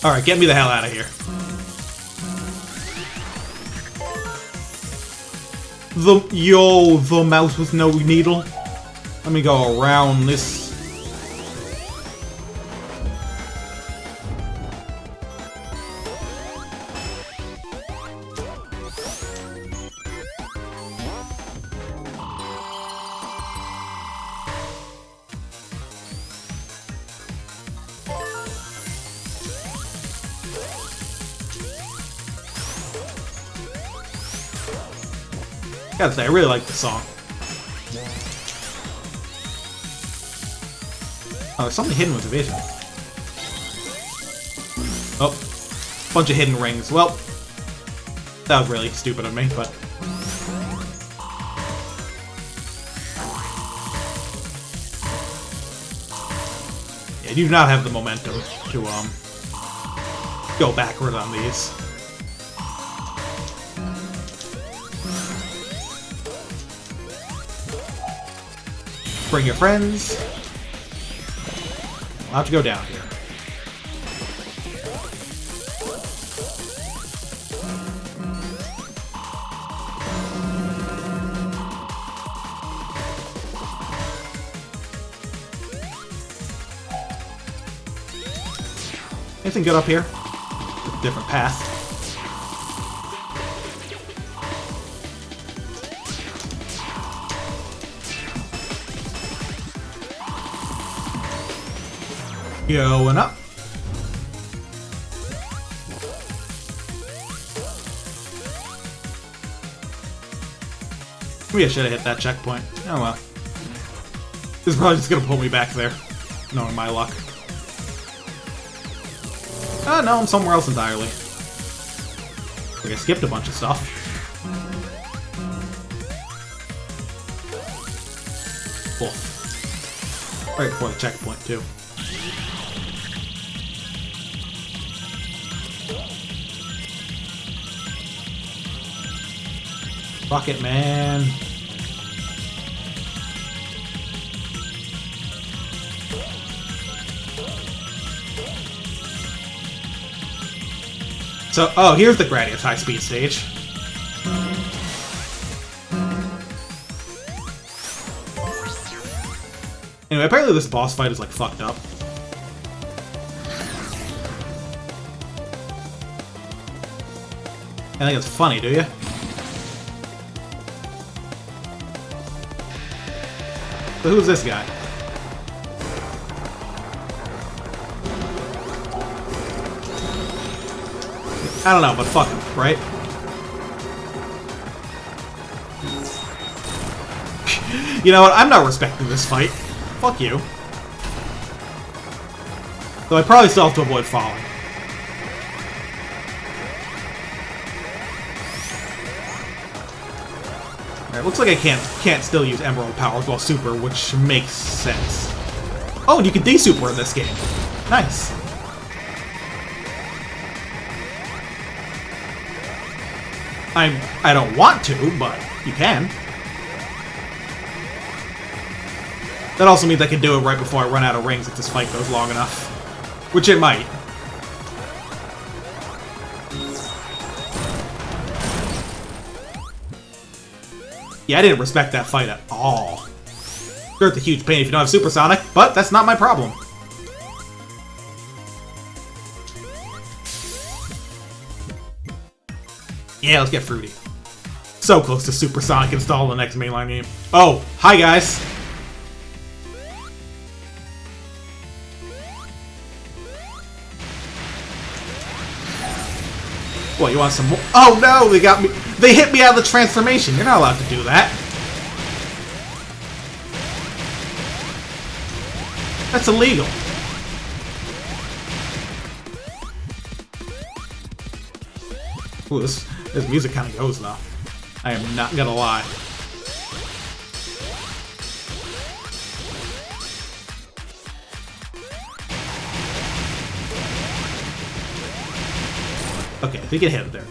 Alright, get me the hell out of here. The mouse with no needle. Let me go around this. Gotta say, I really like the song. Oh, there's something hidden with evasion. Oh, bunch of hidden rings. Well, that was really stupid of me, but... yeah, you do not have the momentum to, go backward on these. Bring your friends. I'll have to go down here. Anything good up here? Different path. Going up. Maybe I should have hit that checkpoint. Oh well. This is probably just gonna pull me back there, knowing my luck. Ah, no, I'm somewhere else entirely. Like I skipped a bunch of stuff. Cool. Right before the checkpoint, too. Rocket Man. So, oh, here's the Gradius high-speed stage. Anyway, apparently this boss fight is, like, fucked up. I think it's funny, do you? So who's this guy? I don't know, but fuck him, right? You know what? I'm not respecting this fight. Fuck you. Though I probably still have to avoid falling. Alright, looks like I can't still use Emerald powers while super, which makes sense. Oh, and you can de-super in this game. Nice. I don't want to, but you can. That also means I can do it right before I run out of rings if this fight goes long enough. Which it might. Yeah, I didn't respect that fight at all. Sure, it's a huge pain if you don't have Supersonic, but that's not my problem. Yeah, let's get fruity. So close to Supersonic install in the next mainline game. Oh, hi guys! What, you want some more? Oh no, they got me. They hit me out of the transformation. You're not allowed to do that. That's illegal. Ooh, this music kind of goes though. I am not gonna lie. Okay, if we can hit it there.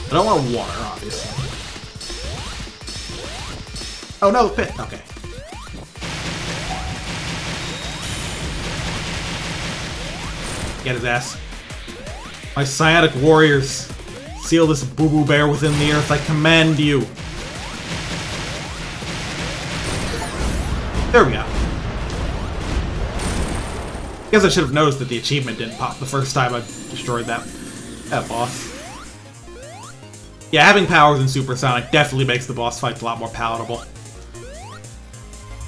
I don't want water, obviously. Oh no, pit. Okay. Get his ass. My Psionic warriors, seal this boo-boo bear within the earth. I command you. There we go. Guess I should have noticed that the achievement didn't pop the first time I destroyed that. That boss. Yeah, having powers in Supersonic definitely makes the boss fights a lot more palatable.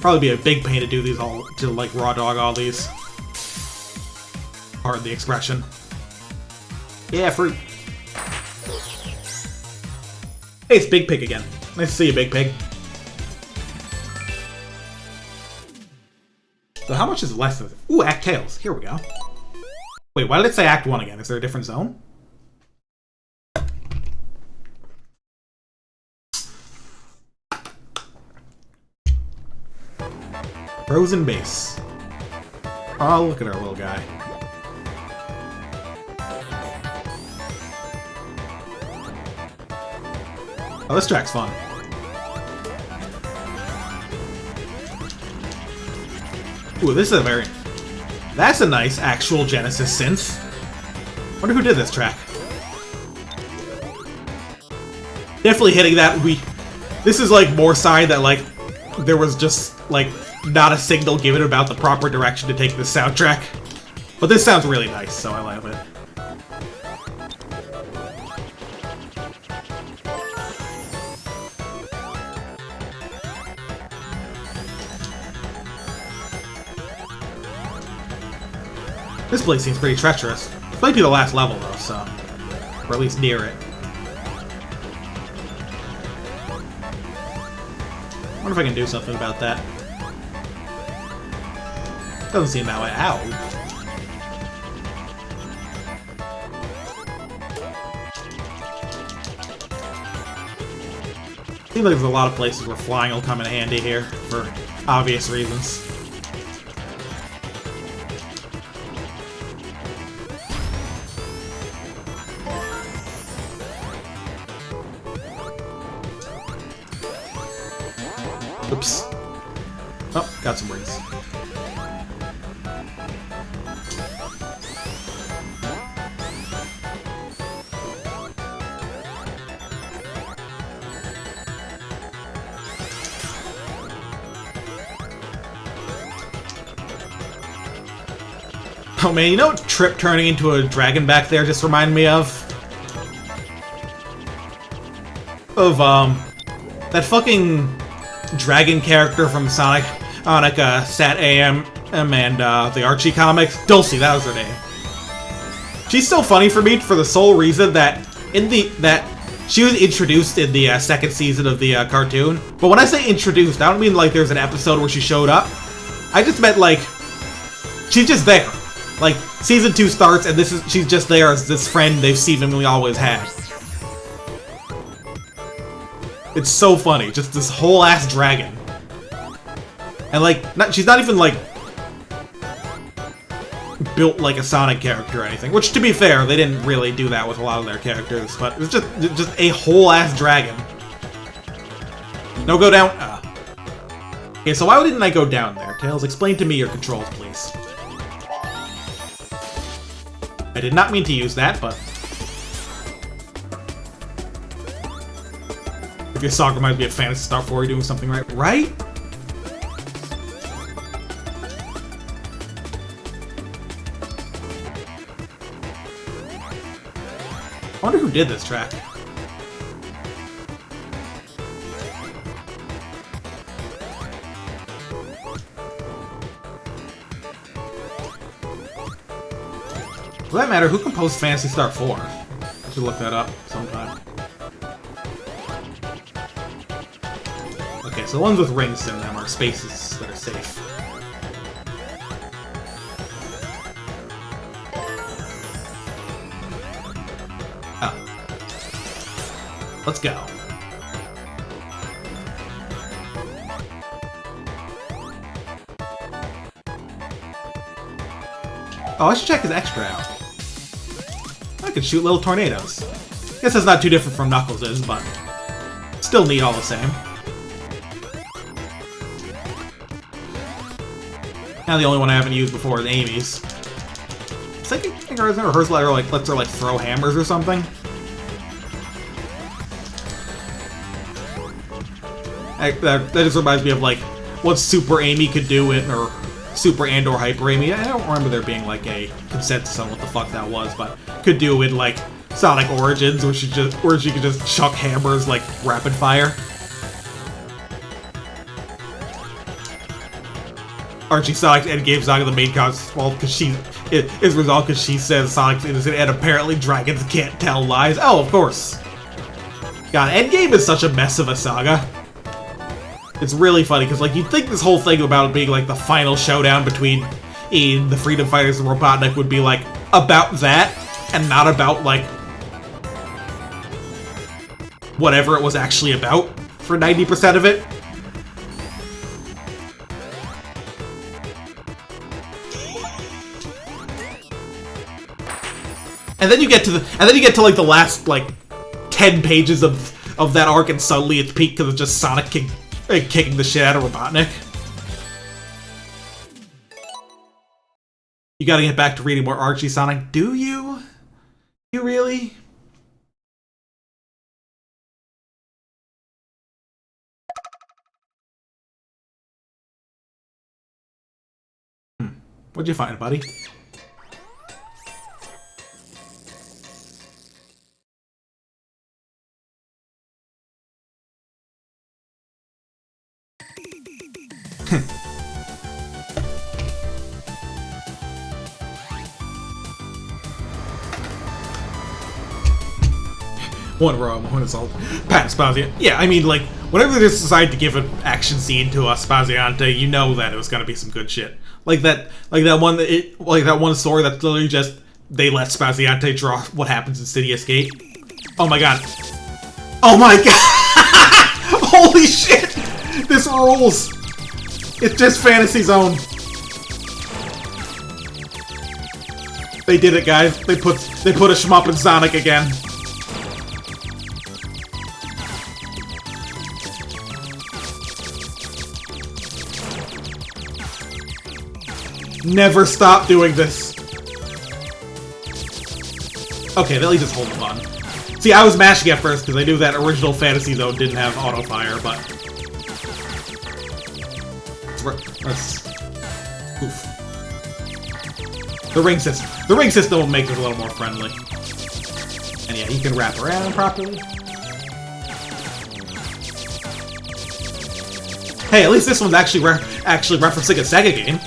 Probably be a big pain to do these all, to like raw dog all these. Pardon the expression. Yeah, fruit. Hey, it's Big Pig again. Nice to see you, Big Pig. So how much is less of it? Ooh, Act Tails. Here we go. Wait, why did it say Act 1 again? Is there a different zone? Frozen Base. Oh, look at our little guy. Oh, this track's fun. Ooh, this is a very... That's a nice actual Genesis synth. Wonder who did this track. Definitely hitting that This is like more sign that like there was just like not a signal given about the proper direction to take this soundtrack. But this sounds really nice, so I love it. This place seems pretty treacherous. This might be the last level though, so... Or at least near it. I wonder if I can do something about that. Doesn't seem that way. Ow. Seems like there's a lot of places where flying will come in handy here, for obvious reasons. Oops. Oh, got some rings. Oh man, you know what Trip turning into a dragon back there just reminded me of? That fucking dragon character from Sonic Sat AM and the Archie comics. Dulcie, that was her name. She's so funny for me for the sole reason that she was introduced in the second season of the cartoon. But when I say introduced, I don't mean like there's an episode where she showed up. I just meant like she's just there. Like season 2 starts and she's just there as this friend they've seemingly always had. It's so funny, just this whole ass dragon. And like, she's not even like built like a Sonic character or anything. Which, to be fair, they didn't really do that with a lot of their characters. But it's just a whole ass dragon. No, go down. Okay, so why didn't I go down there? Tails, explain to me your controls, please. I did not mean to use that, but... If your song reminds me of Phantasy Star 4, you're doing something right. Right? I wonder who did this track. For that matter, who composed Phantasy Star 4? I should look that up sometime. Okay, so the ones with rings in them are spaces that are safe. Oh. Let's go. Oh, I should check his extra out. I can shoot little tornadoes. Guess that's not too different from Knuckles' but still neat all the same. Now the only one I haven't used before is Amy's. I think hers like lets her like throw hammers or something. That just reminds me of like what Super Amy could do or Super and or Hyper Amy. I don't remember there being like a consensus on what the fuck that was, but could do in like Sonic Origins, where she could just chuck hammers like rapid fire. Archie Sonic's Endgame Saga, the main cause is resolved because she says Sonic's innocent and apparently dragons can't tell lies. Oh, of course. God, Endgame is such a mess of a saga. It's really funny because, like, you'd think this whole thing about it being like the final showdown between the Freedom Fighters and Robotnik would be like about that and not about like whatever it was actually about for 90% of it. And then you get to like the last like 10 pages of that arc, and suddenly it's peaked because it's just Sonic kicking the shit out of Robotnik. You gotta get back to reading more Archie Sonic. Do you? You really? What'd you find, buddy? One raw, one assault. Pat Spazia. Yeah, I mean, like, whenever they decide to give an action scene to a Spaziante, you know that it was gonna be some good shit. Like that one story that's literally just they let Spaziante draw what happens in City Escape. Oh my god. Oh my god! Holy shit! This rules! It's just Fantasy Zone. They did it, guys. They put a shmup in Sonic again. Never stop doing this. Okay, at least it's holding on. See, I was mashing at first because I knew that original Fantasy Zone didn't have auto fire, but let's oof. The ring system will make it a little more friendly. And yeah, you can wrap around properly. Hey, at least this one's actually referencing a Sega game.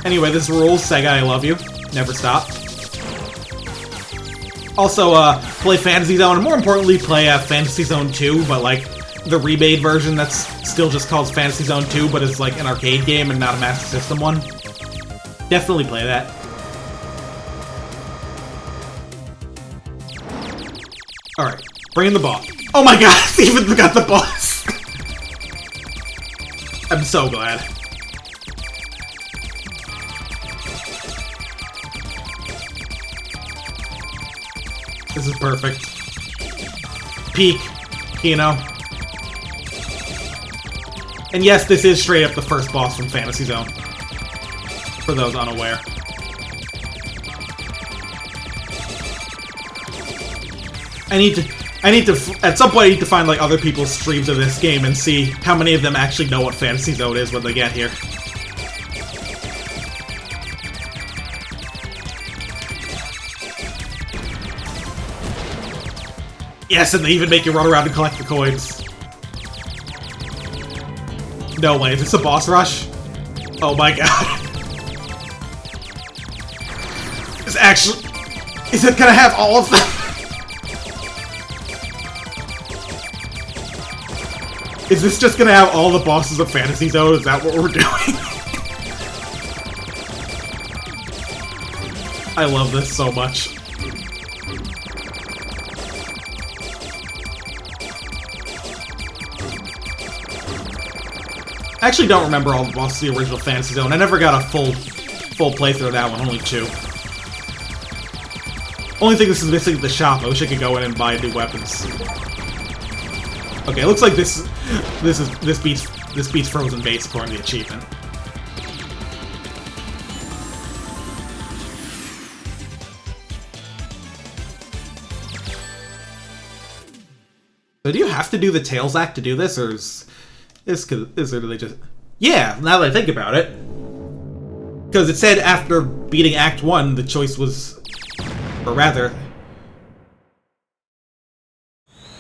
Anyway, this rules. Sega, I love you. Never stop. Also, play Fantasy Zone, and more importantly, play Fantasy Zone 2, but like the remade version that's still just called Fantasy Zone 2, but it's like an arcade game and not a Master System one. Definitely play that. Alright, bring in the boss. Oh my god, Steven got the boss! I'm so glad. This is perfect. Peak, Kino. And yes, this is straight up the first boss from Fantasy Zone. For those unaware. I need to, at some point I need to find like other people's streams of this game and see how many of them actually know what Fantasy Zone is when they get here. Yes, and they even make you run around and collect the coins. No way, is this a boss rush? Oh my god. Is it gonna have all of them? Is this just gonna have all the bosses of Fantasy Zone? Is that what we're doing? I love this so much. I actually don't remember all the bosses of the original Fantasy Zone. I never got a full playthrough of that one, only 2. Only thing this is missing is the shop. I wish I could go in and buy new weapons. Okay, it looks like this beats Frozen Base according to the achievement. So do you have to do the Tails Act to do this, or is it really just... Yeah, now that I think about it. Because it said after beating Act 1, the choice was... Or rather...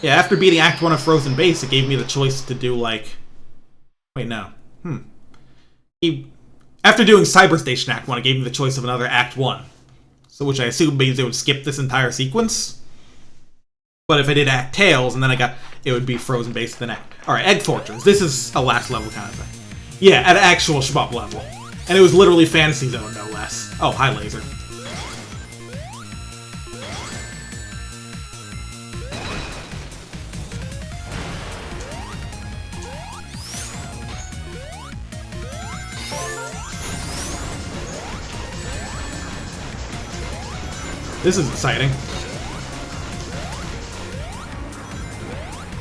Yeah, after beating Act 1 of Frozen Base, it gave me the choice to do, like... Wait, no. After doing Cyber Station Act 1, it gave me the choice of another Act 1. So, which I assume means it would skip this entire sequence. But if I did Act Tails, and then it would be Frozen Base, then Act... Alright, Egg Fortress. This is a last level kind of thing. Yeah, at an actual shmup level. And it was literally Fantasy Zone, no less. Oh, hi, Laser. This is exciting.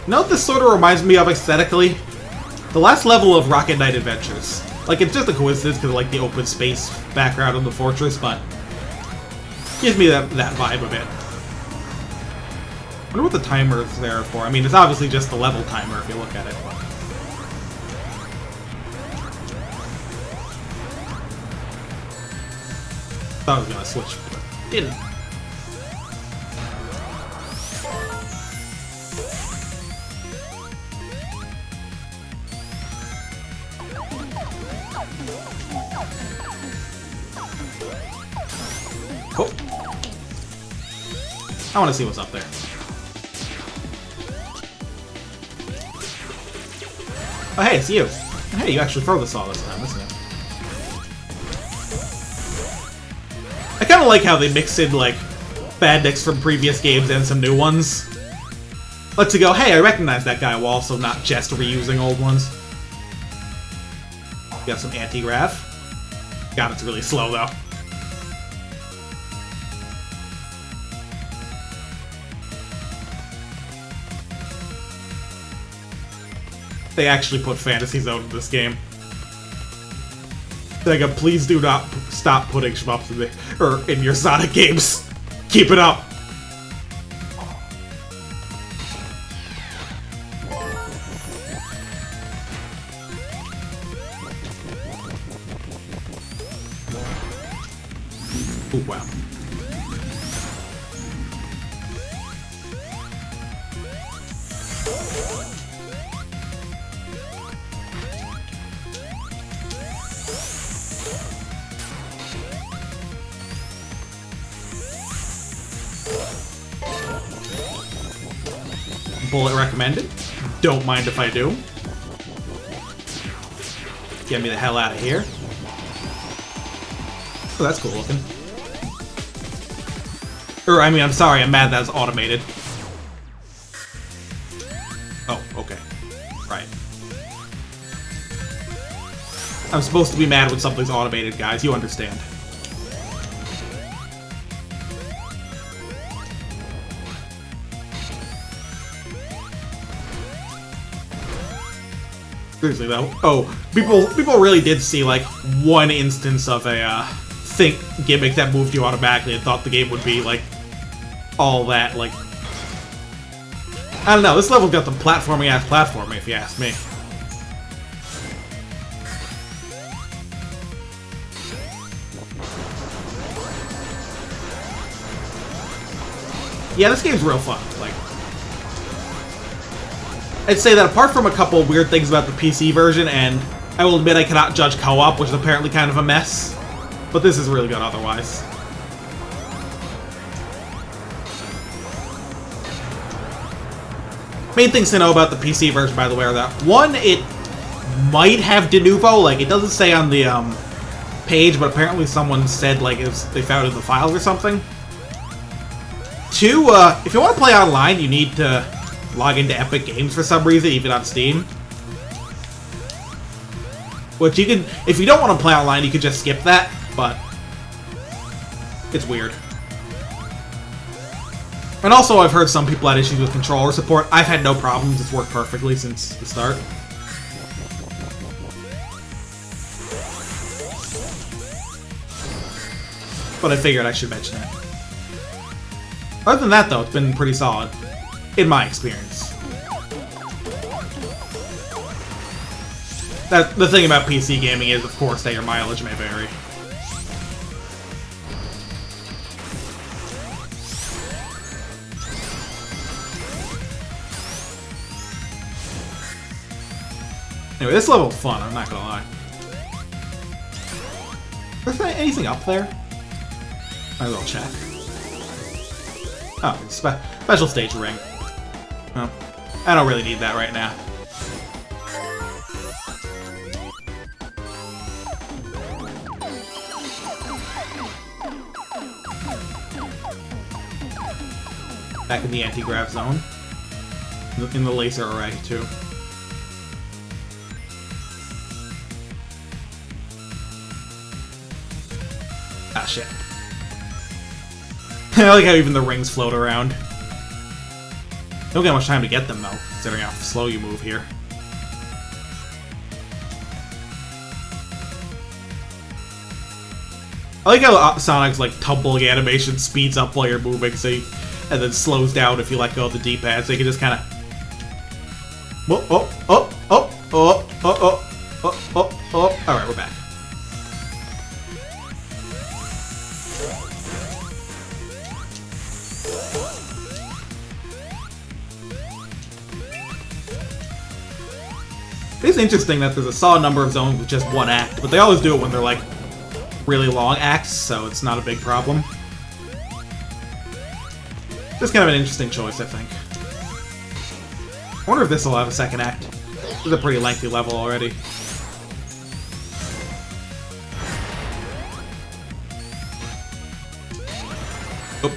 You know what this sort of reminds me of aesthetically? The last level of Rocket Knight Adventures. Like, it's just a coincidence because of, like, the open space background of the fortress, but... Gives me that vibe a bit. I wonder what the timer is there for. I mean, it's obviously just the level timer if you look at it, but... Thought I was gonna switch, but didn't. Cool. I want to see what's up there. Oh, hey, it's you. Hey, you actually throw this all this time, isn't it? I kind of like how they mix in, like, Badniks from previous games and some new ones. Lets you go, hey, I recognize that guy, while also not just reusing old ones. Got some anti-grav. God, it's really slow, though. They actually put Fantasy Zone in this game. Like, please do not stop putting shmups in your Sonic games. Keep it up. Ooh, wow. Bullet recommended. Don't mind if I do. Get me the hell out of here. Oh, that's cool looking. Or, I mean, I'm sorry, I'm mad that it's automated. Oh, okay. Right. I'm supposed to be mad when something's automated, guys. You understand. Seriously though, oh, people really did see like one instance of a think gimmick that moved you automatically and thought the game would be like all that. Like, I don't know, this level got the platforming ass platforming if you ask me. Yeah, this game's real fun. Like, I'd say that apart from a couple weird things about the PC version, and I will admit I cannot judge co-op, which is apparently kind of a mess, but this is really good otherwise. Main things to know about the PC version, by the way, are that, one, it might have de novo, like, it doesn't say on the page, but apparently someone said, like, they found it in the files or something. Two, if you want to play online, you need to log into Epic Games for some reason, even on Steam. Which you can, if you don't want to play online, you can just skip that, but it's weird. And also, I've heard some people had issues with controller support. I've had no problems, it's worked perfectly since the start. But I figured I should mention that. Other than that, though, it's been pretty solid. In my experience. The thing about PC gaming is, of course, that your mileage may vary. Anyway, this level's fun, I'm not gonna lie. Is there anything up there? Might as well check. Oh, special stage ring. Oh, I don't really need that right now. Back in the anti-grav zone. In the laser array, too. Ah, shit. I like how even the rings float around. Don't get much time to get them, though, considering how slow you move here. I like how Sonic's, like, tumbling animation speeds up while you're moving, so you, and then slows down if you let go of the D-pad, so you can just kind of... Alright, we're back. It's interesting that there's a solid number of zones with just one act, but they always do it when they're, like, really long acts, so it's not a big problem. Just kind of an interesting choice, I think. I wonder if this will have a second act. This is a pretty lengthy level already. Oop.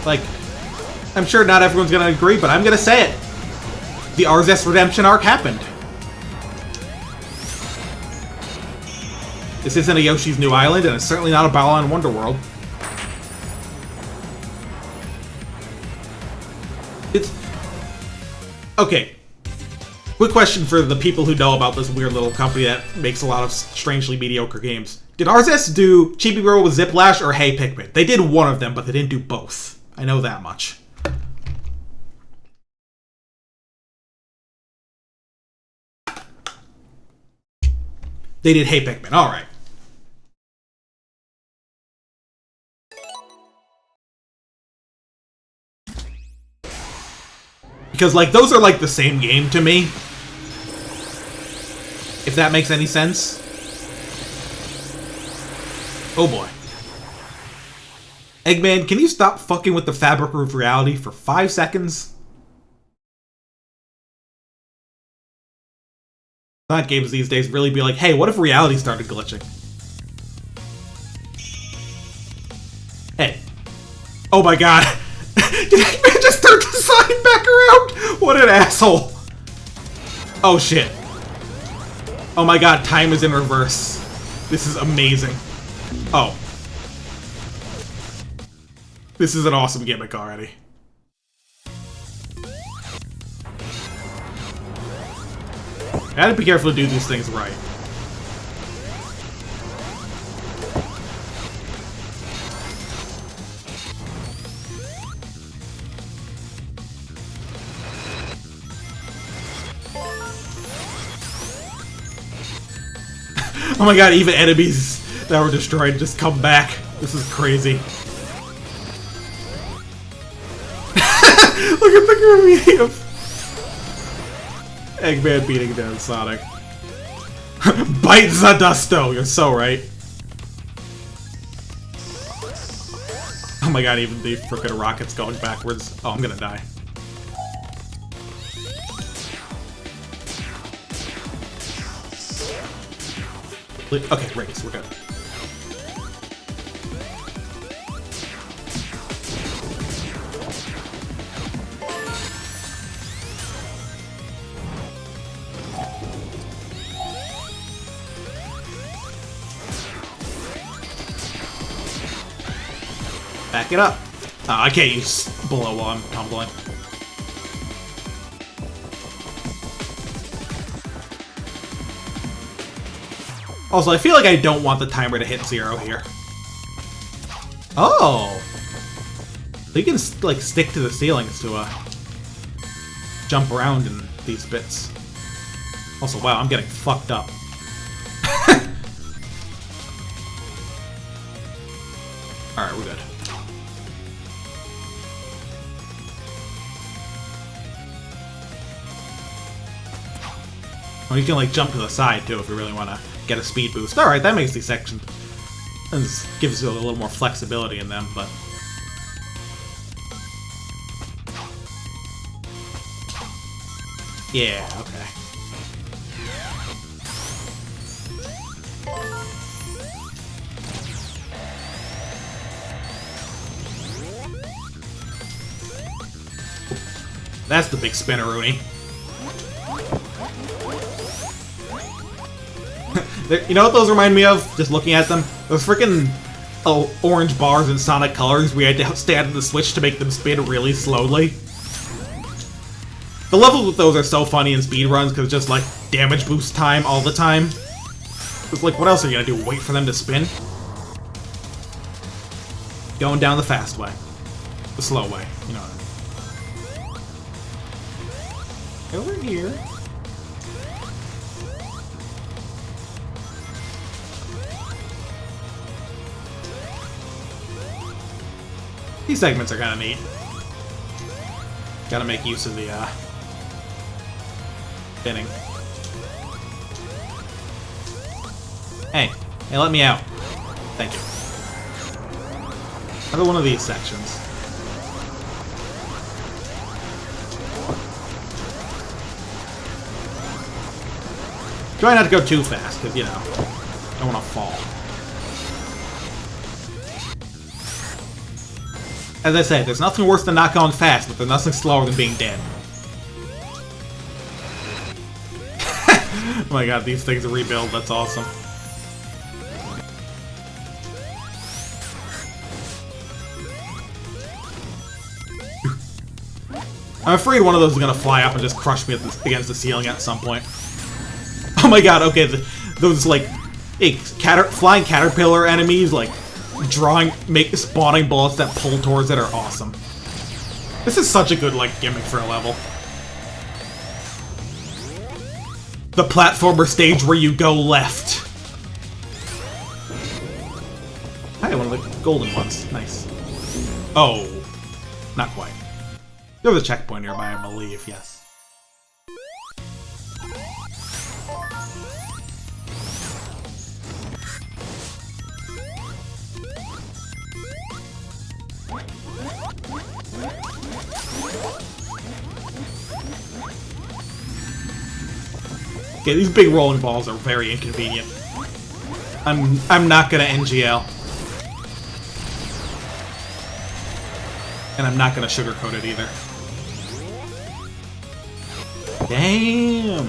Like, I'm sure not everyone's gonna agree, but I'm gonna say it. The Arzest Redemption arc happened. This isn't a Yoshi's New Island, and it's certainly not a Balan Wonderworld. It's... Okay. Quick question for the people who know about this weird little company that makes a lot of strangely mediocre games. Did Arzest do Chibi Robo with Ziplash or Hey Pikmin? They did one of them, but they didn't do both. I know that much. They did Hey Pikmin, alright. Because, like, those are, like, the same game to me. If that makes any sense. Oh boy. Eggman, can you stop fucking with the fabric of reality for 5 seconds? Not games these days really be like, hey, what if reality started glitching? Hey. Oh my god. Did Eggman just turn the sign back around? What an asshole. Oh shit. Oh my god, time is in reverse. This is amazing. Oh. This is an awesome gimmick already. I gotta be careful to do these things right. Oh my god, even enemies that were destroyed just come back. This is crazy. Look at the gravity of Eggman beating down Sonic. Bite Zadusto! You're so right. Oh my god, even the frickin' rocket's going backwards. Oh, I'm gonna die. Okay, rings, we're good. Back it up. Oh, I can't use blow while I'm tumbling. Also, I feel like I don't want the timer to hit 0 here. Oh! So you can, like, stick to the ceilings to, jump around in these bits. Also, wow, I'm getting fucked up. Alright, we're good. Well, you can, like, jump to the side, too, if you really want to get a speed boost. Alright, that makes these sections... This gives you a little more flexibility in them, but... Yeah, okay. That's the big spinneroonie. You know what those remind me of? Just looking at them? Those freaking orange bars in Sonic Colors where you had to stand on the switch to make them spin really slowly. The levels with those are so funny in speedruns because it's just like damage boost time all the time. It's like, what else are you gonna do? Wait for them to spin? Going down the fast way. The slow way, you know what I mean. Over here. These segments are kind of neat. Gotta make use of the, spinning. Hey, let me out. Thank you. Another one of these sections. Try not to go too fast, because, you know, don't want to fall. As I said, there's nothing worse than not going fast, but there's nothing slower than being dead. Oh my god, these things rebuild, that's awesome. I'm afraid one of those is gonna fly up and just crush me against the ceiling at some point. Oh my god, okay, those, like, flying caterpillar enemies, like, spawning bullets that pull towards it are awesome. This is such a good, like, gimmick for a level. The platformer stage where you go left. Hey, one of the golden ones. Nice. Oh. Not quite. There was a checkpoint nearby, I believe, yes. Okay, these big rolling balls are very inconvenient. I'm not gonna NGL. And I'm not gonna sugarcoat it either. Damn!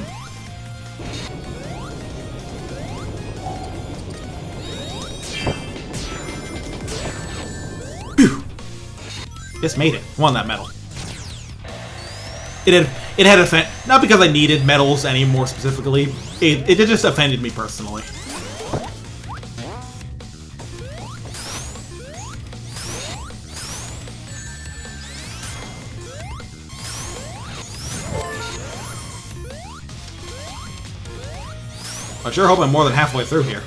Phew. Just made it. Won that medal. It had offend, not because I needed medals any more specifically. It just offended me personally. I sure hope I'm more than halfway through here.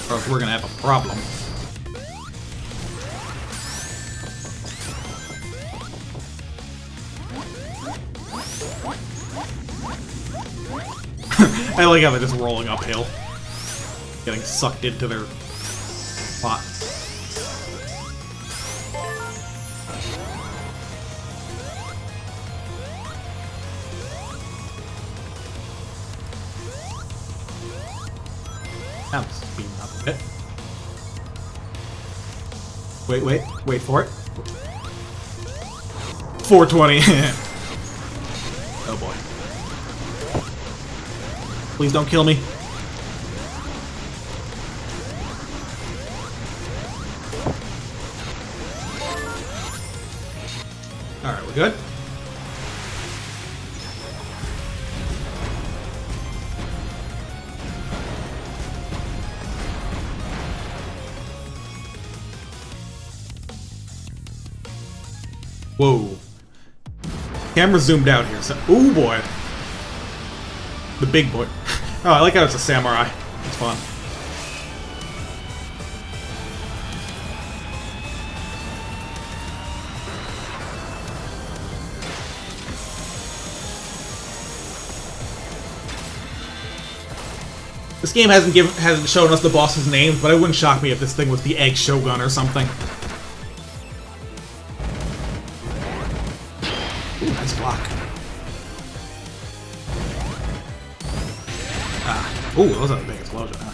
Or else we're gonna have a problem. I like how they're just rolling uphill. Getting sucked into their spot. I'm speeding up a bit. Wait for it. 420. Oh boy. Please don't kill me. Alright, we're good? Whoa. Camera zoomed out here, so... Ooh, boy. The big boy. Oh, I like how it's a samurai. It's fun. This game hasn't shown us the boss's names, but it wouldn't shock me if this thing was the Egg Shogun or something. Ooh, nice block. Ah. Ooh, that was a big explosion, huh?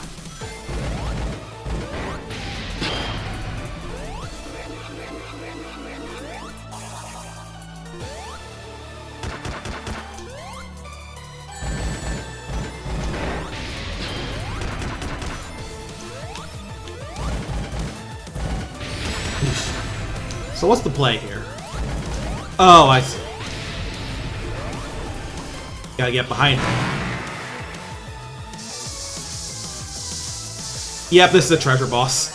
So what's the play here? Oh, I see. Gotta get behind him. Yep, this is a treasure boss.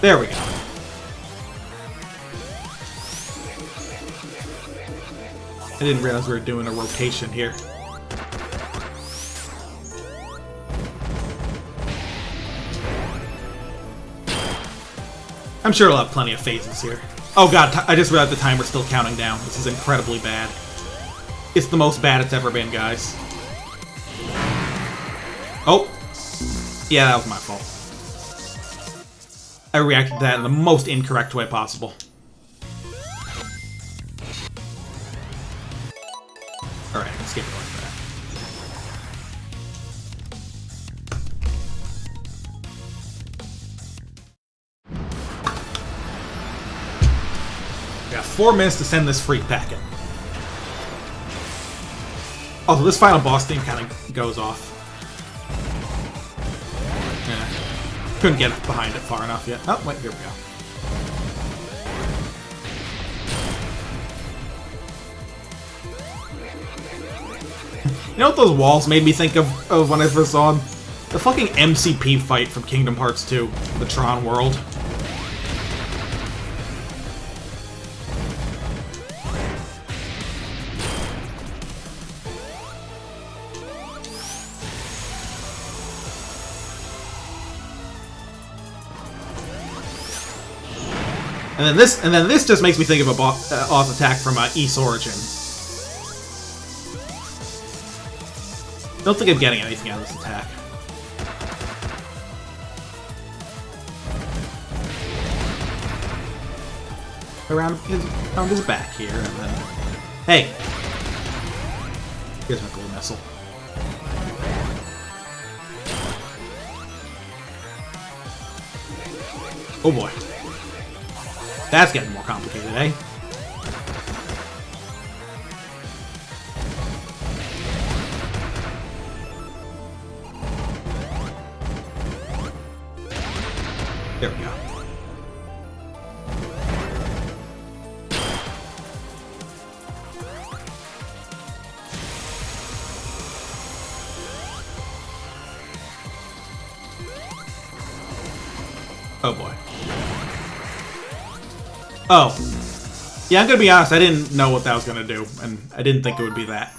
There we go. I didn't realize we were doing a rotation here. I'm sure it'll have plenty of phases here. Oh god, I just realized the timer's still counting down. This is incredibly bad. It's the most bad it's ever been, guys. Oh! Yeah, that was my fault. I reacted to that in the most incorrect way possible. Alright, let's get going for that. We got 4 minutes to send this freak packet. Also, this final boss theme kind of goes off. Yeah. Couldn't get behind it far enough yet. Oh, wait, here we go. You know what those walls made me think of when I first saw them? The fucking MCP fight from Kingdom Hearts 2, the Tron world. And then this just makes me think of a boss attack from Ys Origin. Don't think I'm getting anything out of this attack. Around his back here, and then... Hey! Here's my glue missile. Oh boy. That's getting more complicated, eh? There we go. Oh boy. Oh. Yeah, I'm gonna be honest, I didn't know what that was gonna do, and I didn't think it would be that.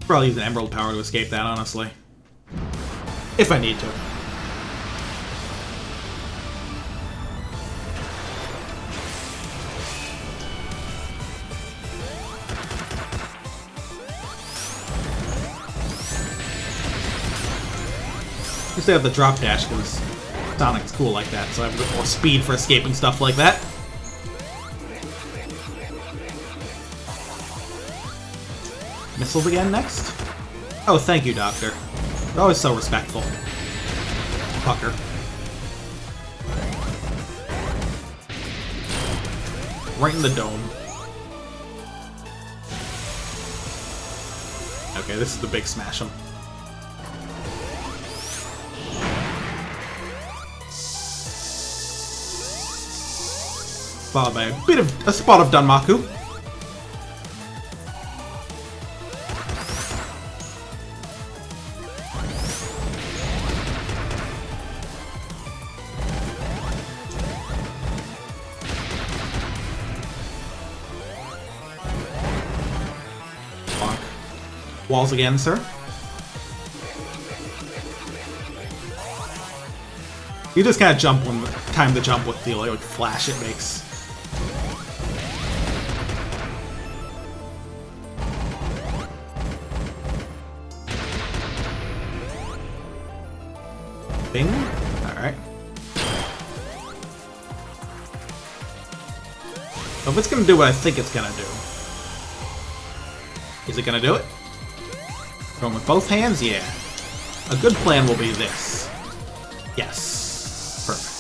Probably use an Emerald Power to escape that, honestly. If I need to. Just have the drop dash because Sonic's cool like that, so I have a bit more speed for escaping stuff like that. Missiles again next? Oh, thank you, Doctor. You're always so respectful. Fucker. right in the dome. Okay, this is the big smash him. Followed by a spot of Danmaku. Walls again, sir. You just kind of jump when time to jump with the like flash it makes. Bing. Alright. So if it's gonna do what I think it's gonna do. Is it gonna do it? Going with both hands? Yeah. A good plan will be this. Yes. Perfect.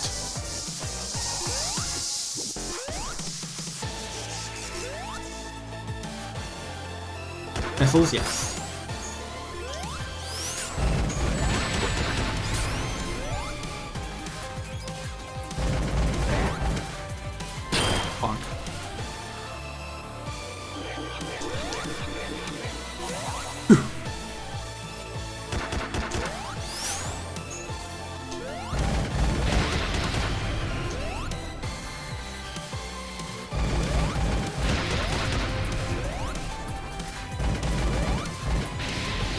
Missiles? Yes. Bonk.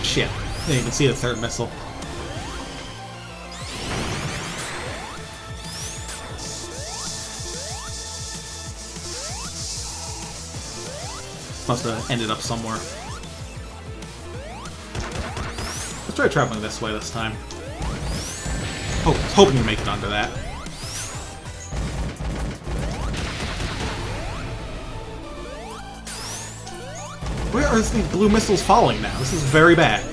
Shit. Yeah, you can see the third missile. Must have ended up somewhere. Let's try traveling this way this time. Oh, hoping to make it onto that. Where are these blue missiles falling now? This is very bad.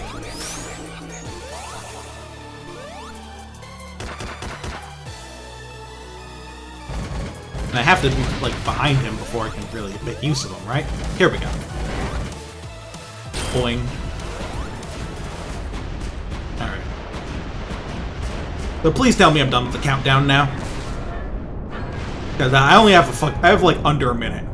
And I have to be, like, behind him before I can really make use of them, right? Here we go. Boing. Alright. But please tell me I'm done with the countdown now. Because I only have I have, like, under a minute.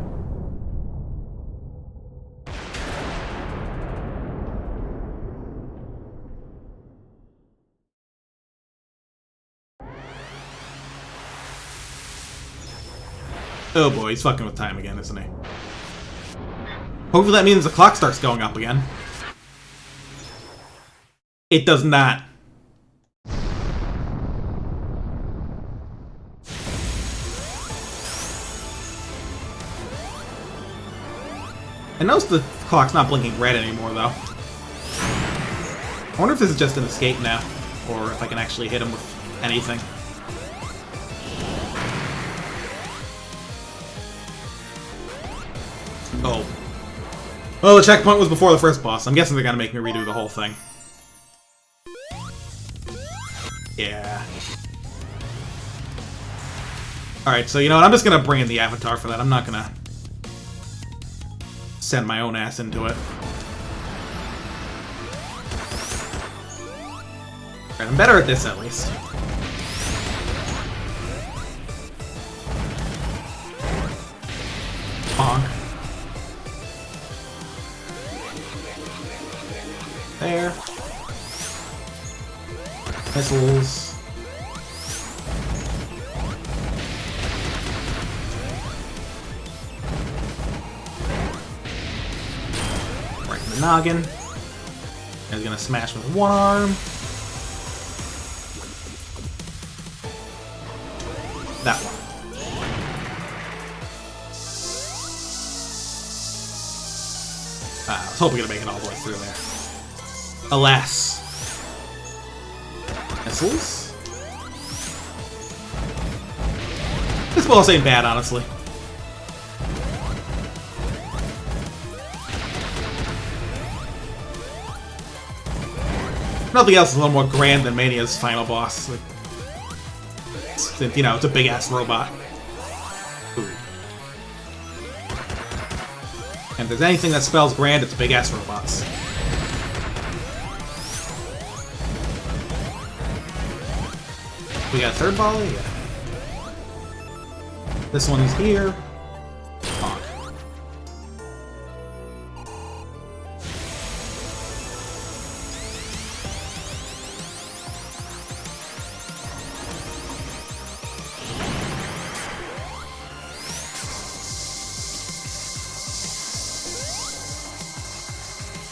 Oh boy, he's fucking with time again, isn't he? Hopefully that means the clock starts going up again. It does not. I notice the clock's not blinking red anymore, though. I wonder if this is just an escape now, or if I can actually hit him with anything. Oh. Well, the checkpoint was before the first boss. I'm guessing they're gonna make me redo the whole thing. Yeah. Alright, so you know what? I'm just gonna bring in the avatar for that. I'm not gonna send my own ass into it. Alright, I'm better at this at least. Bonk. There. Missiles. Right in the noggin. He's gonna smash with one arm. That one. I was hoping to make it all the way through there. Alas. Missiles? This boss ain't bad, honestly. Nothing else is a little more grand than Mania's final boss. Like, you know, it's a big-ass robot. Ooh. And if there's anything that spells grand, it's big ass robots. We got a third volley? Yeah. This one is here. Honk.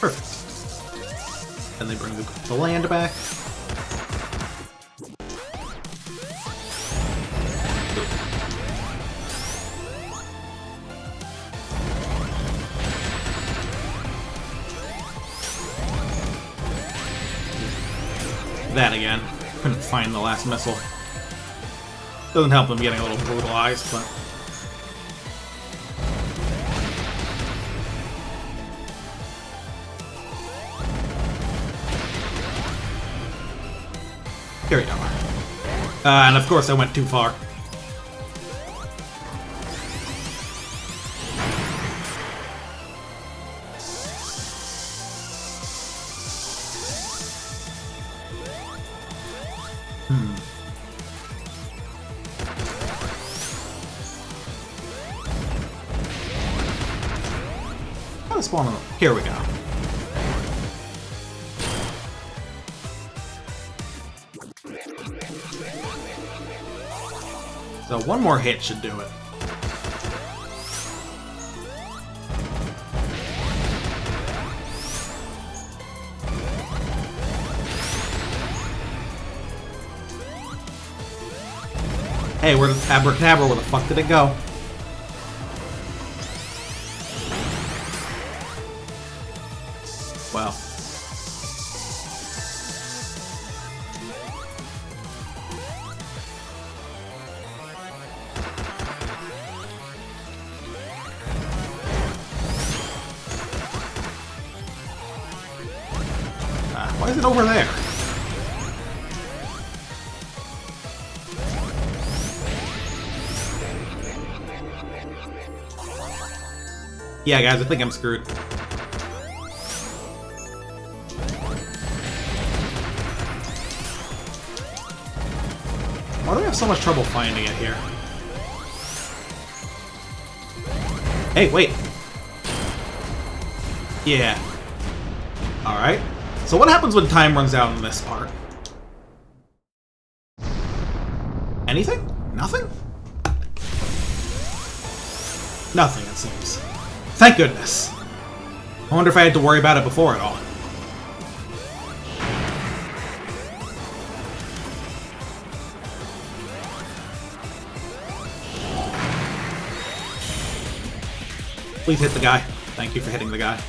Perfect. And they bring the land back. That again. Couldn't find the last missile. Doesn't help them getting a little brutalized, but... Here we go. And of course I went too far. How to spawn on? Here we go. So one more hit should do it. Hey, where the Abracadabra? Where the fuck did it go? Well. Why is it over there? Yeah, guys, I think I'm screwed. Why do we have so much trouble finding it here? Hey, wait! Yeah. Alright. So what happens when time runs out in this part? Anything? Nothing? Nothing, it seems. Thank goodness. I wonder if I had to worry about it before at all. Please hit the guy. Thank you for hitting the guy.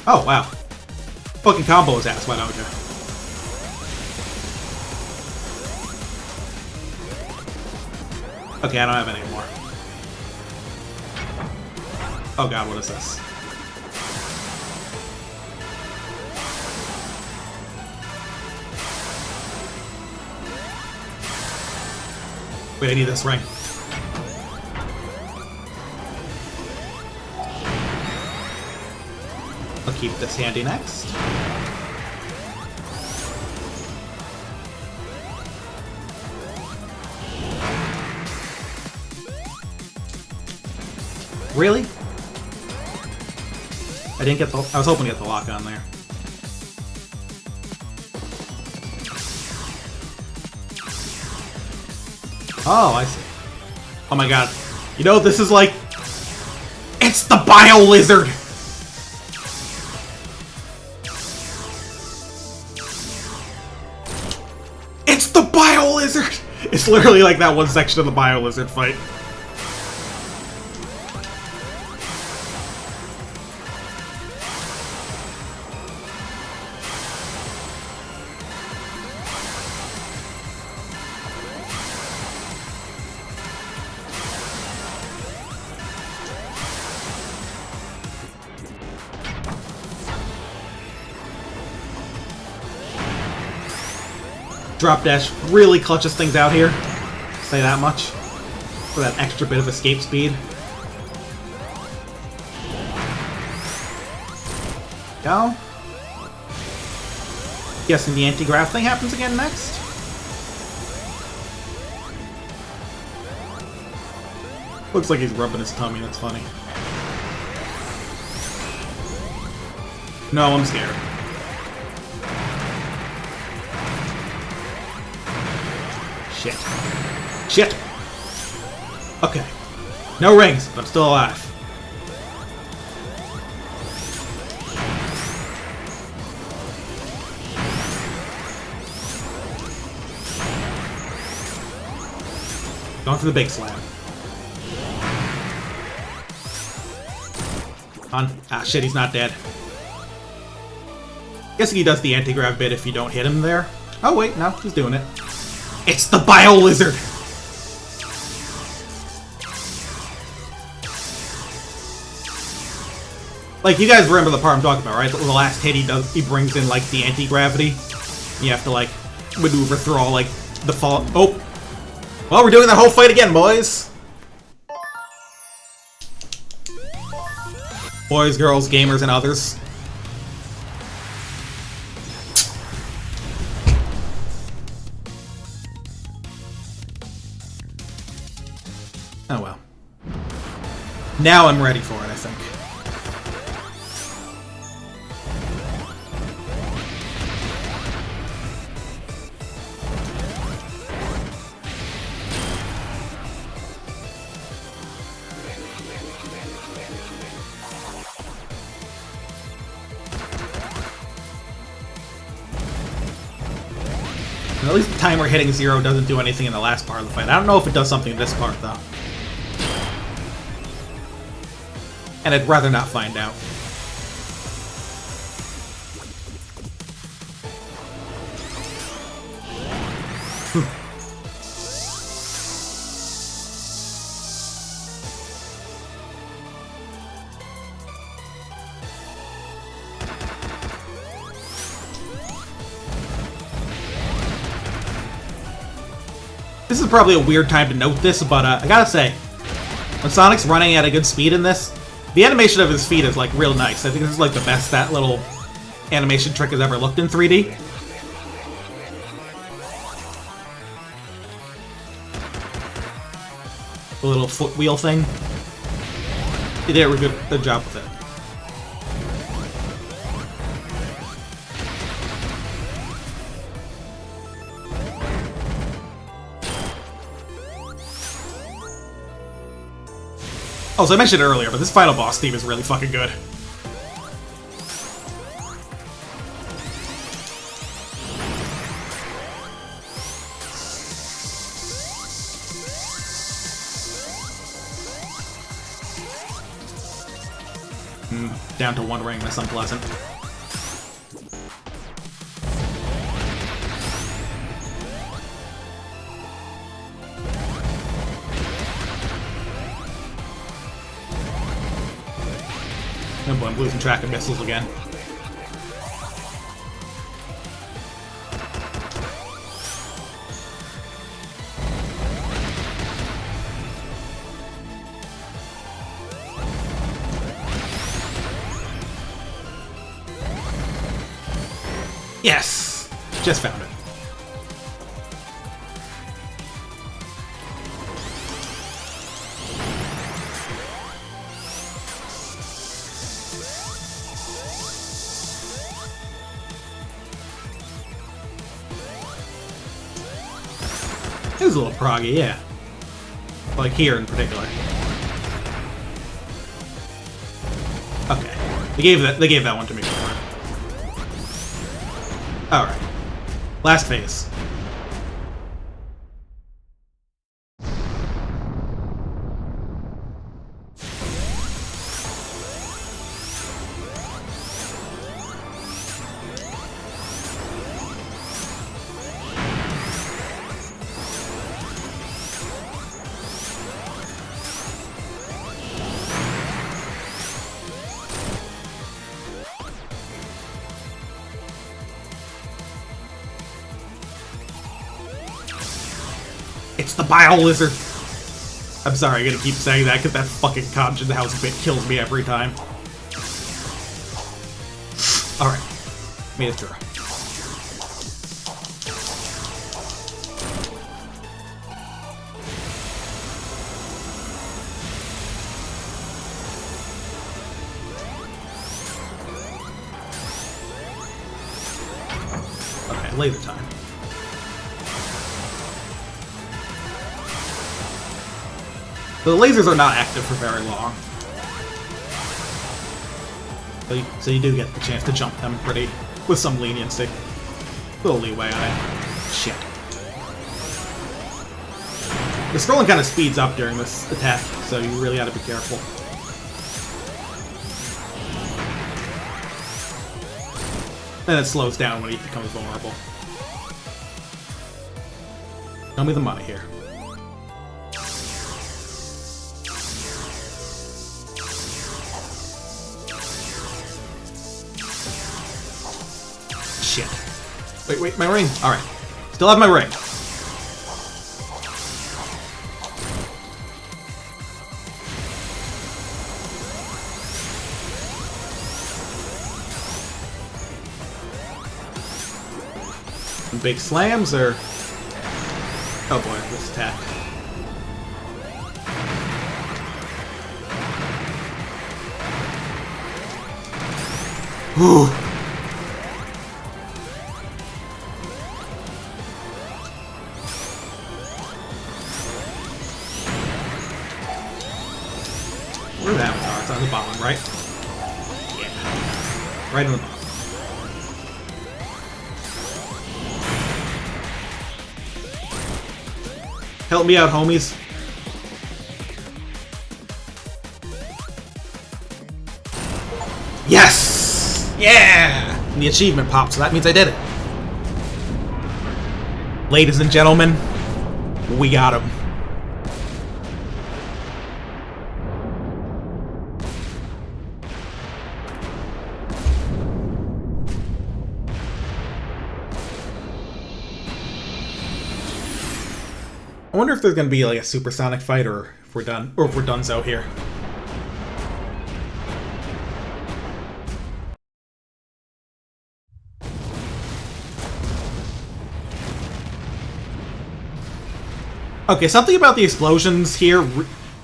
Oh, wow. Fucking combo his ass, why don't you? Okay, I don't have any more. Oh god, what is this? Wait, I need this ring. I'll keep this handy next. Really? I didn't get the... I was hoping to get the lock on there. Oh, I see. Oh my god. You know, this is like... It's the Bio Lizard! It's the Bio Lizard! It's literally like that one section of the Bio Lizard fight. Drop dash really clutches things out here. Say that much. For that extra bit of escape speed. Go. Guessing the anti-grav thing happens again next? Looks like he's rubbing his tummy, that's funny. No, I'm scared. Shit. Shit! Okay. No rings, but I'm still alive. Going for the big slam. On. Ah, shit, he's not dead. Guessing he does the anti-grav bit if you don't hit him there. Oh, wait, no, he's doing it. It's the Bio Lizard! Like, you guys remember the part I'm talking about, right? The last hit he brings in, like, the anti-gravity. You have to, like, maneuver through all, like, the fall. Oh! Well, we're doing that whole fight again, boys! Boys, girls, gamers, and others. Oh well. Now I'm ready for it, I think. At least the timer hitting 0 doesn't do anything in the last part of the fight. I don't know if it does something in this part, though. And I'd rather not find out. This is probably a weird time to note this, but I gotta say, when Sonic's running at a good speed in this, the animation of his feet is, like, real nice. I think this is, like, the best that little animation trick has ever looked in 3D. The little foot wheel thing. They did a good job with it. Oh, so I mentioned it earlier, but this final boss theme is really fucking good. Down to 1 ring, that's unpleasant. Oh boy, I'm losing track of missiles again. Yes! Just found it. It was a little proggy, yeah. Like here in particular. Okay. They gave that one to me before. Alright. Last phase. It's the Bio Lizard! I'm sorry, I gotta keep saying that because that fucking Conscience House bit kills me every time. Alright. Made it through. Okay, laser time. The lasers are not active for very long. So you do get the chance to jump them with some leniency. A little leeway on it. Shit. The scrolling kind of speeds up during this attack, so you really gotta be careful. Then it slows down when he becomes vulnerable. Show me the money here. Shit. Wait, my ring. Alright. Still have my ring. Big slams or... Oh boy, this attack. Whew. Where's the avatar? It's on the bottom, right? Yeah. Right on the bottom. Help me out, homies. Yes! Yeah! And the achievement popped, so that means I did it. Ladies and gentlemen, we got him. I wonder if there's gonna be like a supersonic fight, or if we're done, or if we're donezo here. Okay, something about the explosions here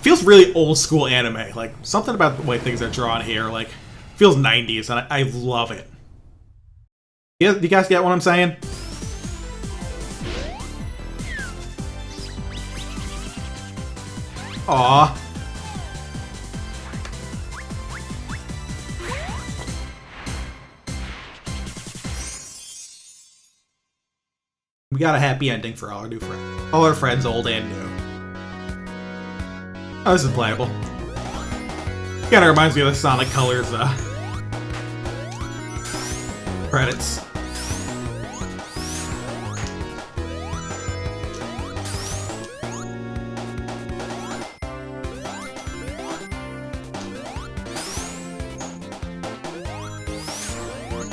feels really old school anime. Like something about the way things are drawn here, like feels 90s, and I love it. Yeah, you guys get what I'm saying? Aww. We got a happy ending for all our new friends. All our friends, old and new. Oh, this is playable. Kinda reminds me of the Sonic Colors, credits.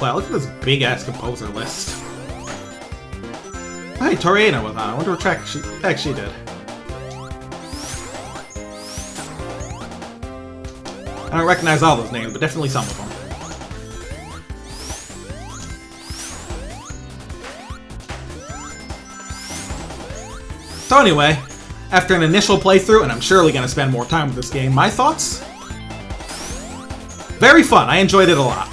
Wow, look at this big-ass composer list. Hey, Toriano was on. I wonder what track she did. I don't recognize all those names, but definitely some of them. So anyway, after an initial playthrough, and I'm surely going to spend more time with this game, my thoughts? Very fun. I enjoyed it a lot.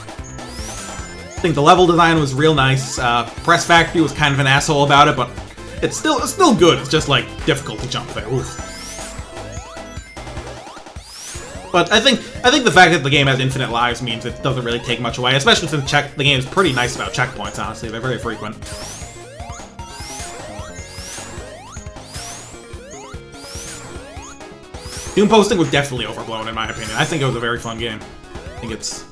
I think the level design was real nice. Press Factory was kind of an asshole about it, but it's still good. It's just like difficult to jump there. Oof. But I think the fact that the game has infinite lives means it doesn't really take much away, especially since the game is pretty nice about checkpoints. Honestly, they're very frequent. Doom posting was definitely overblown in my opinion. I think it was a very fun game. I think it's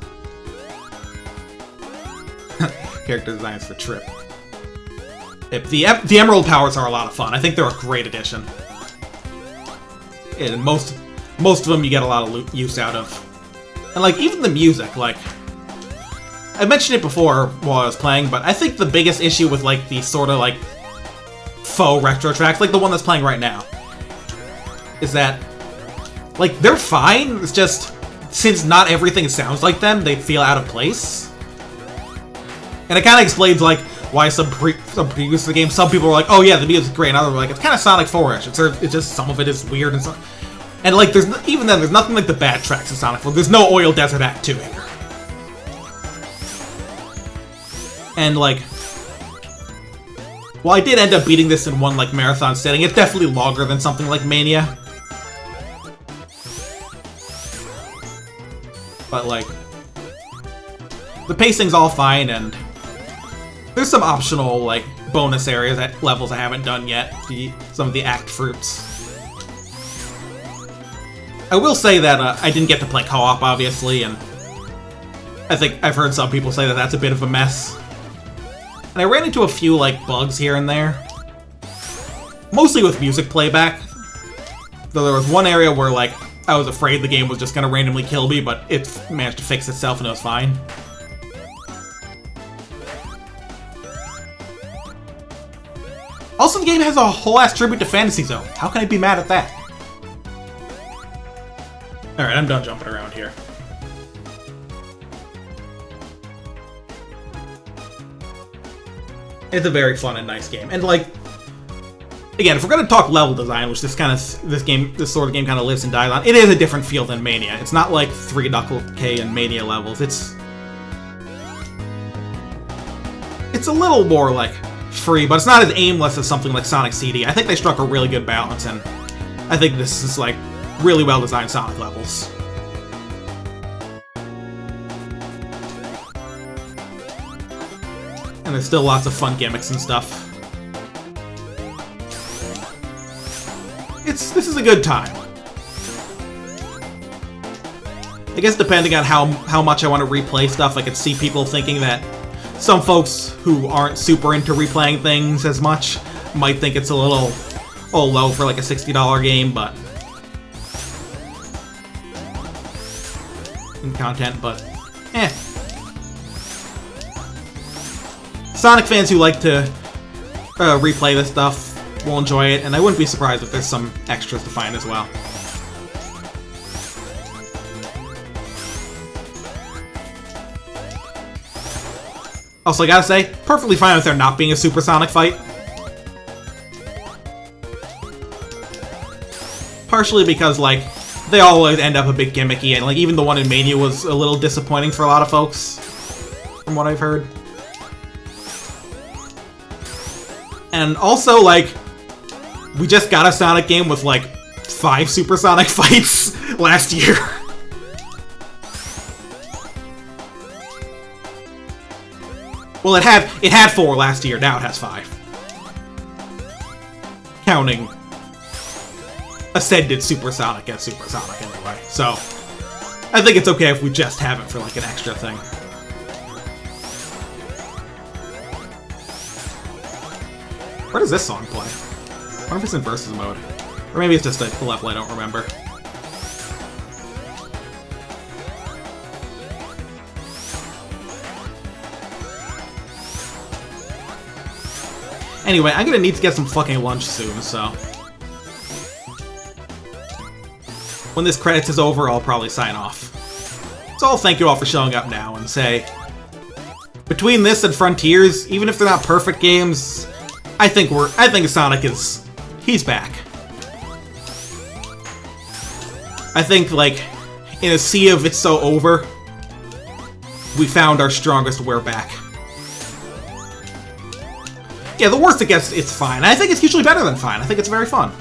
character designs for Trip. The Emerald powers are a lot of fun. I think they're a great addition. And most of them you get a lot of use out of. And like even the music, like I mentioned it before while I was playing, but I think the biggest issue with like the sort of like faux retro tracks, like the one that's playing right now, is that like they're fine. It's just since not everything sounds like them, they feel out of place. And it kind of explains, like, why some previews of the game, some people were like, oh yeah, the music's great, and others were like, it's kind of Sonic 4-ish. It's just, some of it is weird and so. And, like, even then, there's nothing like the bad tracks in Sonic 4. There's no Oil Desert Act 2 here. And, like, while I did end up beating this in one, like, marathon setting, it's definitely longer than something like Mania. But, like, the pacing's all fine, and there's some optional, like, bonus areas at levels I haven't done yet. Some of the act fruits. I will say that I didn't get to play co-op, obviously, and I think I've heard some people say that that's a bit of a mess. And I ran into a few, like, bugs here and there. Mostly with music playback. Though there was one area where, like, I was afraid the game was just gonna randomly kill me, but it managed to fix itself and it was fine. Also, the game has a whole-ass tribute to Fantasy Zone. How can I be mad at that? Alright, I'm done jumping around here. It's a very fun and nice game. And, like, again, if we're gonna talk level design, which this sort of game kind of lives and dies on, it is a different feel than Mania. It's not like 3 Knuckle K and Mania levels. It's a little more, like, free, but it's not as aimless as something like Sonic CD. I think they struck a really good balance, and I think this is, like, really well-designed Sonic levels. And there's still lots of fun gimmicks and stuff. This is a good time. I guess depending on how much I want to replay stuff, I could see people thinking that some folks who aren't super into replaying things as much might think it's a little low for like a $60 game, but in content, but Sonic fans who like to replay this stuff will enjoy it, and I wouldn't be surprised if there's some extras to find as well. Also, I gotta say, perfectly fine with there not being a Super Sonic fight. Partially because, like, they always end up a bit gimmicky, and, like, even the one in Mania was a little disappointing for a lot of folks, from what I've heard. And also, like, we just got a Sonic game with, like, 5 Super Sonic fights last year. Well, it had 4 last year, now it has 5. Counting Ascended Super Sonic as Super Sonic anyway, so I think it's okay if we just have it for, like, an extra thing. Where does this song play? I wonder if it's in versus mode. Or maybe it's just a level I don't remember. Anyway, I'm gonna need to get some fucking lunch soon, so when this credits is over, I'll probably sign off. So I'll thank you all for showing up now and say, between this and Frontiers, even if they're not perfect games, I think Sonic he's back. I think, like, in a sea of it's so over, we found our strongest we're back. Yeah, the worst it gets, it's fine. I think it's usually better than fine. I think it's very fun.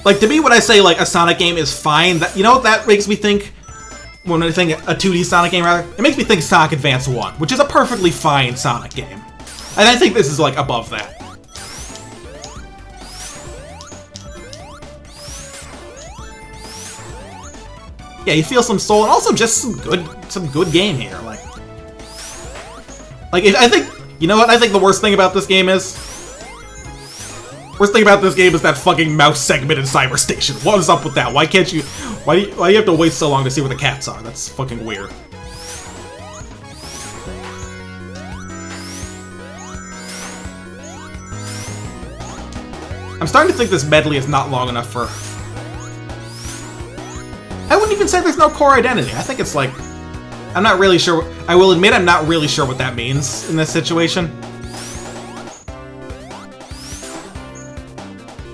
Like, to me, when I say, like, a Sonic game is fine, that, you know what that makes me think? When I think a 2D Sonic game, rather? It makes me think Sonic Advance 1, which is a perfectly fine Sonic game. And I think this is, like, above that. Yeah, you feel some soul, and also just some good game here. Like, I think, you know what I think the worst thing about this game is? Worst thing about this game is that fucking mouse segment in Cyber Station. What is up with that? Why can't you, why do you have to wait so long to see where the cats are? That's fucking weird. I'm starting to think this medley is not long enough for... I wouldn't even say there's no core identity. I think it's like... I'm not really sure. I will admit I'm not really sure what that means in this situation.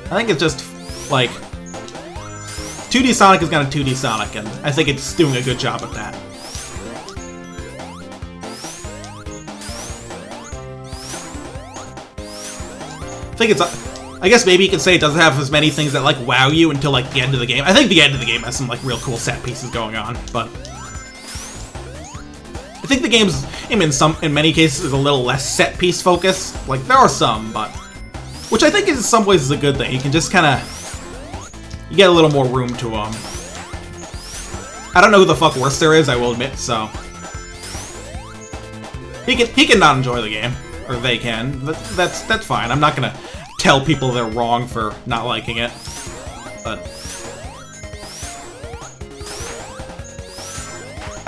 I think it's just, like, 2D Sonic is gonna 2D Sonic, and I think it's doing a good job at that. I guess maybe you could say it doesn't have as many things that, like, wow you until, like, the end of the game. I think the end of the game has some, like, real cool set pieces going on, but I think the game's, in many cases, is a little less set piece focused. Like, there are some, but which I think is in some ways is a good thing. You can just kind of, you get a little more room to them. I don't know who the fuck worse there is, I will admit, so he can not enjoy the game, or they can. That's fine. I'm not gonna tell people they're wrong for not liking it, but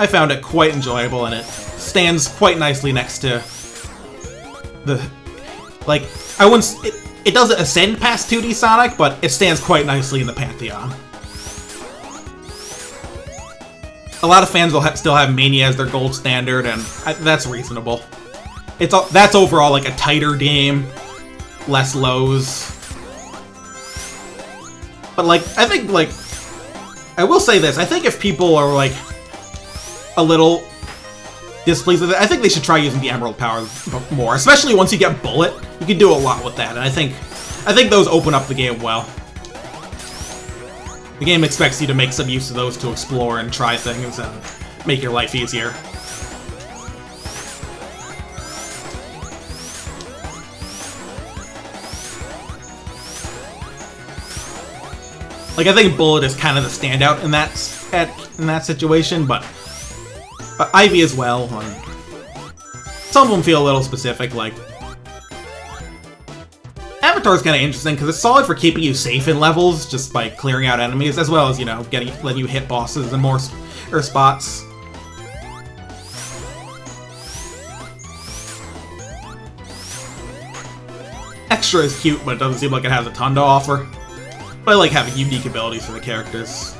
I found it quite enjoyable, and it stands quite nicely next to the, like, I wouldn't, it doesn't ascend past 2D Sonic, but it stands quite nicely in the pantheon. A lot of fans will still have Mania as their gold standard, and that's reasonable. That's overall like a tighter game, less lows. But like, I think, like, I will say this, I think if people are like a little displeased with it, I think they should try using the Emerald Power more, especially once you get Bullet. You can do a lot with that, and I think those open up the game well. The game expects you to make some use of those to explore and try things and make your life easier. Like, I think Bullet is kind of the standout in that situation, but Ivy as well. Some of them feel a little specific, like Avatar is kind of interesting because it's solid for keeping you safe in levels just by clearing out enemies, as well as, you know, letting you hit bosses in more spots. Extra is cute, but it doesn't seem like it has a ton to offer. But I like having unique abilities for the characters.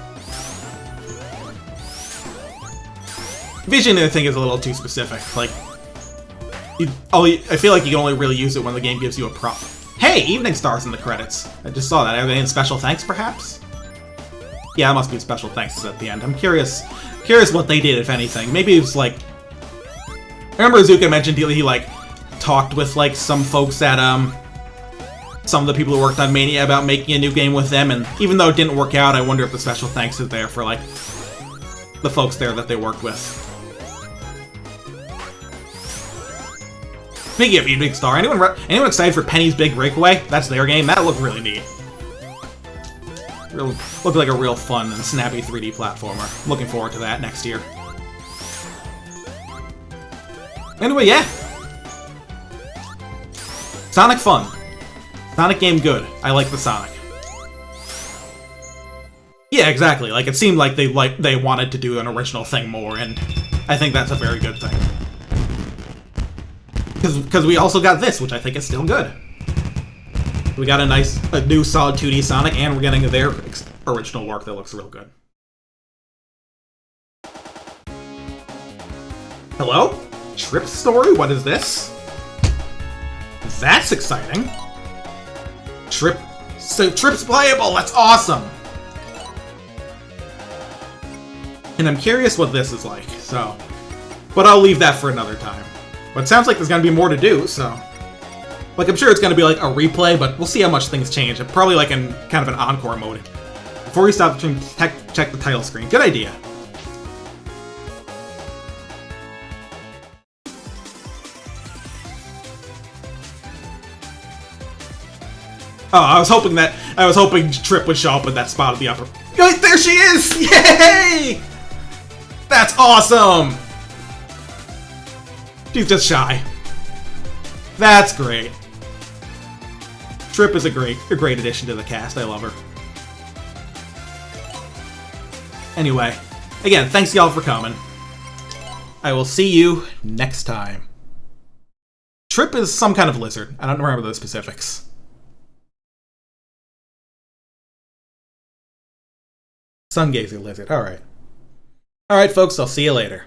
Vision, I think, is a little too specific. Like, I feel like you can only really use it when the game gives you a prop. Hey, Evening Star's in the credits. I just saw that. Are they in special thanks, perhaps? Yeah, it must be special thanks at the end. I'm curious what they did, if anything. Maybe it's like, I remember Azuka mentioned he like talked with like some folks at some of the people who worked on Mania about making a new game with them, and even though it didn't work out, I wonder if the special thanks is there for like the folks there that they worked with. Speaking of Evening Star, anyone excited for Penny's Big Breakaway? That's their game. That looked really neat. Looked like a real fun and snappy 3D platformer. Looking forward to that next year. Anyway, yeah. Sonic fun. Sonic game good. I like the Sonic. Yeah, exactly. Like, it seemed like they wanted to do an original thing more, and I think that's a very good thing. Because we also got this, which I think is still good. We got a new solid 2D Sonic, and we're getting their original work that looks real good. Hello? Trip story? What is this? That's exciting. Trip's playable! That's awesome! And I'm curious what this is like, so... But I'll leave that for another time. But it sounds like there's gonna be more to do, so... Like, I'm sure it's gonna be like a replay, but we'll see how much things change. Probably like in kind of an encore mode. Before we stop, check the title screen. Good idea. Oh, I was hoping Trip would show up in that spot at the upper. Right, there she is! Yay! That's awesome! She's just shy. That's great. Trip is a great addition to the cast. I love her. Anyway, again, thanks y'all for coming. I will see you next time. Trip is some kind of lizard. I don't remember the specifics. Sungazer lizard. Alright. Alright, folks, I'll see you later.